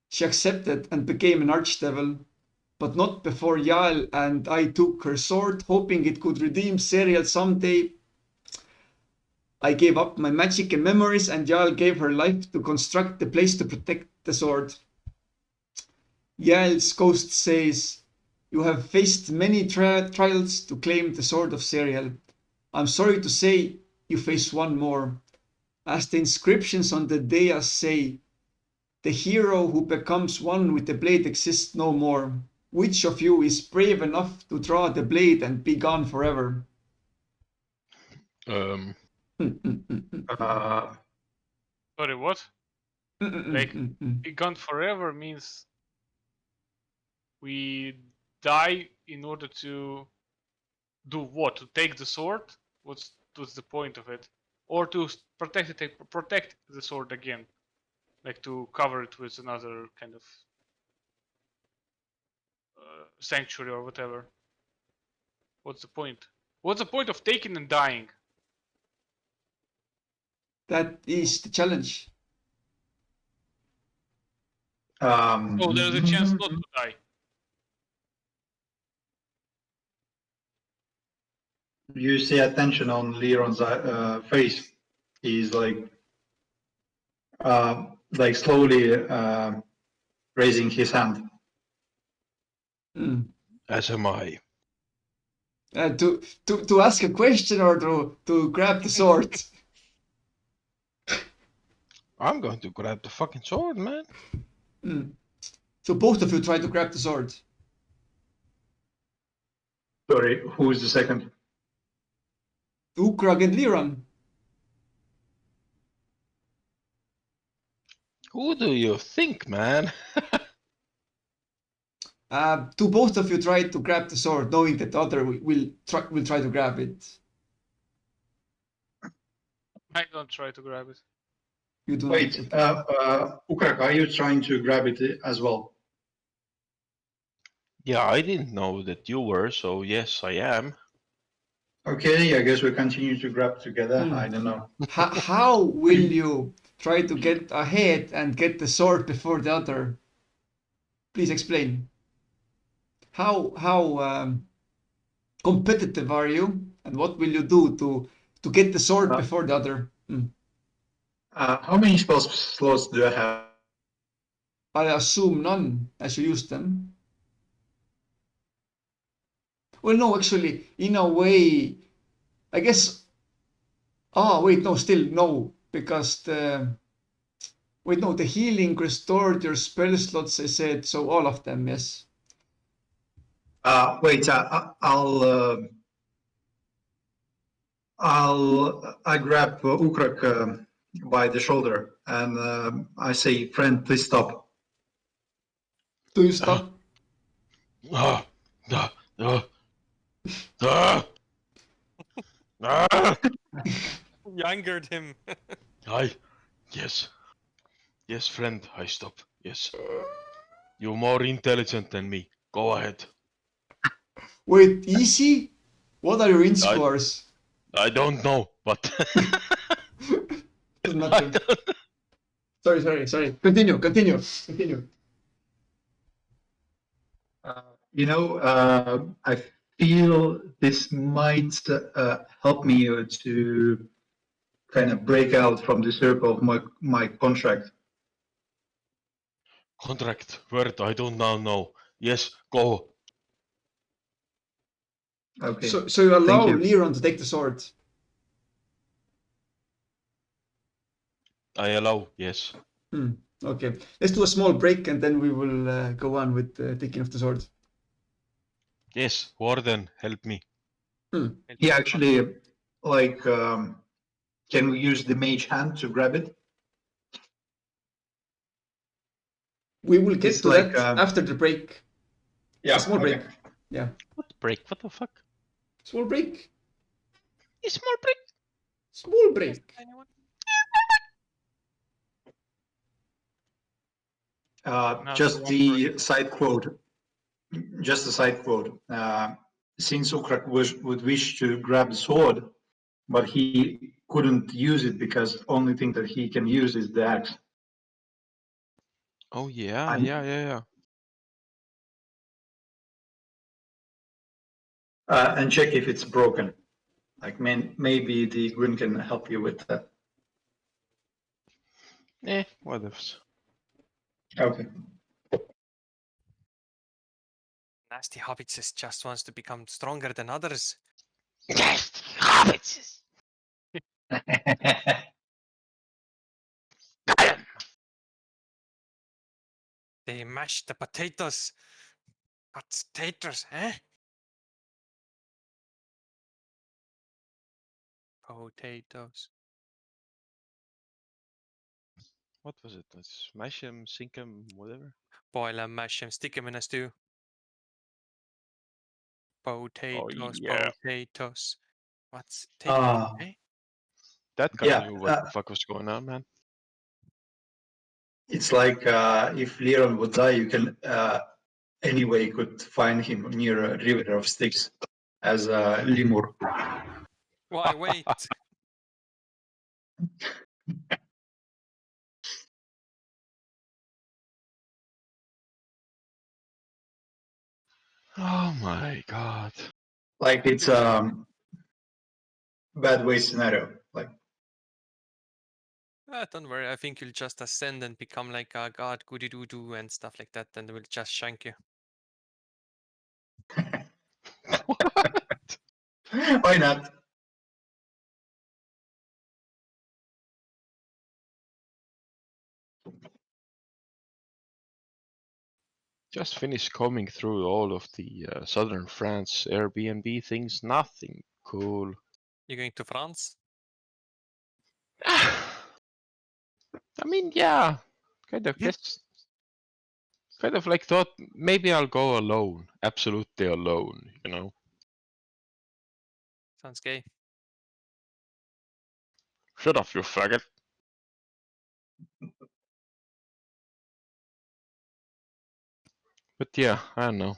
She accepted and became an archdevil, but not before Yael and I took her sword, hoping it could redeem Serial someday. I gave up my magic and memories, and Yael gave her life to construct the place to protect the sword. Yael's ghost says, you have faced many trials to claim the sword of Serial. I'm sorry to say you face one more. As the inscriptions on the dais say, the hero who becomes one with the blade exists no more. Which of you is brave enough to draw the blade and be gone forever? Sorry, what? Be gone forever means we die in order to do what? To take the sword? What's the point of it? Or to protect the sword again, like to cover it with another kind of sanctuary or whatever. What's the point? What's the point of taking and dying? That is the challenge. Oh, there's a chance not to die. You see attention on Leron's face. He's like slowly raising his hand. As am I. To ask a question or to grab the sword? I'm going to grab the fucking sword, man. So both of you try to grab the sword. Sorry, who's the second? Ukrag and Liron. Who do you think, man? Do both of you try to grab the sword, knowing that the other will try to grab it? I don't try to grab it. You do Wait, not. Ukrag, are you trying to grab it as well? Yeah, I didn't know that you were, so yes, I am. Okay, I guess we continue to grab together. Hmm. I don't know. How will you try to get ahead and get the sword before the other? Please explain. How competitive are you, and what will you do to get the sword Uh, before the other? Hmm. How many spell slots do I have? I assume none, as you use them. Well, no, actually, in a way, I guess. Ah, wait, no, still no, because the wait, no, the healing restored your spell slots. I said so, all of them, yes. Wait, I grab Ukrak by the shoulder and I say, "Friend, please stop." Do you stop? Ah, ah, ah, ah, ah. You angered him. Yes, yes, friend, I stop. Yes, you're more intelligent than me. Go ahead. Wait, easy? What are your int I scores? I don't know, but Doesn't I matter. don't. Sorry. Continue. I feel this might help me to kind of break out from the circle of my contract. Contract word, I don't now know. Yes, go. Okay. So you allow you. Liron to take the sword. I allow. Yes. Okay, let's do a small break and then we will go on with taking of the sword. Yes, Warden, help me. Yeah, actually, like, can we use the mage hand to grab it? We will get It's to like, that after the break. Yeah, A small okay. break. Yeah, What break? What the fuck? small break. A small break. Small break. Just the side quote. Just a side quote. Since Ukrak would wish to grab the sword, but he couldn't use it because the only thing that he can use is the axe. Oh yeah, I'm- yeah. And check if it's broken. Like, maybe the Gwyn can help you with that. Whatever. Okay. Nasty hobbitses just wants to become stronger than others. Yes, hobbits. They mash the potatoes. What's taters, eh? Potatoes. What was it? Smash him, sink him, whatever. Boil them, mash them, stick them in a stew. Potatoes, yeah. potatoes. What's Ah, tater, eh? That guy yeah. knew what the fuck was going on, man. It's like if Liron would die, you can anyway could find him near a river of Styx as a lemur. Why wait? Oh my god. Like it's bad way scenario. Like Don't worry, I think you'll just ascend and become like a god goody doo doo and stuff like that, and we'll just shank you. why not? Just finished combing through all of the southern France Airbnb things. Nothing cool. You going to France? I mean, yeah, kind of. Yeah. Guess, kind of like thought maybe I'll go alone, absolutely alone. You know. Sounds gay. Shut up, you faggot. But yeah, I don't know.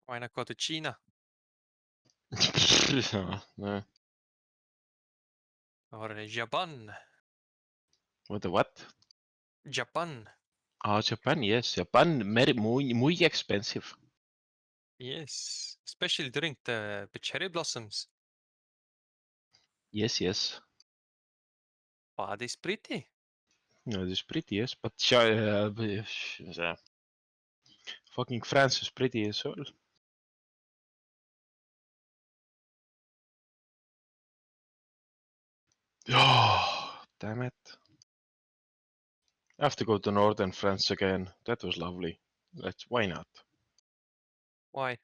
Why not go to China No. or Japan? What the what? Japan. Oh, Japan, yes. Japan, muy expensive. Yes, especially during the cherry blossoms. Yes, yes. But it's pretty. No, it is pretty, yes. But fucking France is pretty as well. Oh, damn it. I have to go to northern France again. That was lovely. Why not? Why?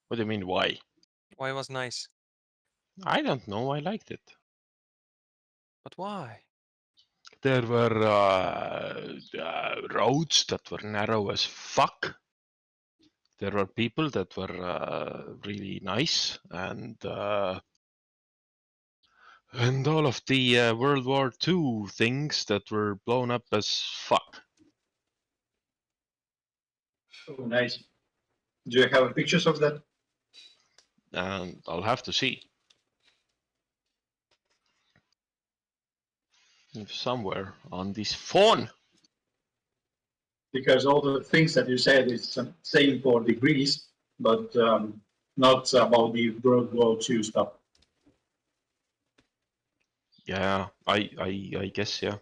What do you mean, why? Why was nice? I don't know. I liked it. But why? There were roads that were narrow as fuck. There were people that were really nice, and all of the World War II things that were blown up as fuck. Oh, nice. Do you have pictures of that? And I'll have to see. If somewhere on this phone. Because all the things that you said is same for degrees, but not about the World War II stuff. Yeah, I guess, yeah.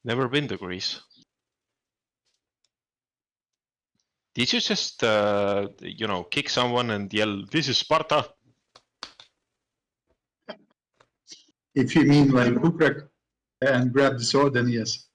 Never been to Greece. Did you just, kick someone and yell, "This is Sparta"? If you mean like Bucharest and grab the sword, then yes.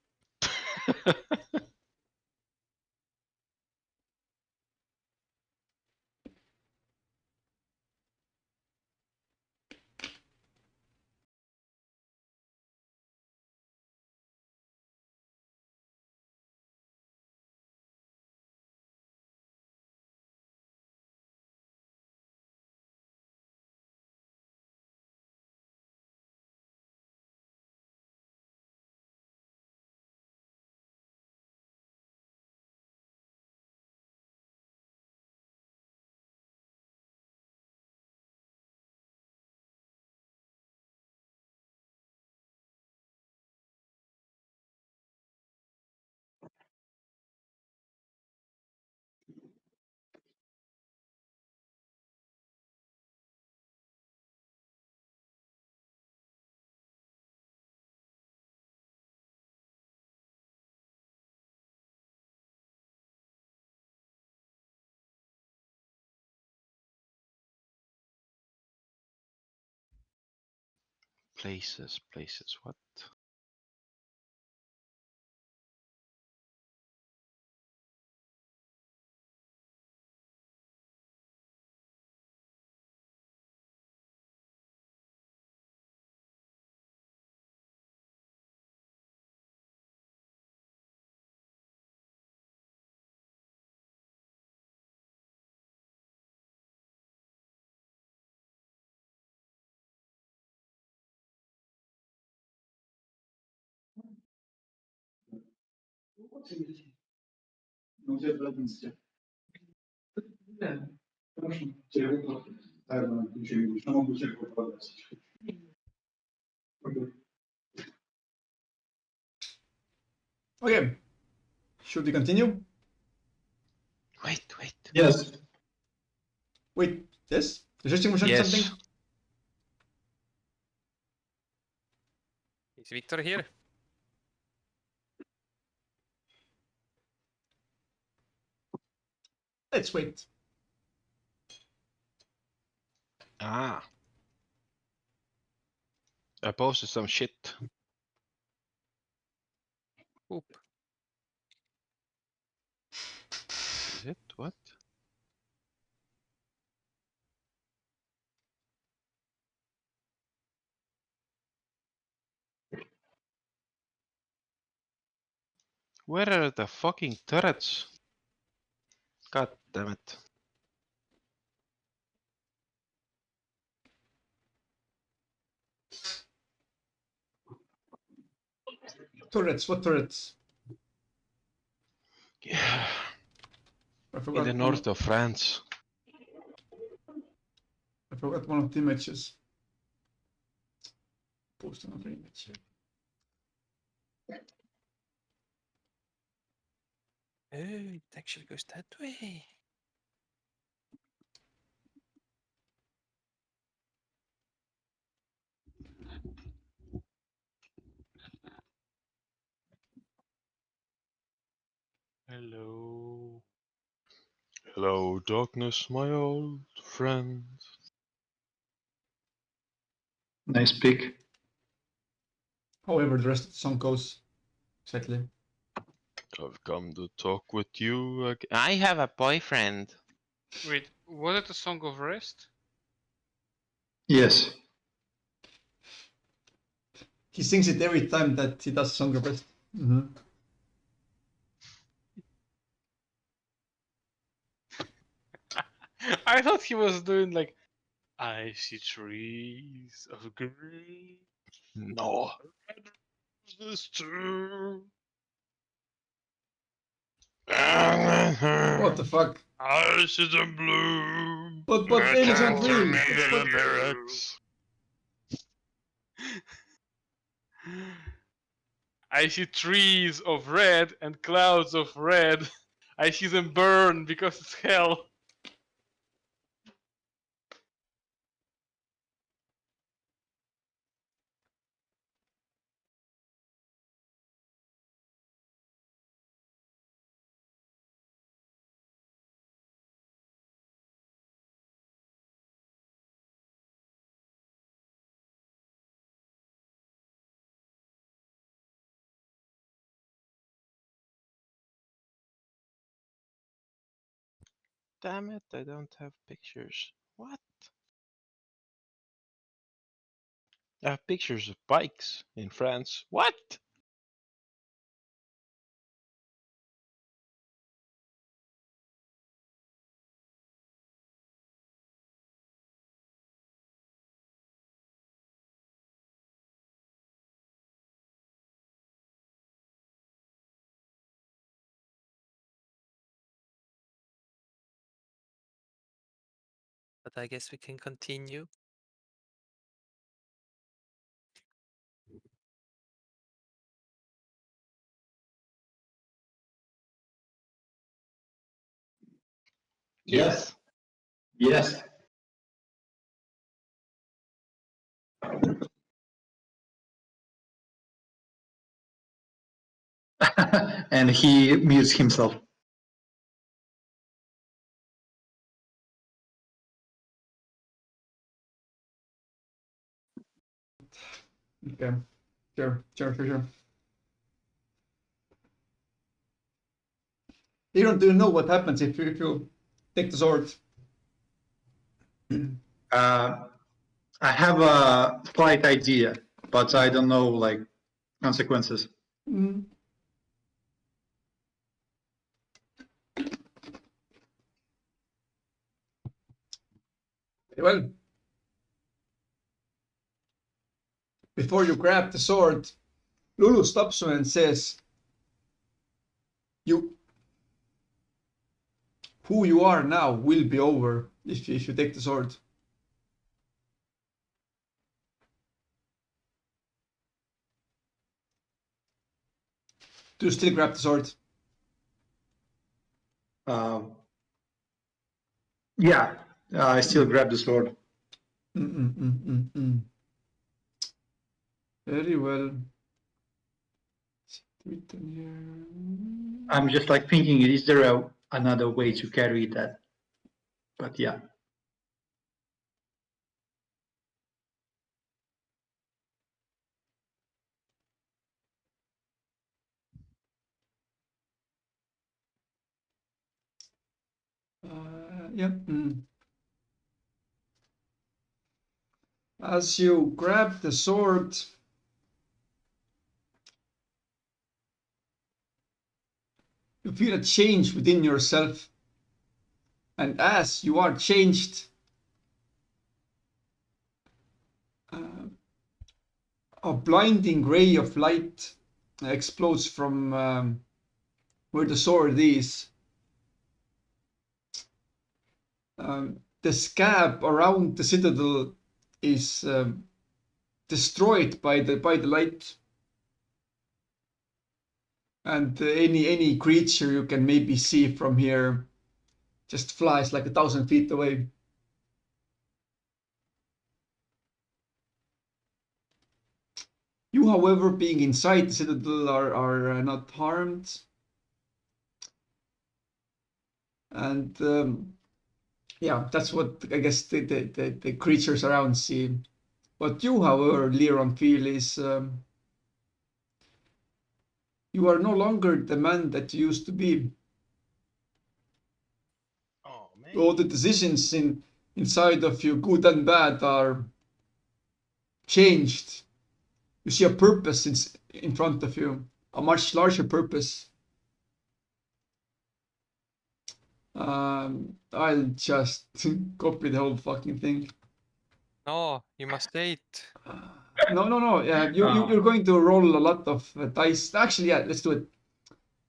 Places, what? Okay. Should we continue? Wait. Yes. Wait, yes? Resisting motion Yes. something? Is Victor here? Let's wait. Ah. I posted some shit. Oop. Is it? What? Where are the fucking turrets? God damn it. Turrets, what turrets? Yeah. I forgot In the one north of France. I forgot one of the images. Post another image here. Oh, it actually goes that way. Hello. Hello, darkness, my old friend. Nice pick. However, the rest of the song goes exactly. I've come to talk with you again. I have a boyfriend. Wait, was it a Song of Rest? Yes. He sings it every time that he does Song of Rest. I thought he was doing like, I see trees of green. No. Roses too. What the fuck? I see them bloom. But Danish Listen aren't to real. me, the But- lyrics. I see trees of red and clouds of red. I see them burn because it's hell. Damn it, I don't have pictures. What? I have pictures of bikes in France. What? But I guess we can continue. Yes. Yes. And he mutes himself. Okay. Sure. You don't know what happens if you take the sword. I have a slight idea, but I don't know like consequences. Mm. Well, before you grab the sword, Lulu stops you and says, who you are now will be over if you take the sword. Do you still grab the sword? Yeah, I still grab the sword. Very well. It's written here. I'm just like thinking, is there another way to carry that? But yeah. Yeah. As you grab the sword, you feel a change within yourself. And as you are changed, a blinding ray of light explodes from where the sword is. The scab around the citadel is destroyed by the light, and any creature you can maybe see from here just flies like 1,000 feet away. You, however, being inside the citadel, are not harmed. And yeah, that's what I guess the creatures around see. What you, however, Liron, feel is you are no longer the man that you used to be. Oh man. All the decisions inside of you, good and bad, are changed. You see a purpose in front of you, a much larger purpose. I'll just copy the whole fucking thing. No, you must say it. No. You're going to roll a lot of dice. Actually, yeah, let's do it.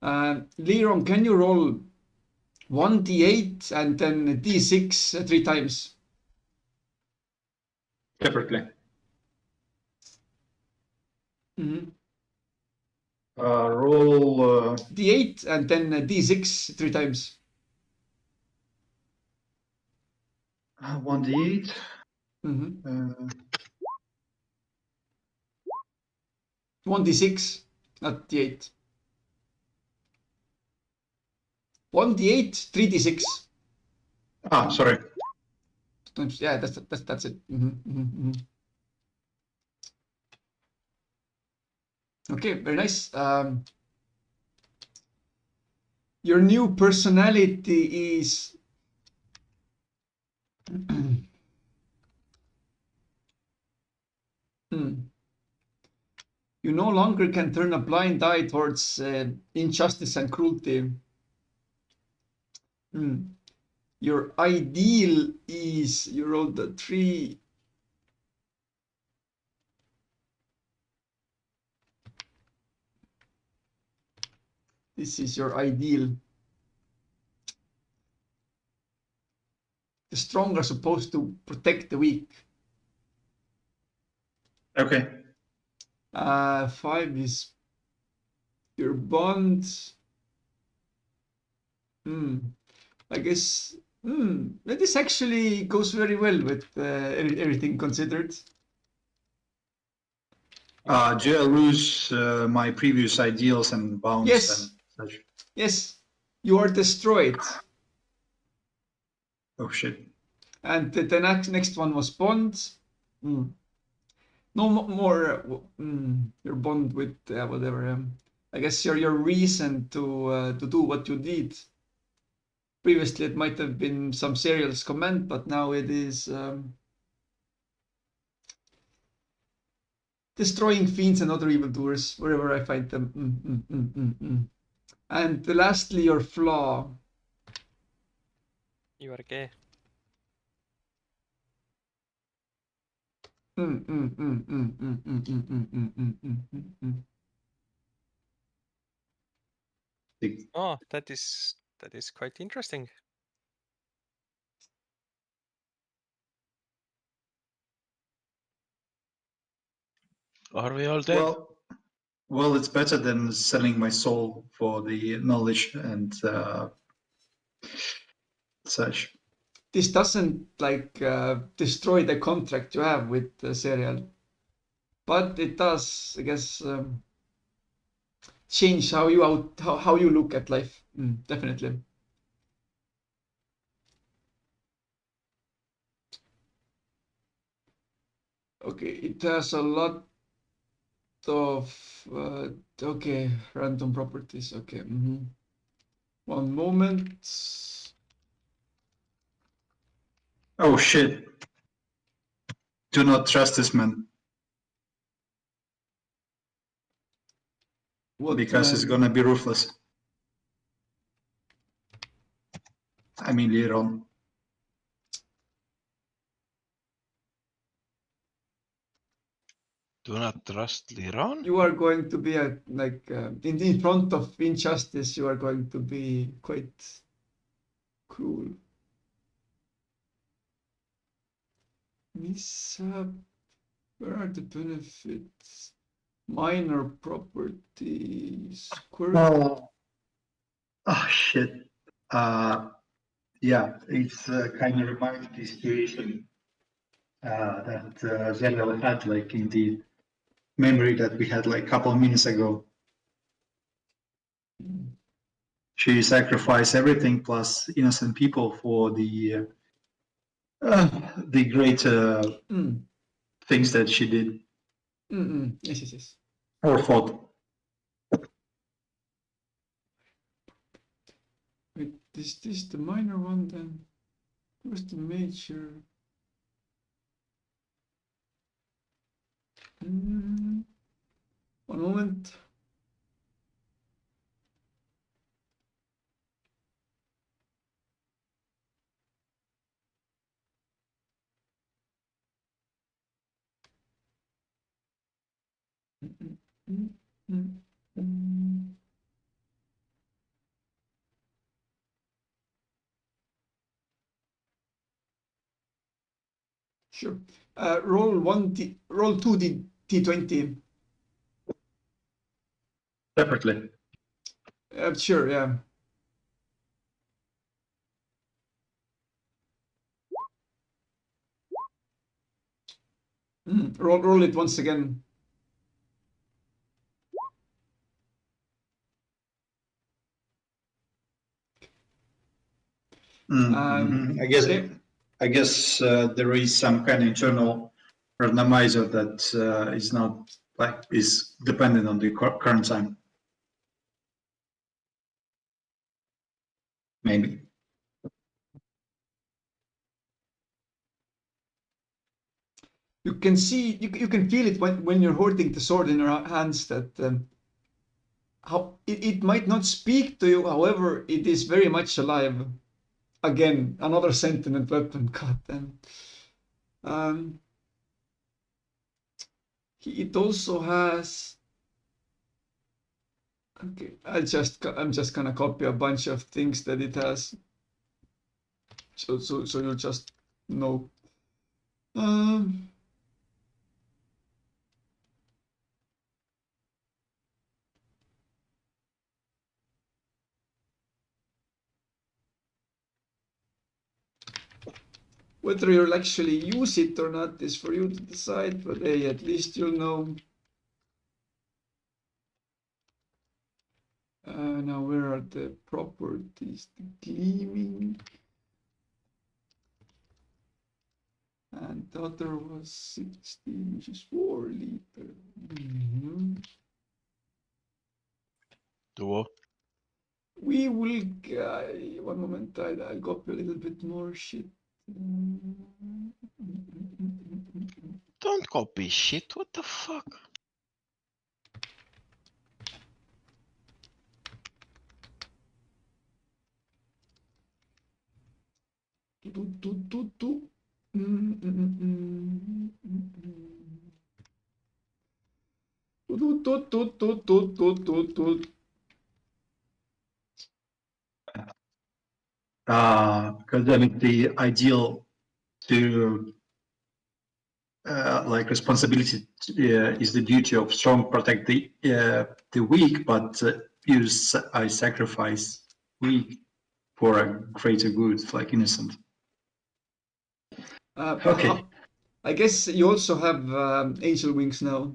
Liron, can you roll 1d8 and then d6 3 times? Separately. Mm-hmm. Roll d8 and then d6 3 times. 1d8. Mm-hmm. 1d6, not d8. 1d8, 3d6. Sorry. Yeah, that's it. Okay, very nice. Your new personality is you no longer can turn a blind eye towards injustice and cruelty. Your ideal is, you rolled the 3. This is your ideal. The strong are supposed to protect the weak. Okay. 5 is your bond. I guess this actually goes very well with everything considered. Do I lose my previous ideals and bounds Yes. and such? Yes, you are destroyed. Oh shit. And the next one was bond. No more your bond with whatever. I guess your reason to do what you did. Previously, it might have been some serious comment, but now it is destroying fiends and other evildoers wherever I find them. And lastly, your flaw. You are gay. Oh, that is quite interesting. Are we all dead? Well, it's better than selling my soul for the knowledge and such. This doesn't destroy the contract you have with Serial, but it does, I guess, change how you look at life. Definitely. Okay, it has a lot of okay, random properties. Okay. One moment. Oh shit. Do not trust this man. What because man? it's gonna be ruthless. I mean, Liron. Do not trust Liron? You are going to be in front of injustice. You are going to be quite cruel. mishap. Where are the benefits? Minor properties. Oh, shit. Yeah, it's kind of reminds the situation that Zeliel had like in the memory that we had like a couple of minutes ago. She sacrificed everything plus innocent people for the great Mm. things that she did Yes, yes, yes. or fought. Wait, is this the minor one then? Where's the major? One moment. Sure. Roll 2 D20. Separately. Sure, yeah. Roll it once again. I guess same. I guess there is some kind of internal randomizer that is not like is dependent on the current time. Maybe. You can see, you can feel it when you're holding the sword in your hands that how it might not speak to you, however, it is very much alive. Again, another sentient weapon. God damn. It also has. Okay, I'm just gonna copy a bunch of things that it has. So you'll just know. Whether you'll actually use it or not is for you to decide, but hey, at least you'll know. Now, where are the properties? The gleaming. And the other was 16, which is 4 liter. Duo. We will. One moment, I'll copy a little bit more shit. Don't copy shit. What the fuck? Because I mean, the ideal to like responsibility is the duty of strong protect the weak, but I sacrifice weak for a greater good, like innocent. Okay. I guess you also have angel wings now.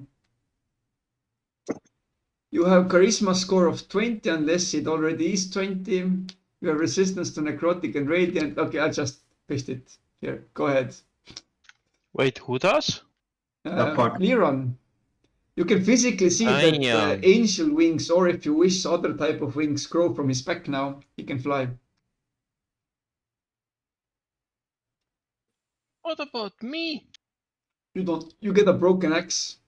You have charisma score of 20 unless it already is 20. You have resistance to necrotic and radiant. Okay, I'll just paste it here. Go ahead. Wait, who does? Liron. You can physically see that angel wings, or if you wish, other type of wings grow from his back now. He can fly. What about me? You don't. You get a broken axe.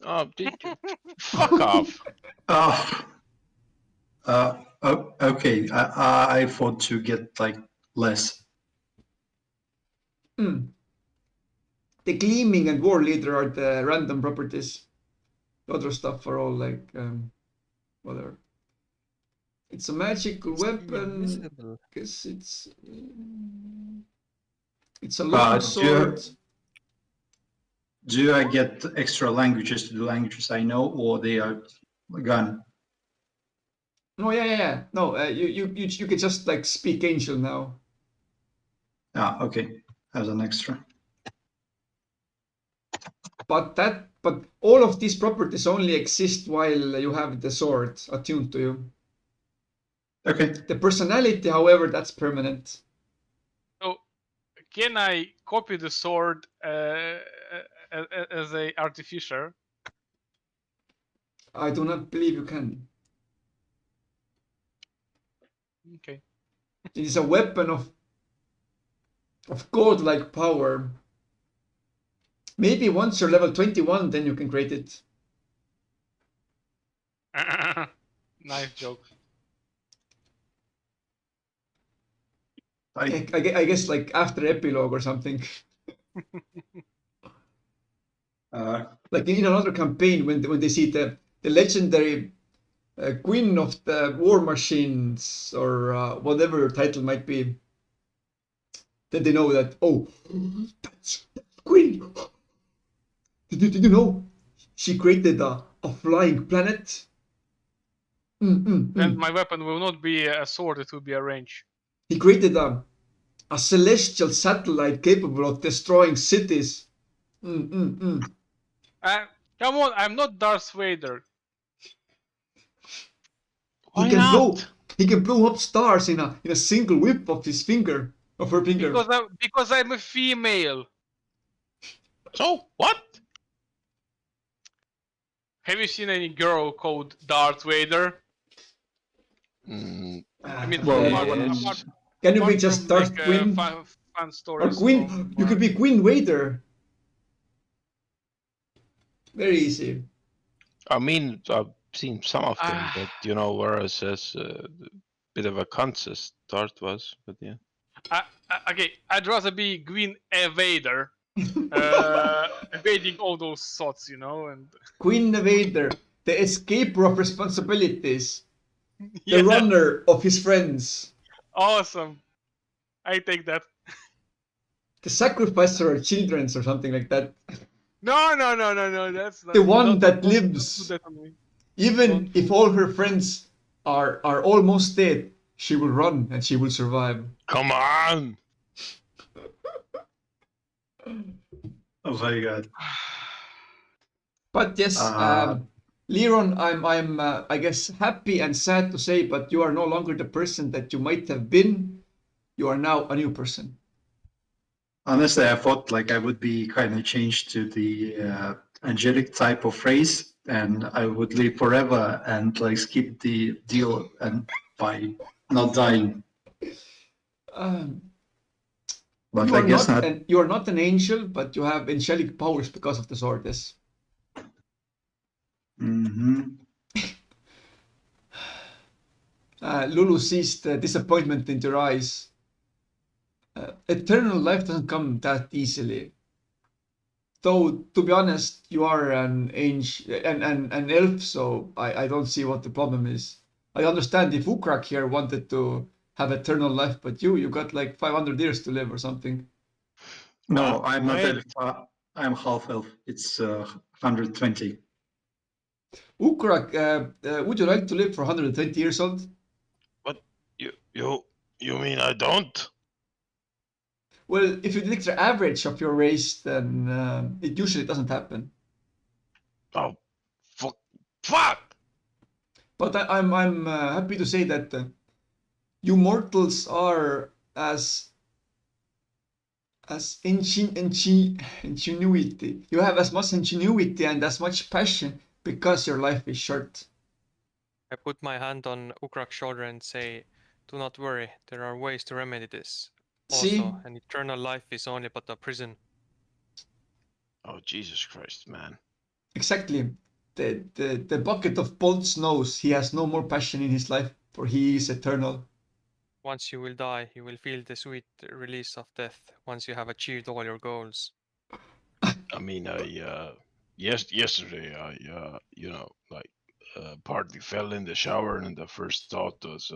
Oh, did you? Fuck off. Okay. I thought to get like less. The gleaming and war leader are the random properties. The other stuff are all like whatever. It's a magical weapon. Guess it's a long sword. Do I get extra languages to do languages I know, or they are gone? No, yeah. No, you can just like speak Angel now. Ah, okay, as an extra. But all of these properties only exist while you have the sword attuned to you. Okay. The personality, however, that's permanent. So, can I copy the sword as a artificer? I do not believe you can. Okay. It is a weapon of godlike power. Maybe once you're level 21, then you can create it. Nice joke. I guess like after epilogue or something. Like in another campaign, when they see the legendary Queen of the War Machines or whatever your title might be, then they know that, oh, that's Queen. Did you know she created a flying planet? Then my weapon will not be a sword; it will be a range. He created a celestial satellite capable of destroying cities. Come on, I'm not Darth Vader. Why not? He can blow up stars in a single whip of his finger, of her finger. Because I'm a female. So what? Have you seen any girl called Darth Vader? Mm, I mean, Well, apart Can you be apart just from, Darth like, Queen? fun Or stories. Queen? from, You could be Queen Vader. Very easy. I mean, I've seen some of them, but you know, whereas as a bit of a cunt as Darth was, but yeah. Okay, I'd rather be Queen Vader, evading all those thoughts, you know, and Queen Vader, the escaper of responsibilities, yeah, the runner of his friends, awesome. I take that. the sacrificer of children or something like that. No, that's not The one don't- that don't- don't lives. do that on me. Even if all her friends are almost dead, she will run and she will survive. Come on! Oh, very good. But yes, Liron, I'm I guess happy and sad to say, but you are no longer the person that you might have been. You are now a new person. Honestly, I thought like I would be kind of changed to the angelic type of phrase, and I would live forever and like skip the deal and by not dying. But I guess not. You are not an angel, but you have angelic powers because of the sword. Yes. Lulu sees the disappointment in your eyes. Eternal life doesn't come that easily. Though, to be honest, you are an elf, so I don't see what the problem is. I understand if Ukrak here wanted to have eternal life, but you got like 500 years to live or something. No, I'm not wait. elf. I'm half elf. It's 120. Ukrak, would you like to live for 120 years old? What? You mean I don't? Well, if you take the average of your race, then it usually doesn't happen. Oh, fuck! But I'm happy to say that you mortals are as ingenuity. You have as much ingenuity and as much passion because your life is short. I put my hand on Ukrak's shoulder and say, "Do not worry, there are ways to remedy this. See? Also, an eternal life is only but a prison." Oh, Jesus Christ, man. Exactly. The bucket of bolts knows he has no more passion in his life, for he is eternal. Once you will die, you will feel the sweet release of death once you have achieved all your goals. I mean, yesterday, you know, like, partly fell in the shower, and the first thought was,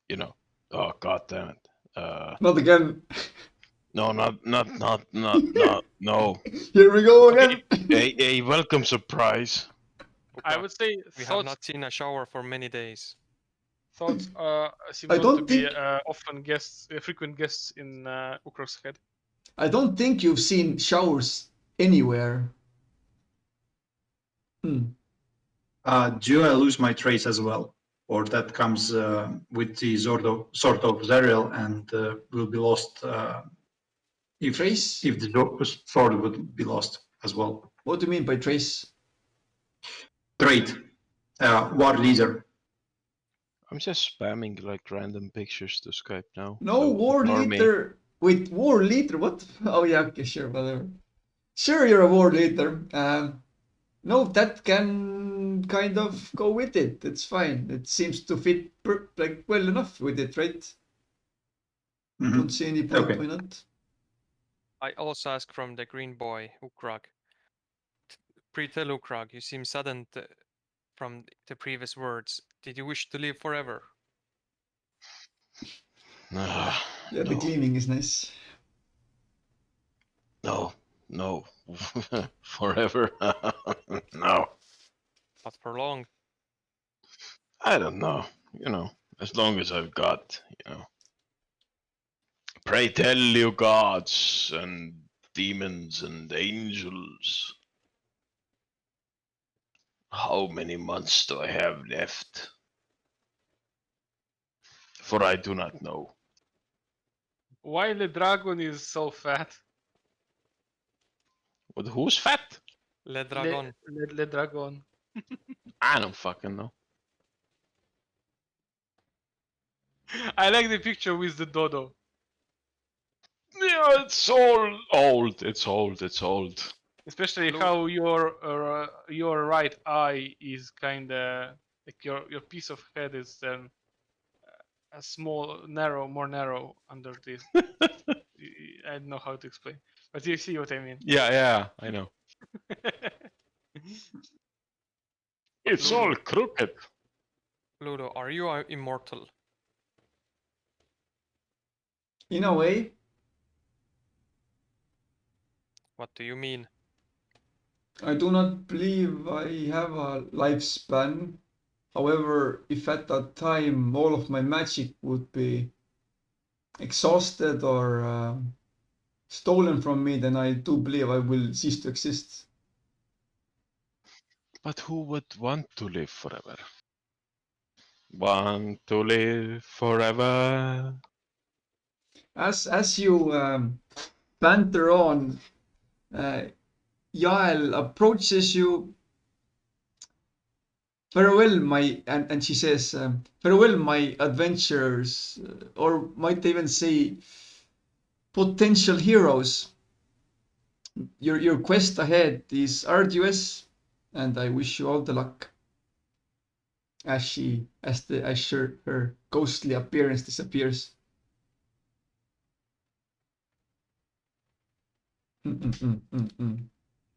you know, oh, God damn it. Not again. No, not, no. Here we go Okay. again. A welcome surprise. I Ukra, would say we have thoughts not seen a shower for many days. seem I not to don't be think- often frequent guests in Ukrok's head. I don't think you've seen showers anywhere. Hmm. Do I lose my trace as well? Or that comes with the sort of Zariel and will be lost if Trace? if the sword would be lost as well. What do you mean by trace? Trait, war leader. I'm just spamming like random pictures to Skype now. No, so war ignore me. leader. Wait, war leader? What? Oh yeah, okay, sure, whatever. Sure, you're a war leader. No, that can kind of go with it. It's fine. It seems to fit like well enough with it, right? Mhm. Don't see any point. Okay. Why not? I also ask from the green boy, Ukrag. Pre-tell Ukrag, you seem saddened from the previous words. Did you wish to live forever? Ah, Yeah, the no, gleaming is nice. no, forever. No, Not for long. I don't know. You know, as long as I've got, Pray tell you gods and demons and angels. How many months do I have left? For I do not know. Why the dragon is so fat? But who's fat? Le Dragon. Le dragon. I don't fucking know. I like the picture with the dodo. Yeah, it's all old. It's old. It's old. Especially Blue. how your right eye is kind of like your piece of head is a small, more narrow under this. I don't know how to explain, but you see what I mean. Yeah, I know. It's all crooked. Ludo, are you immortal? In a way, What do you mean? I do not believe I have a lifespan. However, if at that time all of my magic would be exhausted or stolen from me, then I do believe I will cease to exist. But who would want to live forever? Want to live forever? As you banter on, Yael approaches you. Farewell, and she says, farewell, my adventurers, or might even say, potential heroes. Your quest ahead is arduous, and I wish you all the luck. As her ghostly appearance disappears.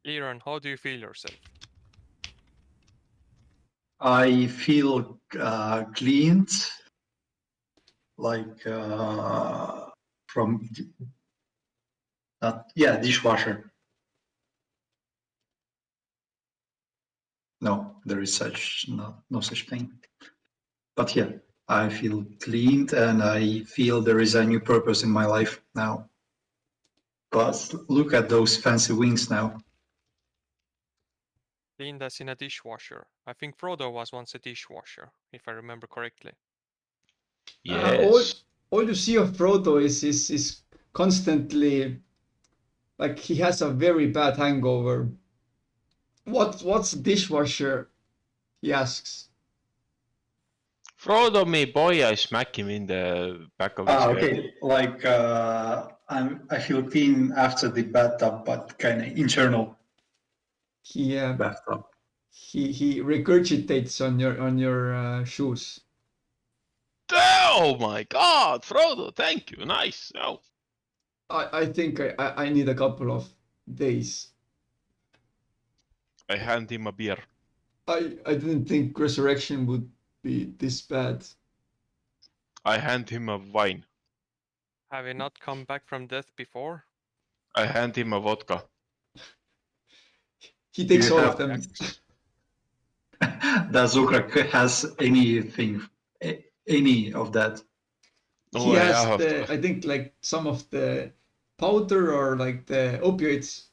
Liran, how do you feel yourself? I feel cleaned, like from dishwasher. No, there is no such thing. But yeah, I feel cleaned and I feel there is a new purpose in my life now. But look at those fancy wings now. Cleaned as in a dishwasher. I think Frodo was once a dishwasher, if I remember correctly. Yes. All you see of Frodo is constantly like he has a very bad hangover. What's dishwasher? He asks. Frodo, me boy, I smack him in the back of his head. Okay, like I feel clean after the bathtub, but kind of internal He bathtub. he regurgitates on your shoes. Oh my god, Frodo, thank you. Nice. Oh. I think I need a couple of days. I hand him a beer. I didn't think resurrection would be this bad. I hand him a wine. Have you not come back from death before? I hand him a vodka. He takes You all have- of them. Does Ukrak has anything, any of that? Oh, He has yeah. the, I think, like some of the powder or like the opioids.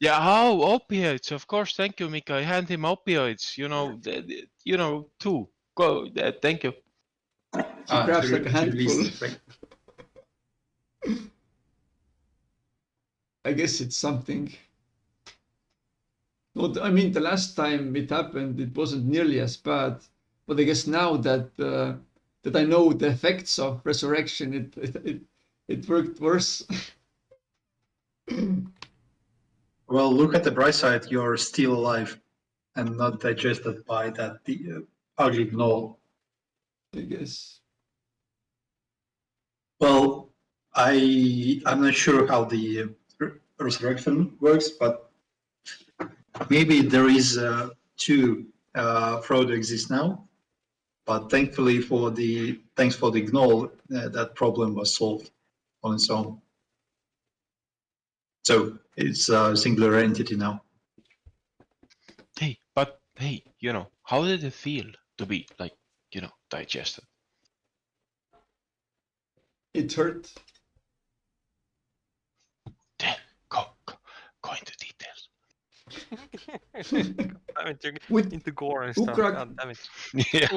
Yeah, oh, opioids, of course. Thank you, Mika. I hand him opioids. Two. Go. Thank you. He grabs like a to handful. release the- I guess it's something. No, I mean, the last time it happened, it wasn't nearly as bad. But I guess now that that I know the effects of resurrection, it worked worse. Well, look at the bright side. You're still alive and not digested by that ugly gnoll. I guess. Well, I'm not sure how the resurrection works, but maybe there is two Frodo exists now. But thankfully thanks for the gnoll, that problem was solved on its own. So it's a singular entity now. Hey, how did it feel to be digested? It hurt. Damn, go into details. I mean, With into gore and stuff. Ukrak- God damn it. Yeah.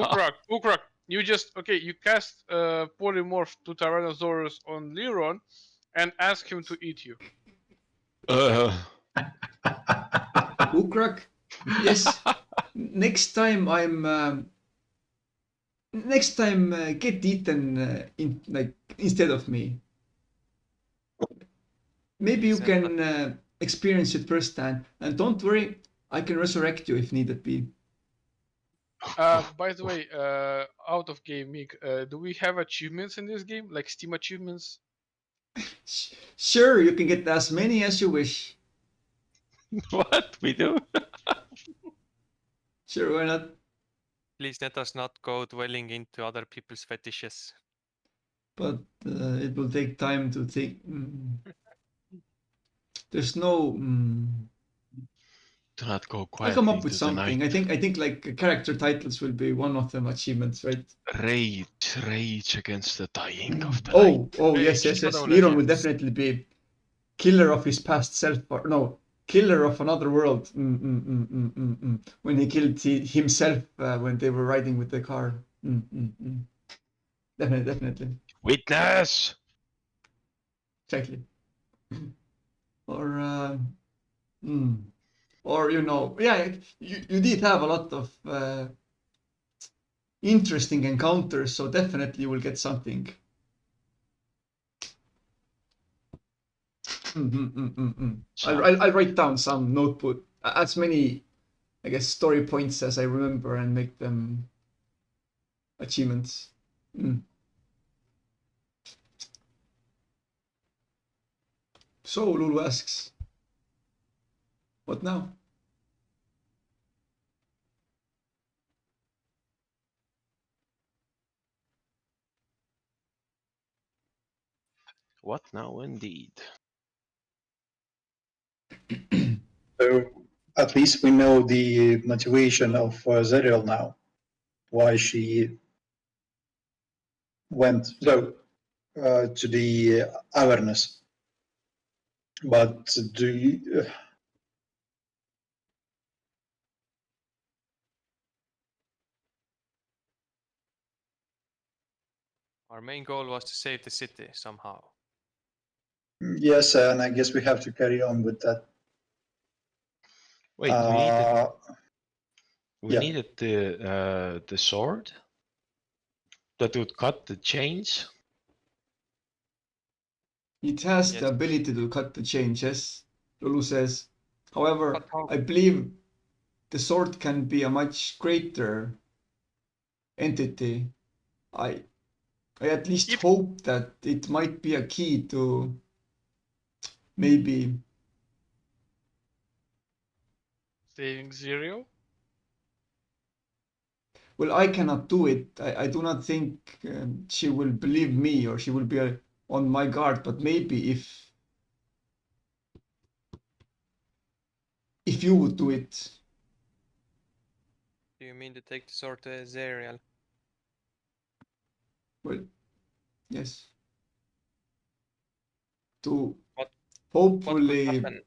Ukrak, you cast Polymorph to Tyrannosaurus on Liron and ask him to eat you. Ukrak, yes. Next time get eaten instead of me. Maybe you can experience it firsthand, and don't worry, I can resurrect you if needed be. By the way, out of game, Mick, do we have achievements in this game, like Steam achievements? Sure, you can get as many as you wish. What we do? Sure, why not? Please let us not go dwelling into other people's fetishes. But it will take time to think. There's no. Do not go I'll quietly come up with into the something. night. I think like character titles will be one of them achievements, right? Rage against the dying of the night. Oh, Hey, yes. Shadow Liron will Legends. definitely be killer of his past self, or no, killer of another world. When he killed himself when they were riding with the car. Definitely. Witness! Exactly. Or yeah, you did have a lot of interesting encounters, so definitely you will get something. I'll write down some notebook, as many, I guess, story points as I remember, and make them achievements. So Lulu asks, what now? What now, indeed? So at least we know the motivation of Zerial now, why she went to the Avernus. But do you? Our main goal was to save the city somehow. Yes, and I guess we have to carry on with that. Wait, we yeah. needed the sword that would cut the chains. It has Yes. the ability to cut the chains, yes, Lulu says. However, But how- I believe the sword can be a much greater entity. I at least If- hope that it might be a key to maybe. Saving Zero? Well, I cannot do it. I do not think she will believe me, or she will be on my guard, but maybe if you would do it. Do you mean to take the sword to Azariel? Well, yes. To What could hopefully, happen?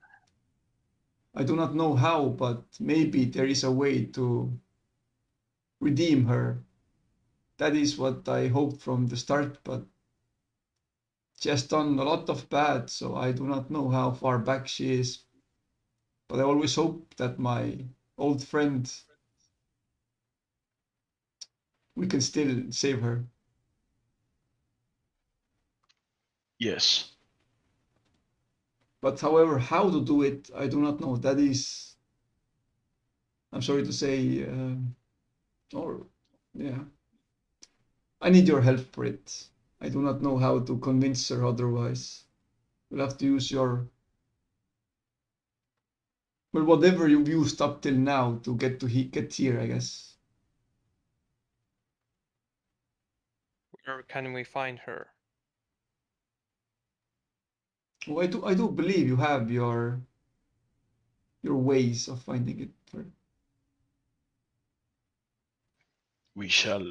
I do not know how, but maybe there is a way to redeem her. That is what I hoped from the start, but she has done a lot of bad, so I do not know how far back she is. But I always hope that my old friend, we can still save her. Yes. But however, how to do it, I do not know. That is, I'm sorry to say, or yeah, I need your help for it. I do not know how to convince her otherwise. We'll have to use your, well, whatever you've used up till now to get here, I guess. Where can we find her? Oh, I do believe you have your ways of finding it. We shall.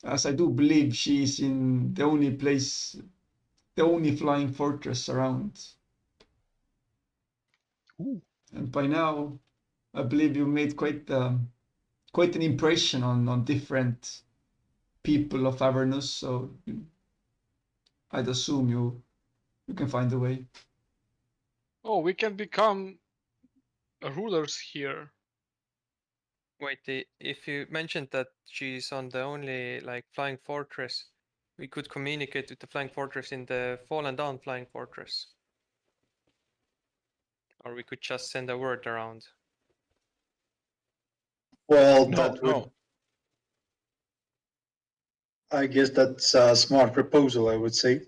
As I do believe she is in the only place, the only flying fortress around. Ooh. And by now, I believe you made quite an impression on different people of Avernus. So I'd assume you can find a way. Oh, we can become rulers here. Wait, if you mentioned that she's on the only like flying fortress, we could communicate with the flying fortress in the Fallen Dawn flying fortress. Or we could just send a word around. Well, No, that would, no. I guess that's a smart proposal, I would say.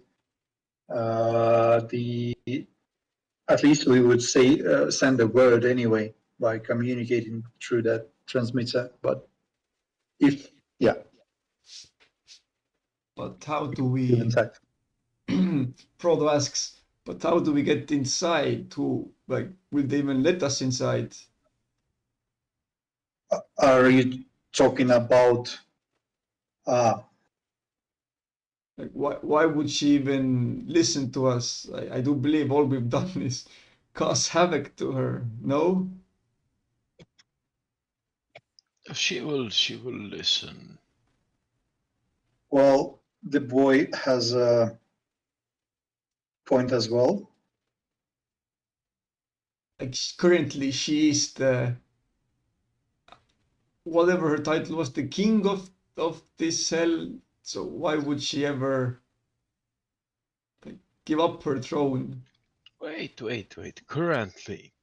At least we would say send a word anyway by communicating through that transmitter. But if But how do we? given time. Frodo asks, but how do we get inside? Who, like, will they even let us inside? Are you talking about? Like, why would she even listen to us? I do believe all we've done is cause havoc to her. No? She will listen. Well, the boy has a point as well. Like, currently she is the, whatever her title was, the king of this hell. So why would she ever, like, give up her throne? Wait. Currently.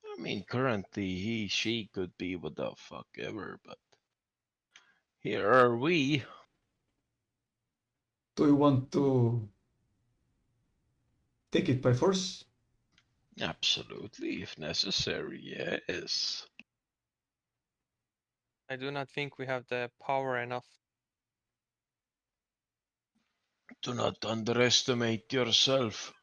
I mean, currently she could be what the fuck ever, but here are we. Do you want to take it by force? Absolutely, if necessary, yes. I do not think we have the power enough. Do not underestimate yourself.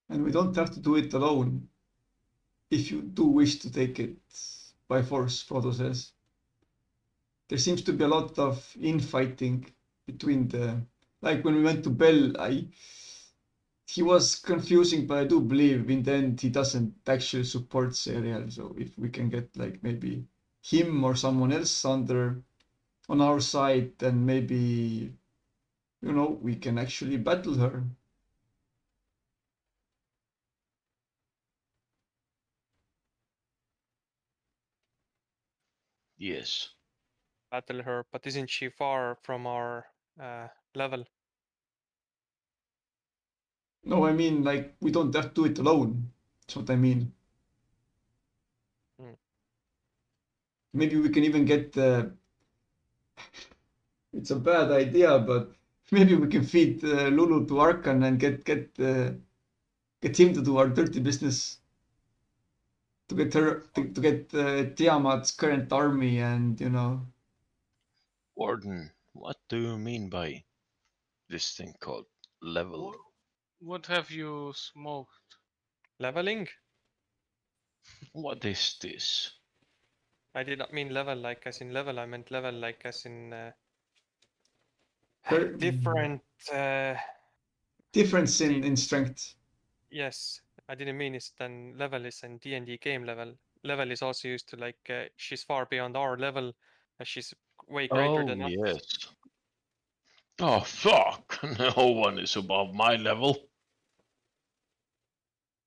And we don't have to do it alone. If you do wish to take it by force, Frodo says. There seems to be a lot of infighting between the, like when we went to Bell, he was confusing, but I do believe in the end he doesn't actually support Serial. So if we can get like maybe him or someone else on our side, then maybe, you know, we can actually battle her. Yes. Battle her, but isn't she far from our level? No, I mean, like, we don't have to do it alone. That's what I mean. Maybe we can even get the. It's a bad idea, but maybe we can feed Lulu to Arkan and get get him to do our dirty business. To get her, to get Tiamat's current army, and Warden, what do you mean by this thing called level? What have you smoked? Leveling? What is this? I did not mean level like as in level. I meant level like as in Her- different. difference in strength. Yes, I didn't mean it's then level is in D&D game level. Level is also used to like she's far beyond our level, she's way greater Oh, than us. yes. Oh, fuck. No one is above my level.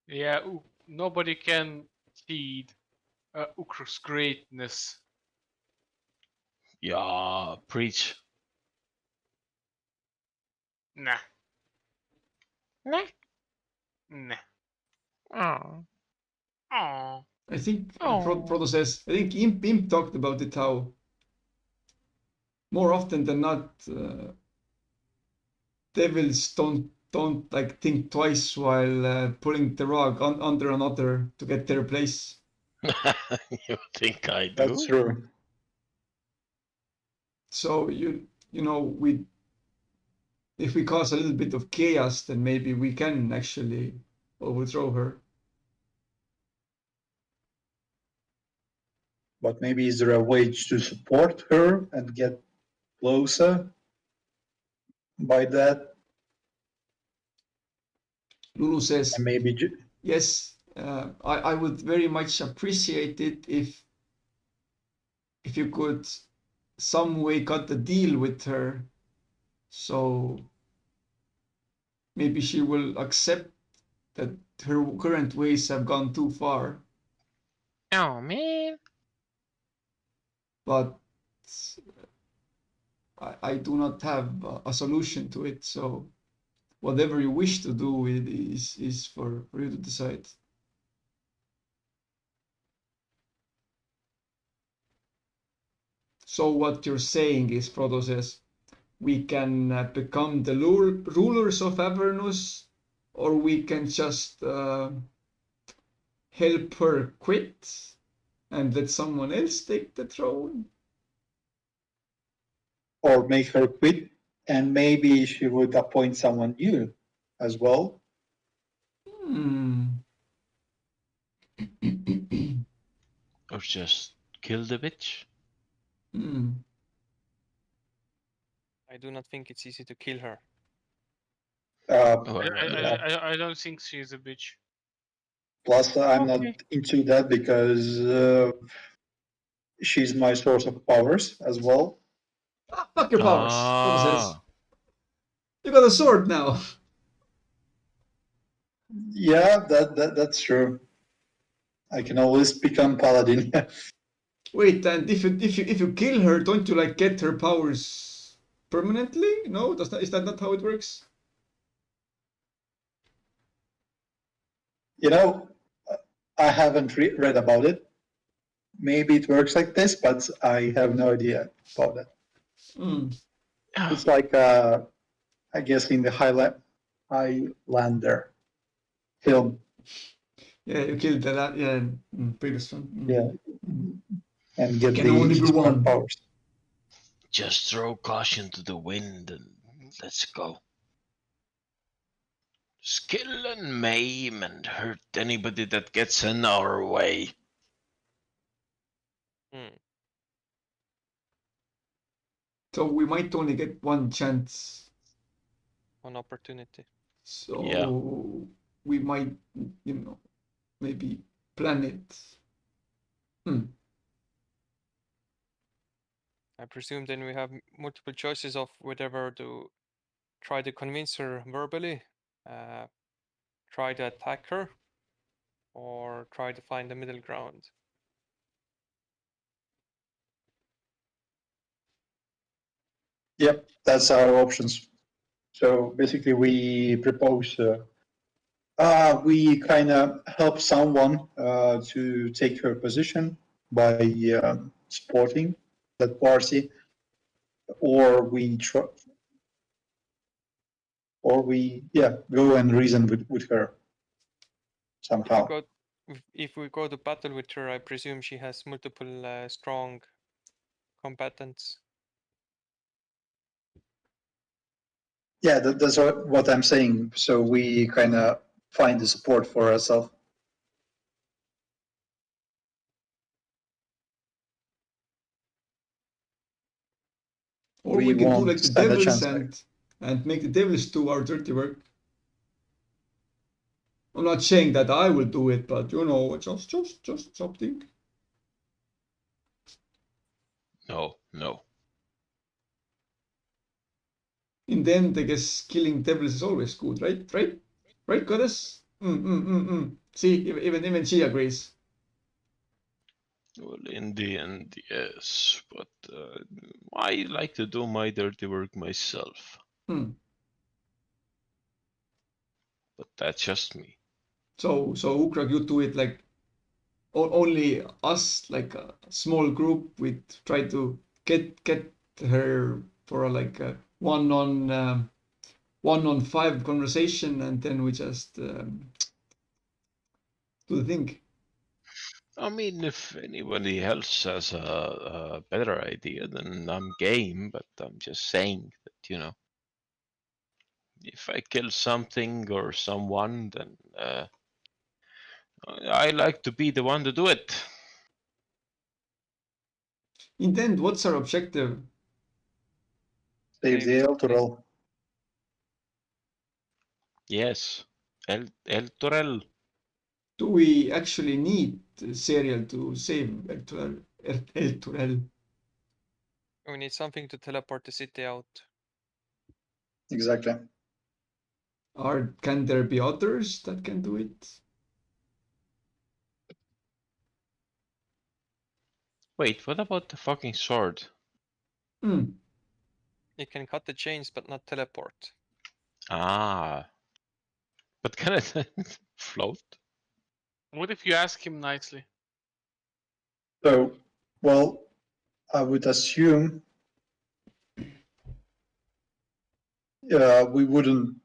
Yeah, nobody can feed Ukr's greatness. Yeah, preach. Nah. Nah. Nah. Oh. Aww. I think Oh. Frodo says. I think Imp talked about it, how more often than not, devils don't like think twice while pulling the rug under another to get their place. You think I do? That's true. So we if we cause a little bit of chaos, then maybe we can actually overthrow her. But maybe is there a way to support her and get closer by that? Lulu says, And maybe yes, I would very much appreciate it if you could some way cut a deal with her, so maybe she will accept that her current ways have gone too far. Oh, man. But I do not have a solution to it. So whatever you wish to do is for you to decide. So what you're saying is, Frodo says, we can become the rulers of Avernus, or we can just help her quit and let someone else take the throne. or make her quit, and maybe she would appoint someone new as well. Or just kill the bitch? I do not think it's easy to kill her. Or, I don't think she's a bitch. Plus, I'm not Okay. into that because she's my source of powers as well. Fuck your powers, Frodo says. Ah, You got a sword now. Yeah, that's true. I can always become paladin. Wait, and if you kill her, don't you like get her powers permanently? No, is that not how it works? You know, I haven't read about it. Maybe it works like this, but I have no idea about it. It's like, I guess, in the Highlander film. Yeah, you killed the previous one. Yeah, and get Can only be smart one. powers. just throw caution to the wind and let's go. Skill and maim and hurt anybody that gets in our way. So we might only get one chance. One opportunity. So Yeah. we might, maybe plan it. I presume then we have multiple choices of whether to try to convince her verbally, try to attack her, or try to find the middle ground. Yep, that's our options. So basically, we propose. We kind of help someone to take her position by supporting that party, or we try, or we go and reason with her. somehow. If we go to battle with her, I presume she has multiple strong combatants. Yeah, that's what I'm saying. So we kind of find the support for ourselves. Or We we can do won't like the stand a devils chance. and make the devils do our dirty work. I'm not saying that I will do it, but you know, just something. No, no. In the end, I guess killing devils is always good, right? Right, goddess? See, even she agrees. Well, in the end, yes, but I like to do my dirty work myself. Hmm. But that's just me. So Ukrag, you do it like only us, like a small group. We try to get her for like a one on five conversation, and then we just do the thing. I mean, if anybody else has a better idea, then I'm game, but I'm just saying that, you know, if I kill something or someone, then I like to be the one to do it. In the end, what's our objective? Save the Elturel. Yes, El Torel. Do we actually need Serial to save El Turel? We need something to teleport the city out. Exactly. Or can there be others that can do it? Wait, what about the fucking sword? Hmm. It can cut the chains, but not teleport. Ah. But can it float? What if you ask him nicely? So, well, I would assume we wouldn't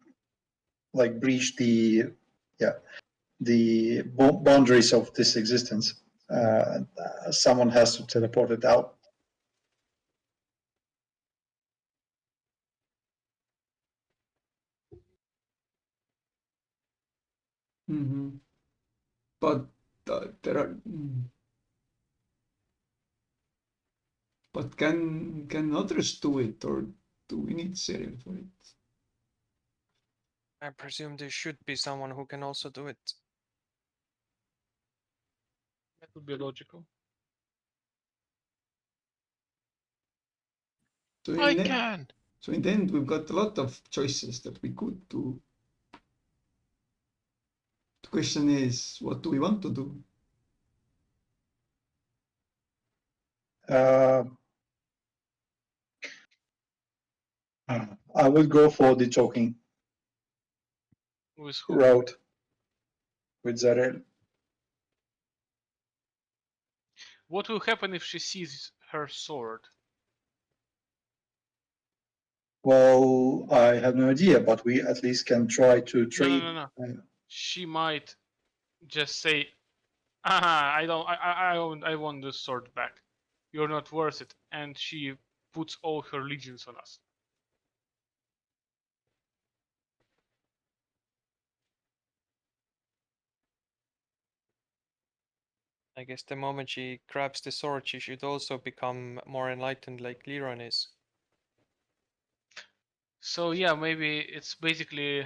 like breach the boundaries of this existence. Someone has to teleport it out. Mm-hmm. But there are. But can others do it, or do we need Serial for it? I presume there should be someone who can also do it. That would be logical. So I in the, can. so in the end, we've got a lot of choices that we could do. The question is, what do we want to do? I would go for the talking With who? route with Zarel. What will happen if she sees her sword? Well, I have no idea, but we at least can try to trade. No. She might just say, I don't, I want this sword back. You're not worth it. And she puts all her legions on us. I guess the moment she grabs the sword, she should also become more enlightened like Liron is. So yeah, maybe it's basically.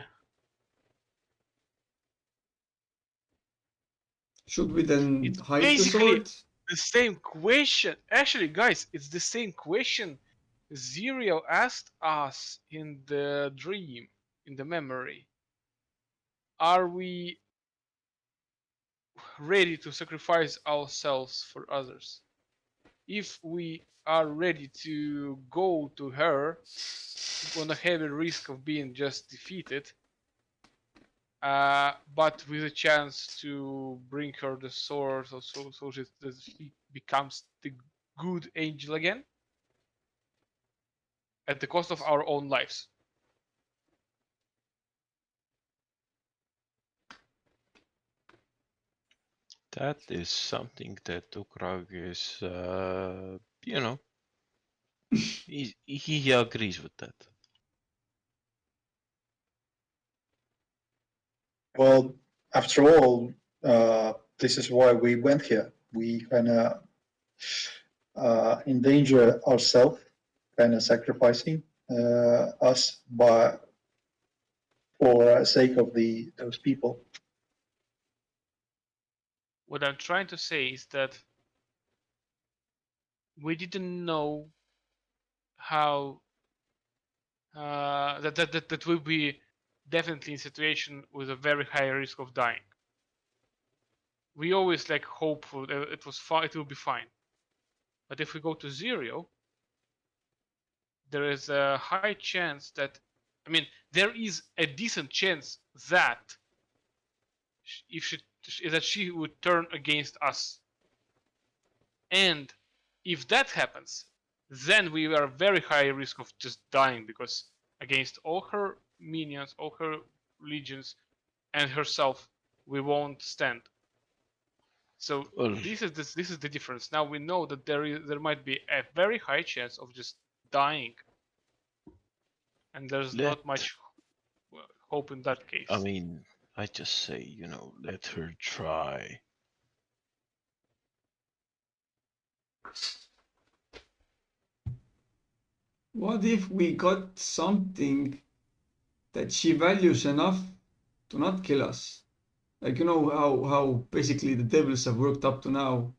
Should we then It's hide the basically sword? the same question. Actually, guys, it's the same question Zerial asked us in the dream, in the memory. Are we ready to sacrifice ourselves for others? If we are ready to go to her on a heavy risk of being just defeated, but with a chance to bring her the sword, so that she becomes the good angel again, at the cost of our own lives. That is something that Ukrag is, he agrees with that. Well, after all, this is why we went here. We kind of endanger ourselves, kind of sacrificing us for sake of those people. What I'm trying to say is that we didn't know how that we'll be definitely in a situation with a very high risk of dying. We always like hopeful that it will be fine. But if we go to 0, there is a high chance that, I mean, there is a decent chance that she would turn against us. And if that happens, then we are very high risk of just dying, because against all her minions, all her legions, and herself, we won't stand. So Well, this is the difference. Now we know that there might be a very high chance of just dying, and there's not much hope in that case. I mean, I just say, let her try. What if we got something that she values enough to not kill us? Like, you know how basically the devils have worked up to now.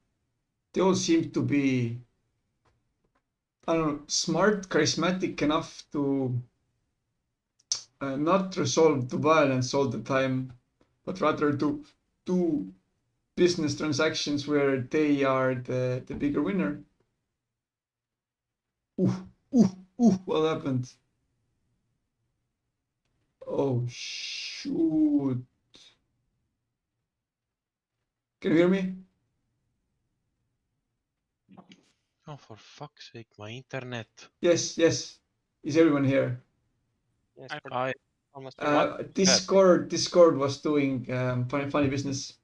They all seem to be, I don't know, smart, charismatic enough to not resort to violence all the time, but rather to do business transactions where they are the bigger winner. What happened? Oh, shoot. Can you hear me? Oh, for fuck's sake, my internet. Yes. Is everyone here? Yes, I almost. Discord was doing funny business.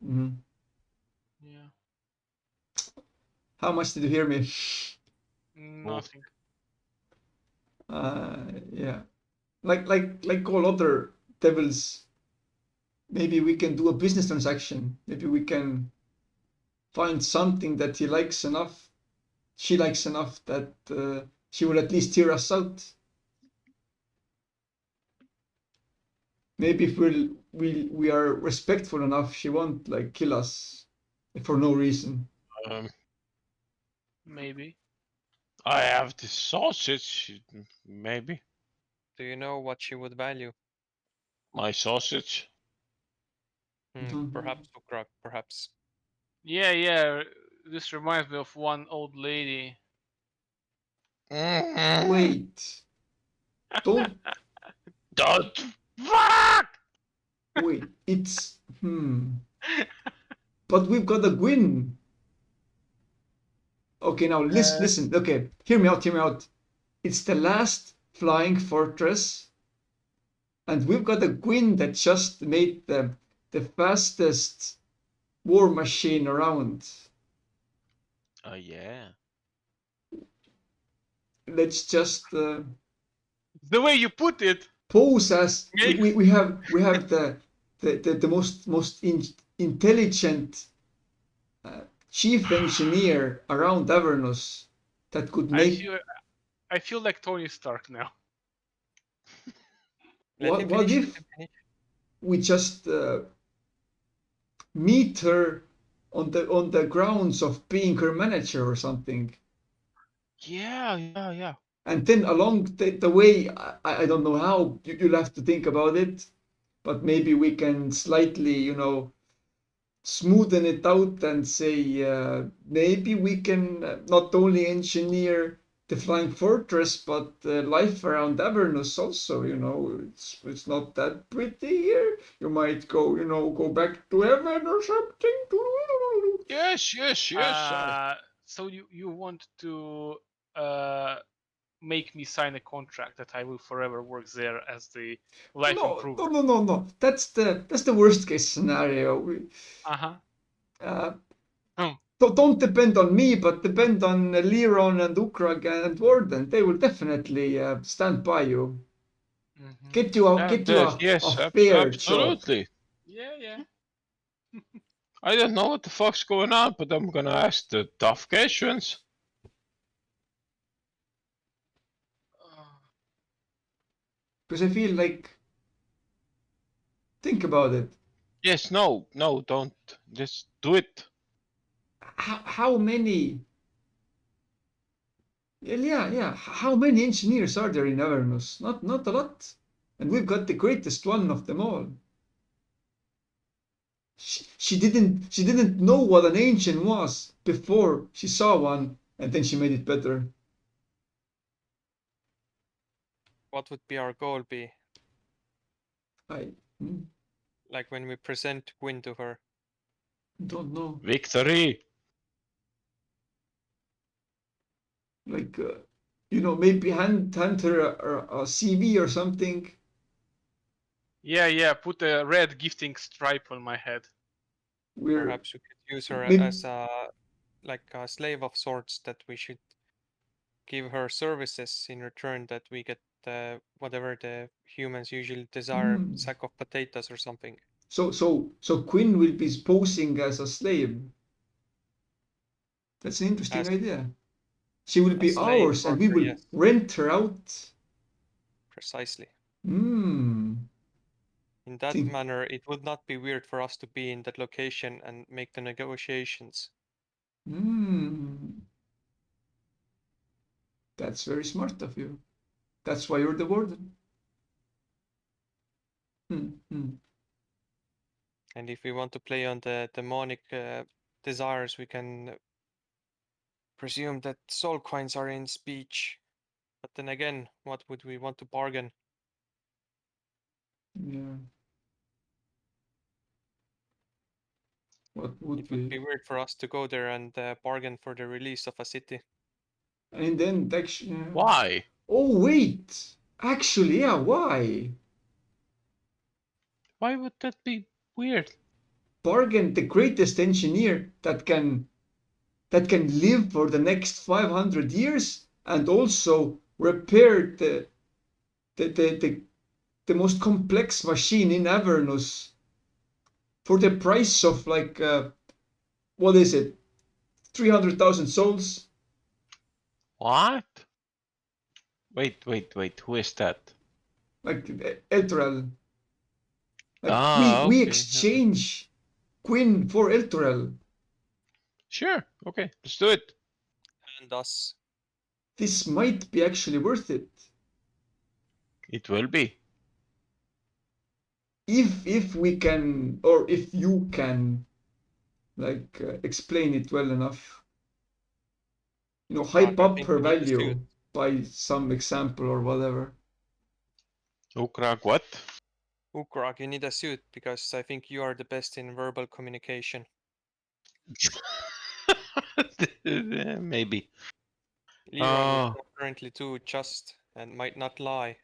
Yeah. How much did you hear me? Nothing. Yeah. Like all other devils, maybe we can do a business transaction. Maybe we can find something that she likes enough that she will at least hear us out. Maybe if we are respectful enough, she won't like kill us for no reason. Maybe. I have the sausage, maybe. Do you know what she would value? My sausage. Perhaps Ukrag, perhaps. Yeah. This reminds me of one old lady. Wait. Don't Fuck! wait. It's But we've got a Gwyn. Okay, now listen. Okay, hear me out. It's the last flying fortress, and we've got a Gwyn that just made the fastest war machine around. Oh yeah. Let's just The way you put it. pose as we have the most intelligent chief engineer around Avernus that could make. I feel like Tony Stark now. What if we just meet her on the grounds of being her manager or something? Yeah. And then along the way, I don't know how, you'll have to think about it, but maybe we can slightly, smoothen it out and say maybe we can not only engineer the Flying Fortress, but life around Avernus also. It's not that pretty here. You might go back to heaven or something. Yes. So you want to make me sign a contract that I will forever work there as the life improver? No. That's the worst case scenario. Hmm. Don't depend on me, but depend on Liron and Ukrag and Warden. They will definitely stand by you. Mhm. Get you a Yes, fair job. absolutely. Yeah. I don't know what the fuck's going on, but I'm gonna ask the tough questions. Because I feel like, think about it. Yes, no, don't. Just do it. How many? Yeah. How many engineers are there in Avernus? Not a lot. And we've got the greatest one of them all. She didn't know what an ancient was before she saw one, and then she made it better. What would be our goal be? I Like when we present Gwyn to her. don't know. Victory. Like, maybe hand her a CV or something. Yeah. Put a red gifting stripe on my head. We're Perhaps we could use her maybe, as a slave of sorts, that we should give her services in return, that we get whatever the humans usually desire, sack of potatoes or something. so Quinn will be posing as a slave. That's an interesting As idea. She will a be slave ours, for and we her, will yes, rent her out. precisely. Hmm. In that Think. manner, it would not be weird for us to be in that location and make the negotiations. Hmm. That's very smart of you. That's why you're the warden. Hmm. And if we want to play on the demonic desires, we can presume that soul coins are in speech. But then again, what would we want to bargain? Yeah. What would It would we? be weird for us to go there and bargain for the release of a city. And then actually. Why? Oh wait. Actually, yeah. Why? Why would that be weird? Bargain the greatest engineer that can live for the next 500 years and also repair the most complex machine in Avernus for the price of like what is it, 300,000 souls? What? Wait. Who is that? Like Elturel. Like we Ah, we okay. exchange Quinn for Elturel. Sure. Okay, let's do it. And us. This might be actually worth it It will be. if we can, or if you can, like explain it well enough. Hype I up think her we need to value by some example or whatever. Ukrag, what? Ukrag, you need a suit, because I think you are the best in verbal communication. Maybe. Liron is not currently too just and might not lie.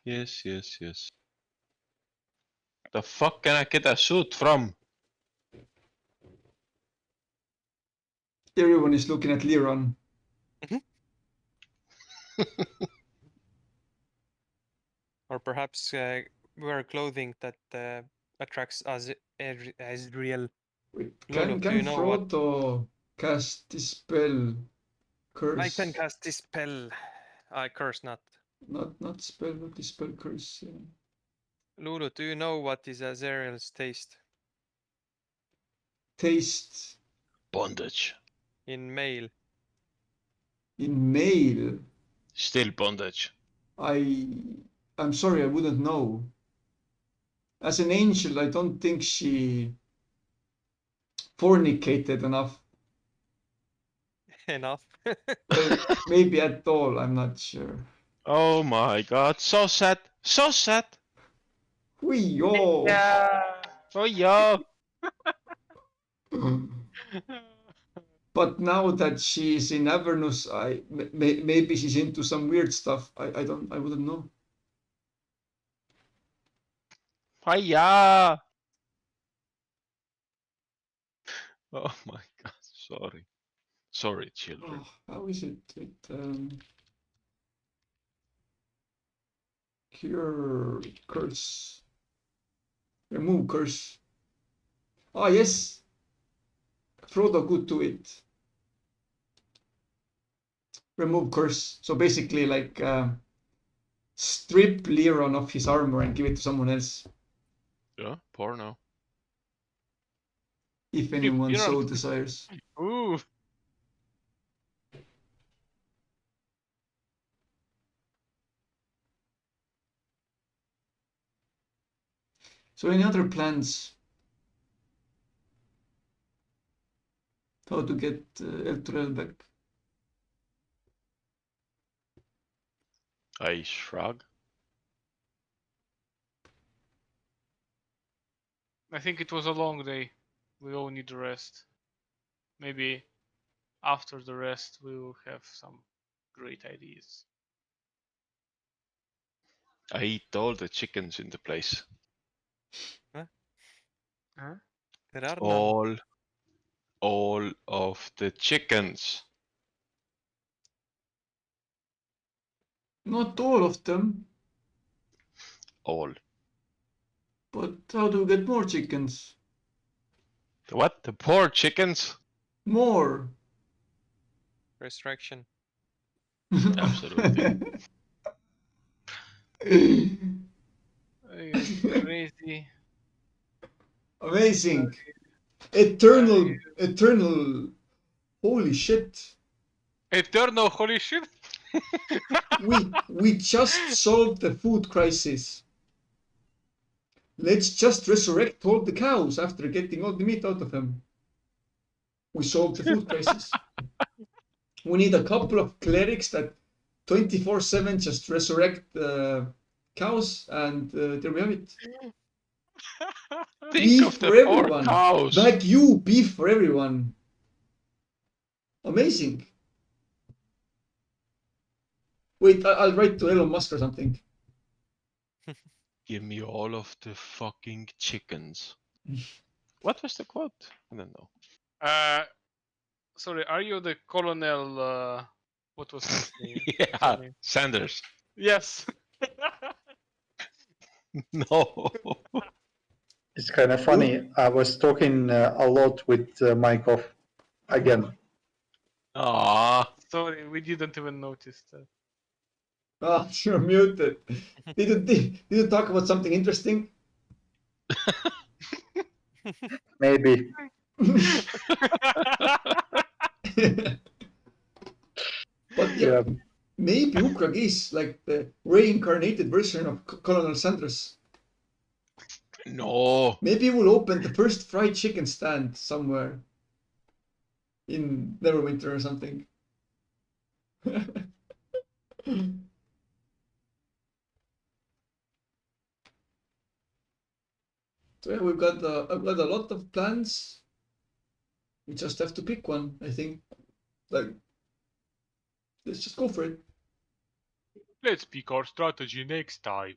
Yes. The fuck can I get a suit from? Everyone is looking at Liron. Or perhaps wear clothing that attracts Azriel. Wait, Lulu, do can you know what? Frodo cast dispel curse? I can cast this spell. I curse not. Not spell, but dispel curse. Yeah. Lulu, do you know what is Azrael's taste? Taste Bondage. In male. in male. Still bondage. I'm sorry, I wouldn't know. As an angel, I don't think she fornicated enough. Enough. Well, maybe at all, I'm not sure. Oh my god, so sad. So sad. Whee, oh. Yeah. Oh yeah. But now that she's in Avernus, maybe she's into some weird stuff. I wouldn't know. Hiya. Oh my god, sorry. Sorry, children. Oh, how is it with cure curse? Remove curse. Ah, yes. Frodo could do it. Remove curse. So basically, like, strip Leron of his armor and give it to someone else, Yeah, porno. if anyone Leron. so desires. Ooh. So, any other plans? How to get Elturel back? I shrug. I think it was a long day. We all need a rest. Maybe after the rest we will have some great ideas. I eat all the chickens in the place. Huh? There are none. All of the chickens. Not all of them, All. but how do we get more chickens? What? The poor chickens? More. Resurrection. Absolutely. Crazy. Amazing. Eternal. Holy shit. Eternal holy shit. We just solved the food crisis. Let's just resurrect all the cows after getting all the meat out of them. We solved the food crisis. We need a couple of clerics that 24/7 just resurrect cows, and there we have it. Think Beef of the for poor everyone. cows. Wagyu beef for everyone. Amazing. Wait, I'll write to Elon Musk or something. Give me all of the fucking chickens. What was the quote? I don't know. Sorry, are you the Colonel? What was his name? What's Yeah, his name? Sanders. Yes. No. It's kind of funny. I was talking a lot with Maikov again. Ah, Sorry, we didn't even notice that. Ah, you're muted. Did you talk about something interesting? Maybe. But yeah, maybe Ukrag is like the reincarnated version of Colonel Sanders. no. Maybe we'll open the first fried chicken stand somewhere in Neverwinter or something. So yeah, I've got a lot of plans. We just have to pick one, I think. Like, let's just go for it. Let's pick our strategy next time.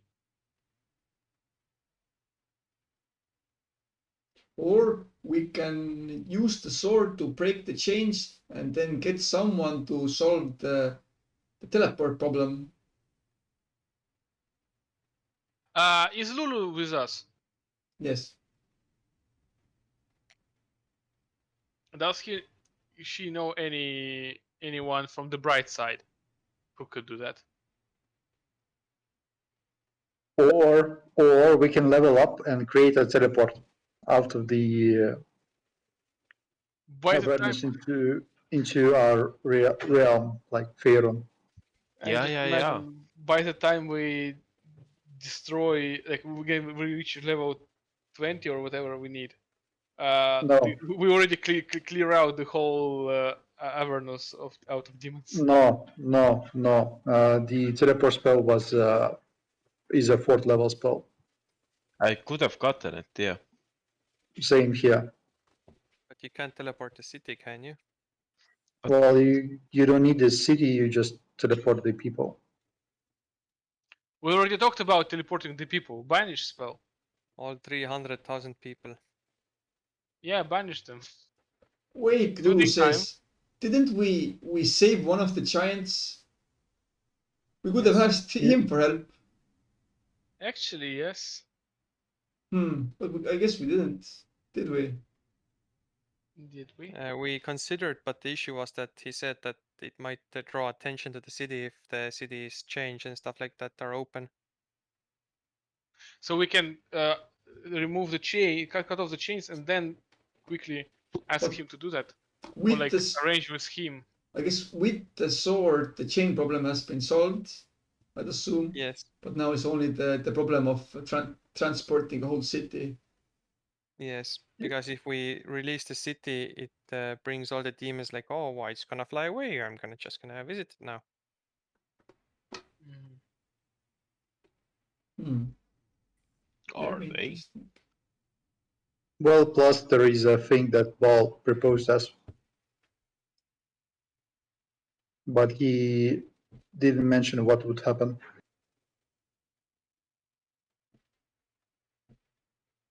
Or we can use the sword to break the chains and then get someone to solve the teleport problem. Is Lulu with us? Yes. Does she know anyone from the bright side who could do that? Or we can level up and create a teleport out of the By the time, awareness into our realm, like Faerun. I Yeah, just yeah, imagine by the time we destroy, like we reach level 20 or whatever we need, No. we already clear out the whole Avernus out of demons. No. The teleport spell is a 4th level spell. I could have gotten it, yeah. Same here. But you can't teleport the city, can you? Well, you don't need the city, you just teleport the people. We already talked about teleporting the people. Banish spell. All 300,000 people. Yeah, banish them. Wait, Looting Lulu says, didn't we save one of the giants? We could have asked him for help. Actually, yes. But I guess we didn't, did we? Did we? We considered, but the issue was that he said that it might draw attention to the city if the city's change and stuff like that are open. So we can remove the chain, cut off the chains, and then quickly ask But him to do that, or With like this, arrange with him. I guess with the sword, the chain problem has been solved, I'd assume. Yes. But now it's only the problem of transporting the whole city. Yes, because if we release the city, it brings all the demons like, oh, why it's gonna fly away? I'm just gonna visit it now. Are Very they? interesting. Well, plus there is a thing that Ball proposed us, but he didn't mention what would happen.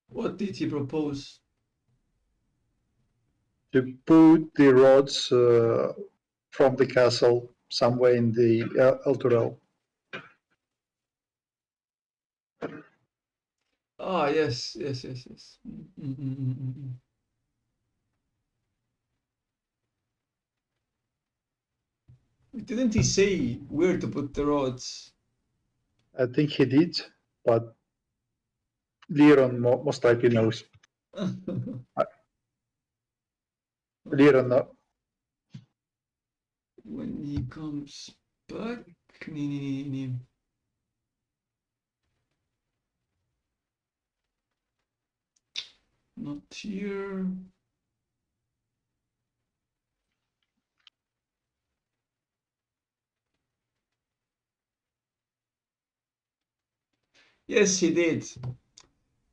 What did he propose? To put the roads from the castle somewhere in the Elturel. Ah, yes. Didn't he say where to put the roads? I think he did, but Liron most likely knows. Liron, When he comes back. Not here. Yes, he did.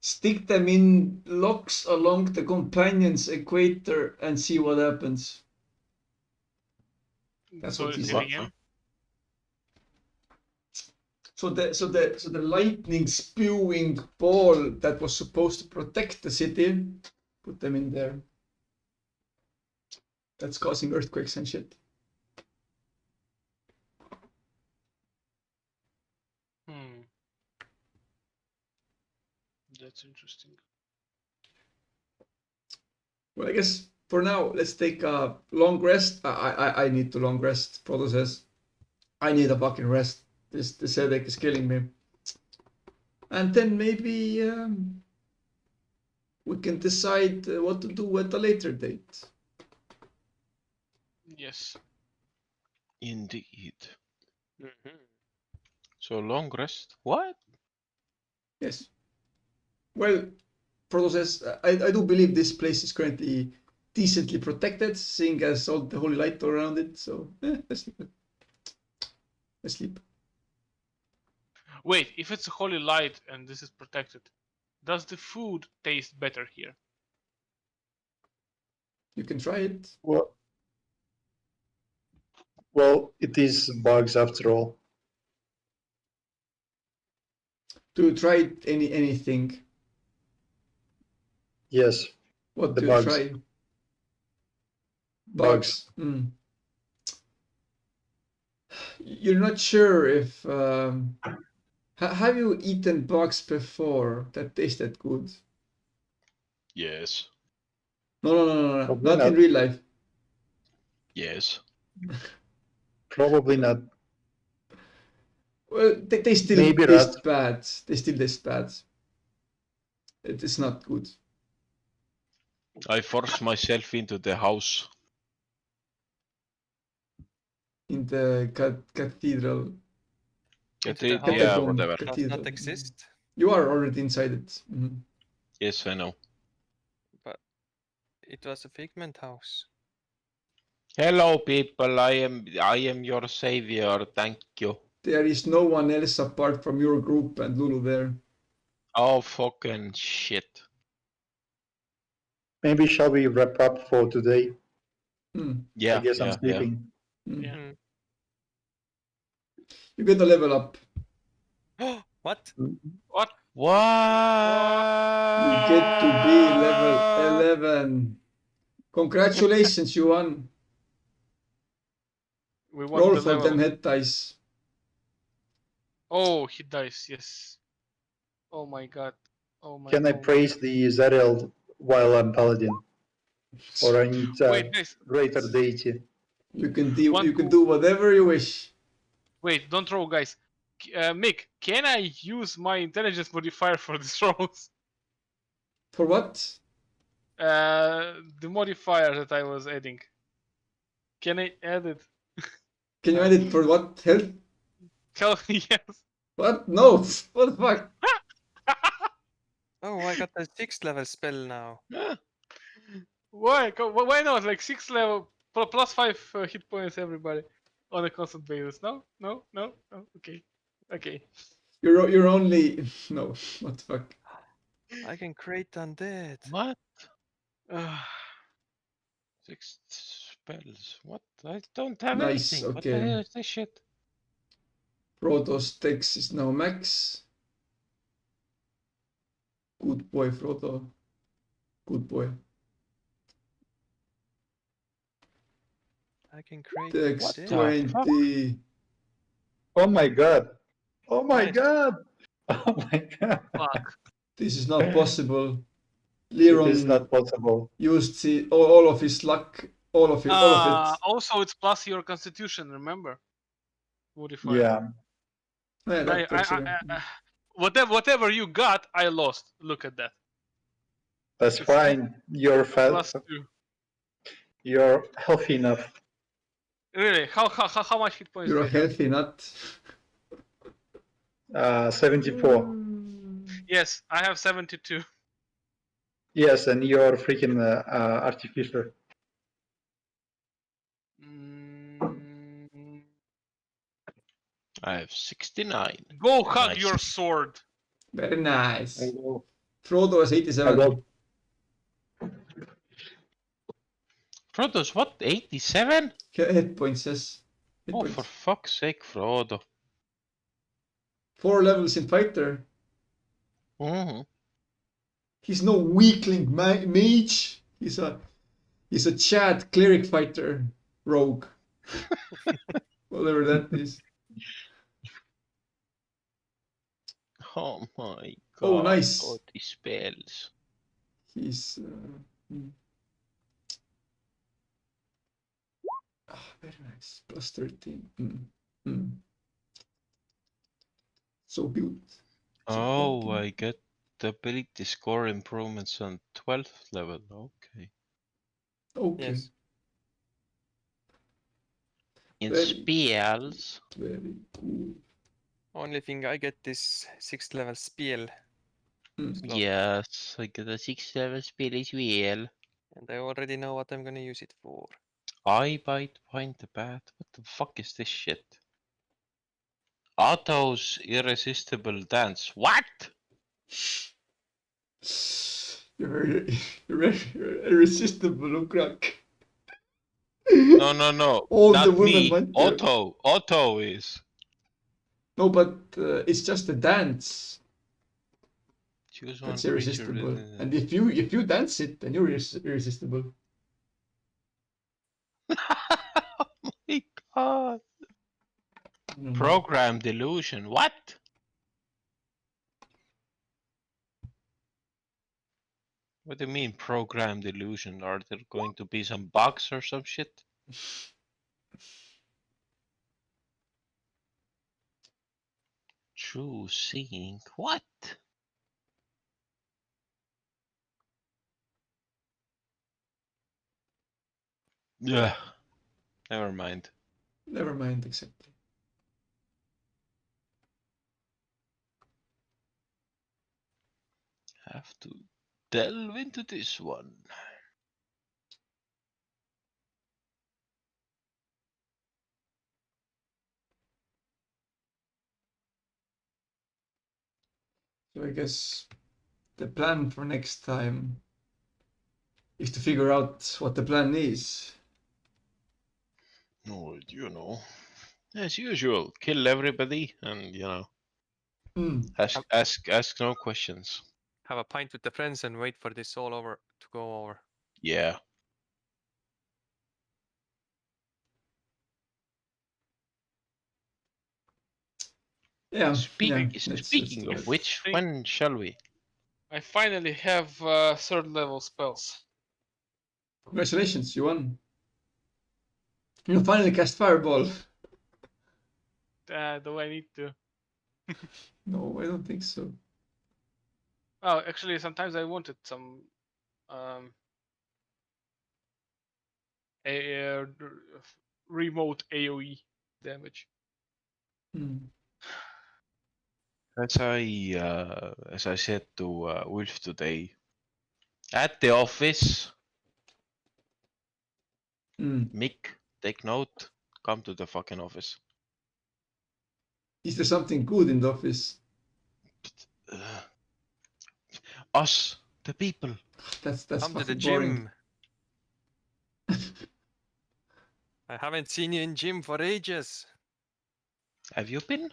Stick them in locks along the companion's equator and see what happens. That's So what he say said. it again. So the lightning spewing ball that was supposed to protect the city, put them in there. That's causing earthquakes and shit. That's interesting. Well, I guess for now, let's take a long rest. I need to long rest. Proto says, I need a fucking rest. This headache is killing me. And then maybe we can decide what to do at a later date. Yes. Indeed. So long rest. What? Yes. Well, Proto says, I do believe this place is currently decently protected, seeing as all the holy light all around it. So, let's sleep. Let's sleep. Wait, if it's a holy light and this is protected, does the food taste better here? You can try it. Well, it is bugs after all. Do you try anything? Yes, What the do bugs. you try? Bugs. You're not sure if have you eaten bugs before that tasted good? Yes. No. Probably Not in not. real life. Yes. Probably not. Well, they still Maybe taste rat. bad. They still taste bad. It is not good. I forced myself into the house. In the cathedral. Into the Yeah, house whatever. does Cathedral. not exist, You are already inside it. Mhm. Yes, I know. but it was a figment house. Hello, people. I am your savior. Thank you. There is no one else apart from your group and Lulu there. Oh, fucking shit. Maybe shall we wrap up for today? Yeah. I guess I'm yeah. sleeping. Yeah. You get a level up. What? What? What? You get to be level 11. Congratulations, you won. We won Roll the for level. them head dice. Oh, he dies. Yes. Oh my god. Oh my. Can I oh my praise God. the Zariel while I'm paladin? Or I need Wait, guys. greater deity? You can do Want you can to- do whatever you wish. Wait, don't roll, guys. Mick, can I use my intelligence modifier for these rolls? For what? The modifier that I was adding. Can I add it? Can you add it for what? Health? Hell yes. What? No. What the fuck? Oh, I got the 6th level spell now. Yeah. Why? Why not? Like 6 level plus 5 hit points, everybody, on a constant basis. No, no, no, no. Okay, okay. You're only no. What the fuck? I can create undead. What? Uh, 6 spells? What? I don't have Nice, anything. What the okay. hell is this shit? Frodo's dex is now max. Good boy, Frodo. Good boy. I can create Dex What the undead. fuck? 20. Oh my god! Oh my Nice. god! Oh my god! fuck. This is not possible. It Liron is not possible. used all of his luck, all of it. Also, it's plus your constitution. Remember? Modifier. Yeah. Yeah, that I, actually. whatever you got, I lost. Look at that. That's It's fine. You're Plus fat. 2. You're healthy enough. Really? How much hit points You're do a I have? healthy nut. 74. Yes, I have 72. Yes, and you're freaking artificer. Mm, I have 69. Go hug Nice. your sword. Very nice. I will. Frodo has I 87. will. Frodo's what? 87? Hit points, yes. Hit Oh, points. for fuck's sake, Frodo. 4 levels in fighter. Mm-hmm. He's no weakling mage. He's a Chad cleric fighter rogue. Whatever that is. Oh my god. Oh, nice. All these spells. He's very nice. Plus 13. So good. Oh, fucking- I get the ability score improvements on 12th level. Okay. Okay. Yes. In Very- spells. Very cool. Only thing I get is 6th level spell. Slot. Yes, I get a 6th level spell as well. And I already know what I'm gonna use it for. I bite, find the bat. What the fuck is this shit? Otto's irresistible dance. What? You're irresistible, Ukrak. No, no, no. All Not the women me. want you. Otto. Otto is. No, but it's just a dance. Choose one That's creature irresistible. within- And if you dance it, then you're irresistible. Oh my god. Program delusion. What? What do you mean program delusion? Are there going to be some bugs or some shit? True seeing. What? Yeah. Never mind. Never mind, exactly. Have to delve into this one. So I guess the plan for next time is to figure out what the plan is. No, you know. As usual, kill everybody and ask no questions. Have a pint with the friends and wait for this all over to go over. Yeah. Yeah. Speaking yeah, let's speaking do of that. which, Think- when shall we? I finally have third level spells. Congratulations, you won. You finally cast Fireball. Do I need to? No, I don't think so. Oh, actually, sometimes I wanted some um, remote AOE damage. Hmm. As I said to Wolf today, at the office, Hmm. Mick, take note, come to the fucking office. Is there something good in the office? Uh, us, the people. That's Come to the fucking boring. gym. I haven't seen you in gym for ages. Have you been?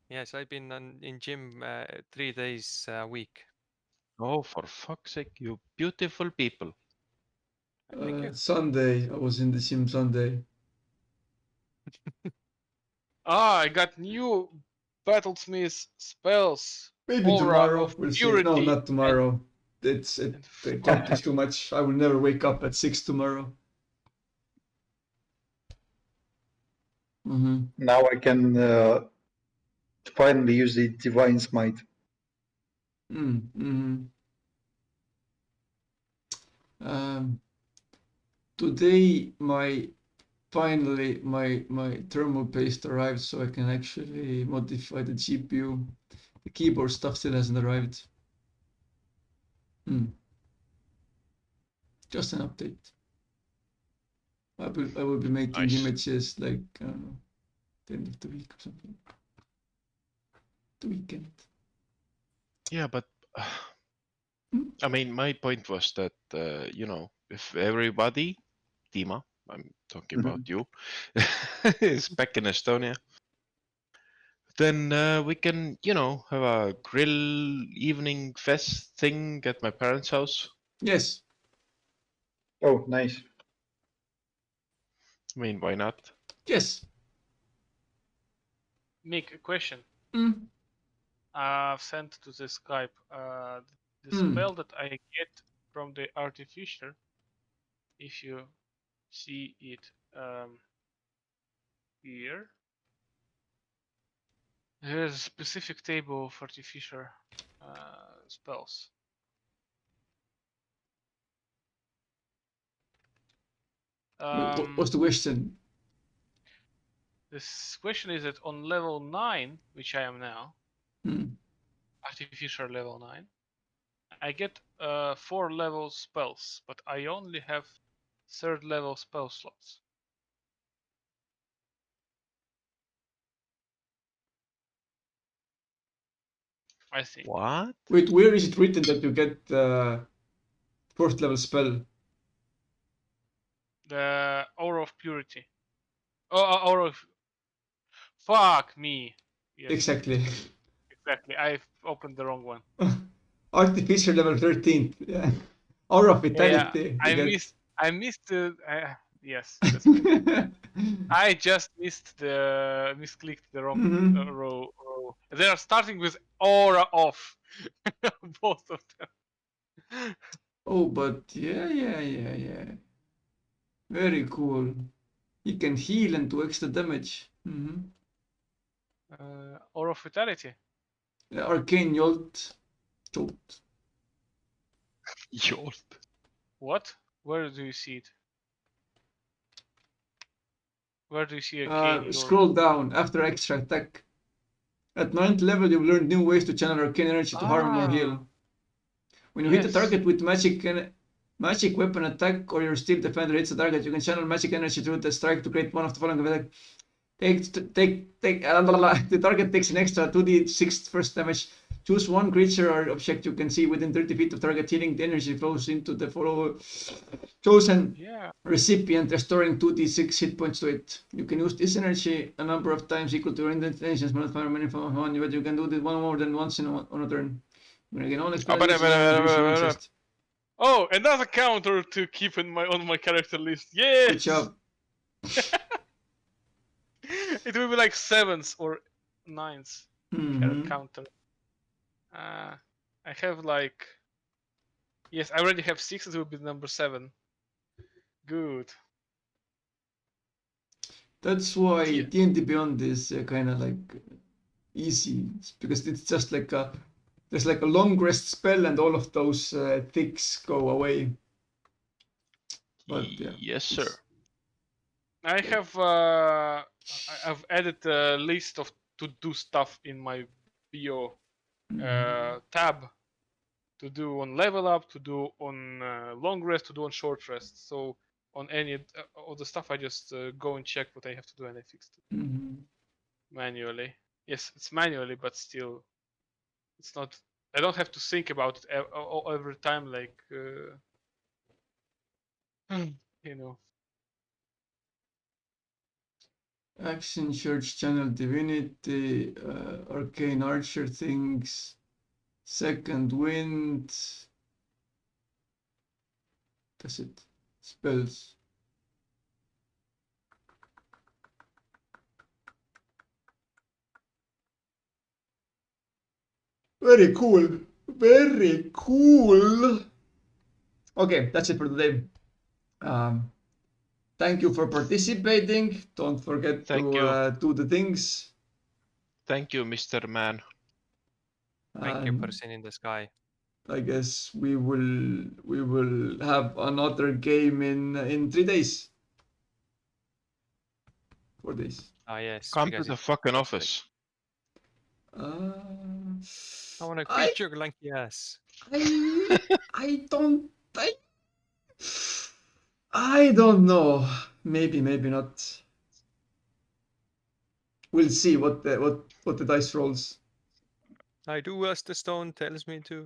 Yes, I've been in gym 3 days a week. Oh, for fuck's sake, you beautiful people. Thank you. Sunday, I was in the gym Sunday. Ah, I got new Battlesmith spells. Maybe Aura tomorrow of we'll see. purity. No, not tomorrow. It's and the clock is too much. I will never wake up at 6 tomorrow. Mm-hmm. Now I can finally use the Divine Smite. Mm-hmm. Today finally my thermal paste arrived, so I can actually modify the GPU. The keyboard stuff still hasn't arrived. Just an update. I will be making Nice. images like I don't know, the end of the week or something. The weekend. Yeah, but Hmm? I mean, my point was that if everybody, Dima, I'm talking about you, is back in Estonia, then we can, have a grill evening fest thing at my parents' house. Yes. Oh, nice. I mean, why not? Yes. Make a question. Mm. I've sent to the Skype the Hmm. spell that I get from the Artificer. If you see it here, there's a specific table of Artificer spells. What's the question? This question is that on level 9, which I am now, Hmm. Artificer level 9, I get 4 level spells, but I only have 3rd level spell slots. I think. What? Wait, where is it written that you get 4th level spell? The Aura of Purity. Oh, Aura of... Fuck me. Yes, Exactly. exactly. I've opened the wrong one. Artificer level 13th. Yeah. Aura of Vitality. I you missed. I missed the. Yes. get. That's right. I just misclicked the wrong Mhm. row. They are starting with Aura off. Both of them. Oh, but yeah. Very cool. He can heal and do extra damage. Aura of Vitality. Arcane Jolt. Jolt. Jolt. What? Where do you see it? Where do you see Arcane? Scroll down after extra attack. At 9th level, you've learned new ways to channel arcane energy to harm or heal. When you hit a Yes. target with magic weapon attack, or your steel defender hits a target, you can channel magic energy through the strike to create one of the following attack. The target takes an extra 2d6 first damage. Choose one creature or object you can see within 30 feet of target. Healing the energy flows into the chosen Yeah. recipient, restoring 2d6 hit points to it. You can use this energy a number of times equal to your intelligence, but you can do this one more than once on a turn. You can only but- Oh, another counter to keep on my character list. Yes. Good job. It will be like 7s or 9s. carrot Mhm. counter. I have like, yes, I already have 6. It will be number 7. Good. That's why Yeah. D&D Beyond is kind of like easy because it's just like there's like a long rest spell and all of those ticks go away. But yeah, Yes, sir. it's- I have I've added a list of to do stuff in my BO tab to do on level up, to do on long rest, to do on short rest. So on any of the stuff, I just go and check what I have to do, and I fix it Mhm. manually. Yes, it's manually, but still, it's not. I don't have to think about it every time, like you know. Action Church Channel Divinity, Arcane Archer things, Second Wind. That's it. Spells. Very cool. Very cool. Okay, that's it for today. Thank you for participating. Don't forget Thank to you. do the things. Thank you, Mr. Man. Thank you, And person in the sky. I guess we will have another game in 3 days. 4 days. Ah, yes. Come to because the it's fucking birthday. office. I want to I beat your lanky ass. I don't I don't know. Maybe not. We'll see what the dice rolls. I do as the stone tells me to.